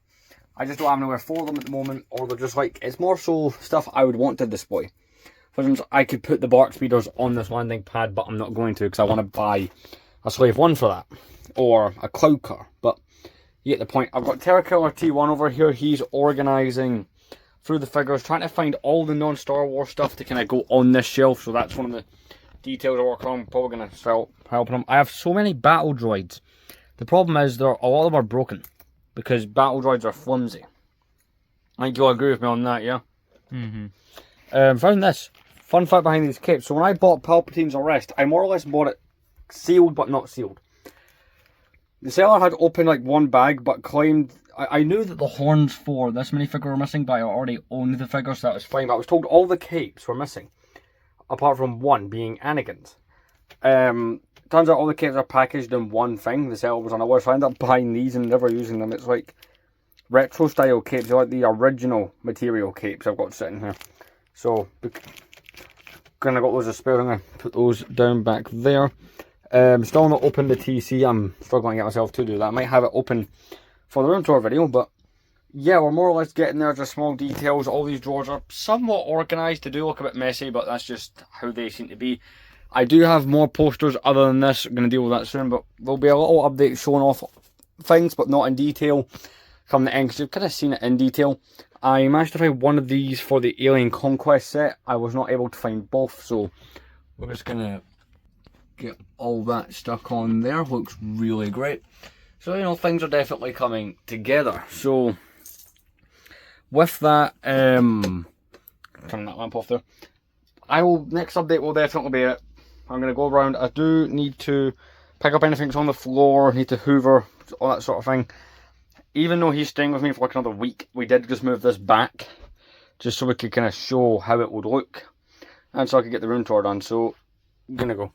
I just don't have anywhere for them at the moment, or they're just like, it's more so stuff I would want to display. For instance, I could put the bark speeders on this landing pad, but I'm not going to because I want to buy a Slave 1 for that, or a Cloud Car. But you get the point. I've got Terra Killer T1 over here. He's organising through the figures, trying to find all the non-Star Wars stuff to kind of go on this shelf. So that's one of the details I work on. I'm probably going to start helping him. I have so many battle droids. The problem is a lot of them are broken because battle droids are flimsy. I think you'll agree with me on that, yeah? Found this. Fun fact behind these capes. So when I bought Palpatine's Arrest, I more or less bought it sealed but not sealed. The seller had opened like one bag but claimed... I knew that the horns for this minifigure were missing, but I already owned the figure, so that was fine. But I was told all the capes were missing, apart from one being Anakin's. Turns out all the capes are packaged in one thing. The seller was unaware, so I ended up buying these and never using them. It's like retro style capes. They're like the original material capes I've got sitting here. So, gonna got those as spare. I'm gonna put those down back there. Still not open the TC. I'm struggling to get myself to do that. I might have it open for the room tour video, but yeah, we're more or less getting there. Just small details. All these drawers are somewhat organised. They do look a bit messy, but that's just how they seem to be. I do have more posters other than this. I'm going to deal with that soon, but there'll be a little update showing off things, but not in detail, come the end, because you've kind of seen it in detail. I managed to find one of these for the Alien Conquest set. I was not able to find both, so we're just going to get all that stuck on there. Looks really great. So, you know, things are definitely coming together. So, with that, turn that lamp off there. Next update will definitely be it. I'm going to go around. I do need to pick up anything that's on the floor, need to hoover, all that sort of thing. Even though he's staying with me for like another week, we did just move this back, just so we could kind of show how it would look, and so I could get the room tour done. So, I'm going to go.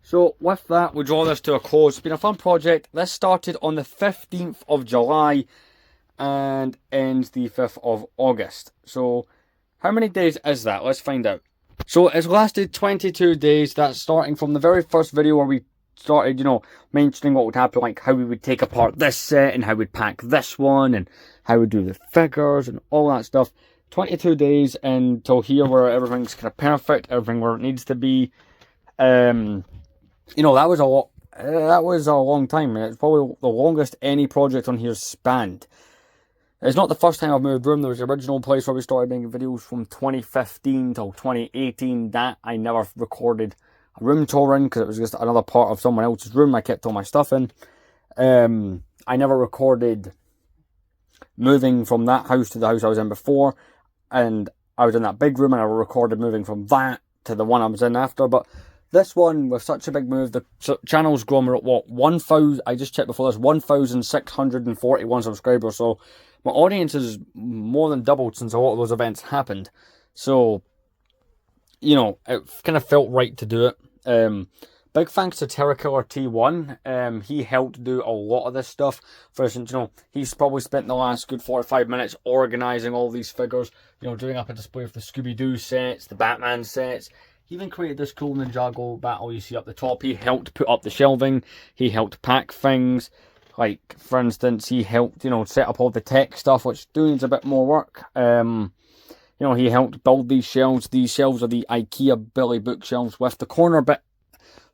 So with that, we draw this to a close. It's been a fun project. This started on the 15th of July and ends the 5th of August. So how many days is that? Let's find out. So it's lasted 22 days. That's starting from the very first video where we started, you know, mentioning what would happen, like how we would take apart this set and how we'd pack this one and how we'd do the figures and all that stuff. 22 days until here where everything's kind of perfect, everything where it needs to be. You know, that was a lot. That was a long time. It's probably the longest any project on here spanned. It's not the first time I've moved room. There was the original place where we started making videos from 2015 till 2018. That I never recorded a room tour in because it was just another part of someone else's room. I kept all my stuff in. I never recorded moving from that house to the house I was in before, and I was in that big room, and I recorded moving from that to the one I was in after. But this one, with such a big move, the channel's grown. We're at what, 1,000, I just checked before this, 1,641 subscribers. So my audience has more than doubled since a lot of those events happened. So, you know, it kind of felt right to do it. Big thanks to Terra Killer T1. He helped do a lot of this stuff. For instance, you know, he's probably spent the last good 45 minutes organising all these figures, you know, doing up a display of the Scooby-Doo sets, the Batman sets. He even created this cool Ninjago battle you see up the top. He helped put up the shelving. He helped pack things. Like, for instance, he helped, you know, set up all the tech stuff, which needs a bit more work. You know, he helped build these shelves. These shelves are the IKEA Billy bookshelves with the corner bit.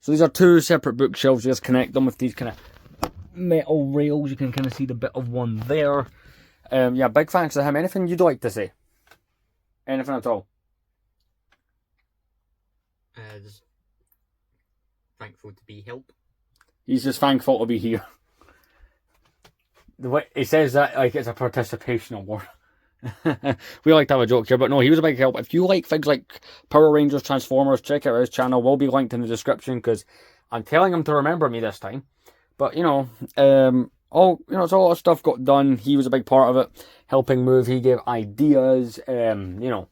So these are two separate bookshelves. You just connect them with these kind of metal rails. You can kind of see the bit of one there. Yeah, big thanks to him. Anything you'd like to say? Anything at all? Just thankful to be helped. He's just thankful to be here. The way he says that like it's a participation award. We like to have a joke here, but no, he was a big help. If you like things like Power Rangers, Transformers, check out his channel. Will be linked in the description because I'm telling him to remember me this time. But you know, it's a lot of stuff got done. He was a big part of it, helping move. He gave ideas. You know.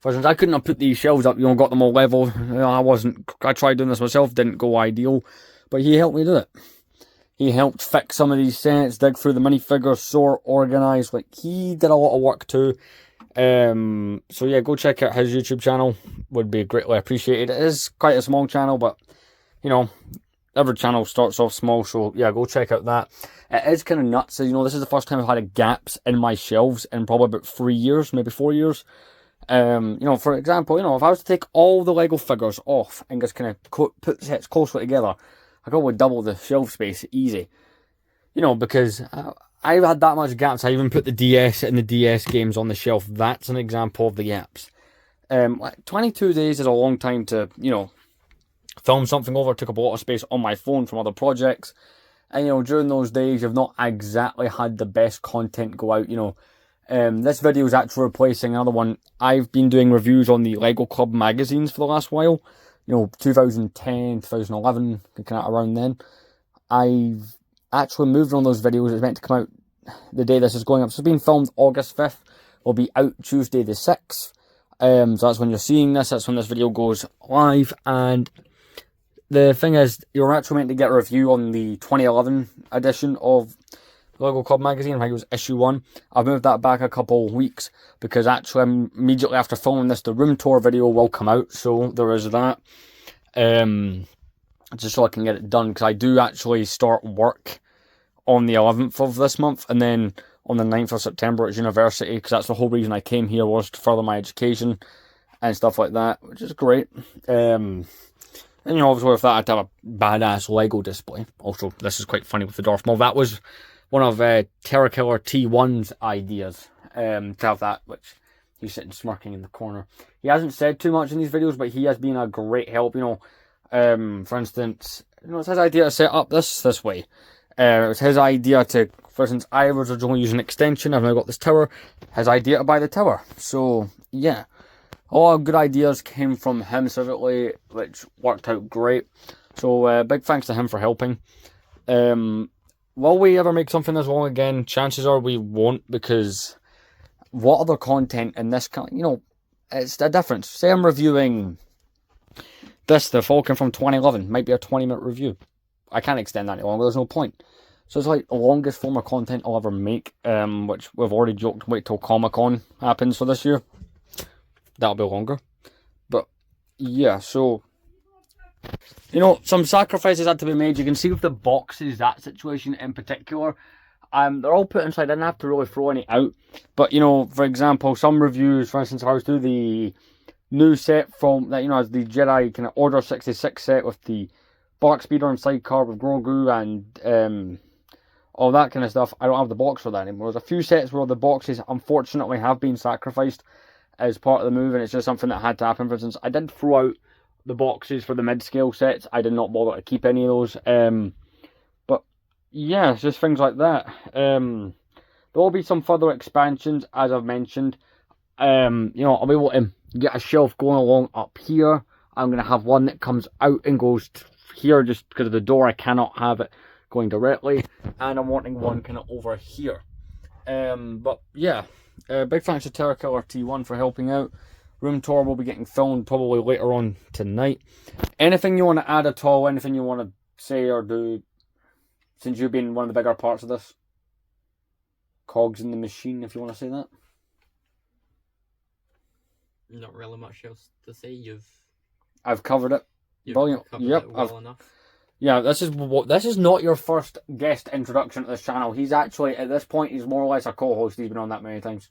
For instance, I couldn't have put these shelves up, you know, got them all level. I tried doing this myself, didn't go ideal. But he helped me do it. He helped fix some of these sets, dig through the minifigures, sort, organise. Like, he did a lot of work too. So yeah, go check out his YouTube channel. Would be greatly appreciated. It is quite a small channel, but, you know, every channel starts off small, so yeah, go check out that. It is kind of nuts. So, you know, this is the first time I've had gaps in my shelves in probably about 3 years, maybe 4 years. You know, for example, you know, if I was to take all the Lego figures off and just kind of put sets closely together, I could probably double the shelf space easy. You know, because I've had that much gaps. I even put the DS and the DS games on the shelf. That's an example of the gaps. Like 22 days is a long time to, you know, film something over. It took up a lot of space on my phone from other projects. And, you know, during those days, you've not exactly had the best content go out, you know. This video is actually replacing another one. I've been doing reviews on the Lego Club magazines for the last while. You know, 2010, 2011, kind of around then. I've actually moved on those videos. It's meant to come out the day this is going up. So it's been filmed August 5th. Will be out Tuesday the 6th. So that's when you're seeing this. That's when this video goes live. And the thing is, you're actually meant to get a review on the 2011 edition of Lego Club magazine. I think it was issue 1. I've moved that back a couple weeks because actually immediately after filming this, the room tour video will come out. So there is that. Just so I can get it done, because I do actually start work on the 11th of this month, and then on the 9th of September at university, because that's the whole reason I came here, was to further my education and stuff like that, which is great. And you know, obviously with that, I had to have a badass Lego display. Also, this is quite funny with the Darth Maul. That was one of Terra Killer T1's ideas, to have that, which he's sitting smirking in the corner. He hasn't said too much in these videos, but he has been a great help, you know. For instance, you know, it's his idea to set up this way. It was his idea to, for instance, I was originally using an extension. I've now got this tower. His idea to buy the tower. So yeah, a lot of good ideas came from him specifically, which worked out great. So big thanks to him for helping. Will we ever make something this long again? Chances are we won't, because what other content in this kind, you know, it's a difference. Say I'm reviewing this, the Falcon from 2011, might be a 20-minute review. I can't extend that any longer, there's no point. So it's like the longest form of content I'll ever make, which we've already joked, wait till Comic-Con happens for this year. That'll be longer. But yeah, so, you know, some sacrifices had to be made. You can see with the boxes, that situation in particular, they're all put inside. I didn't have to really throw any out. But, you know, for example, some reviews, for instance, I was doing the new set from, that, you know, as the Jedi kind of Order 66 set with the Bark Speeder and sidecar with Grogu and all that kind of stuff. I don't have the box for that anymore. There's a few sets where the boxes unfortunately have been sacrificed as part of the move, and it's just something that had to happen. For instance, I did throw out the boxes for the mid-scale sets. I did not bother to keep any of those. But yeah, it's just things like that. There will be some further expansions, as I've mentioned. You know, I'll be able to get a shelf going along up here. I'm going to have one that comes out and goes here just because of the door. I cannot have it going directly. And I'm wanting one kind of over here. But yeah, big thanks to Terra Killer T1 for helping out. Room tour will be getting filmed probably later on tonight. Anything you want to add at all? Anything you want to say or do, since you've been one of the bigger parts of this? Cogs in the machine, if you want to say that. Not really much else to say. I've covered it. Brilliant. Covered Yep. it well enough. Yeah, this is not your first guest introduction to this channel. He's actually, at this point, he's more or less a co-host. He's been on that many times.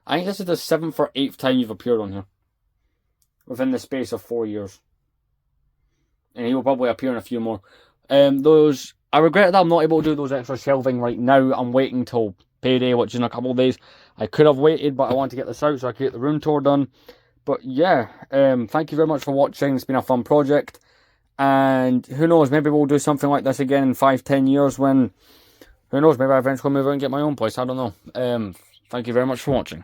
I think this is the 7th or 8th time you've appeared on here. Within the space of 4 years. And he will probably appear in a few more. I regret that I'm not able to do those extra shelving right now. I'm waiting till payday, which is in a couple of days. I could have waited, but I want to get this out so I could get the room tour done. But yeah, thank you very much for watching. It's been a fun project. And who knows, maybe we'll do something like this again in 5-10 years when, who knows, maybe I eventually move out and get my own place. I don't know. Thank you very much for watching.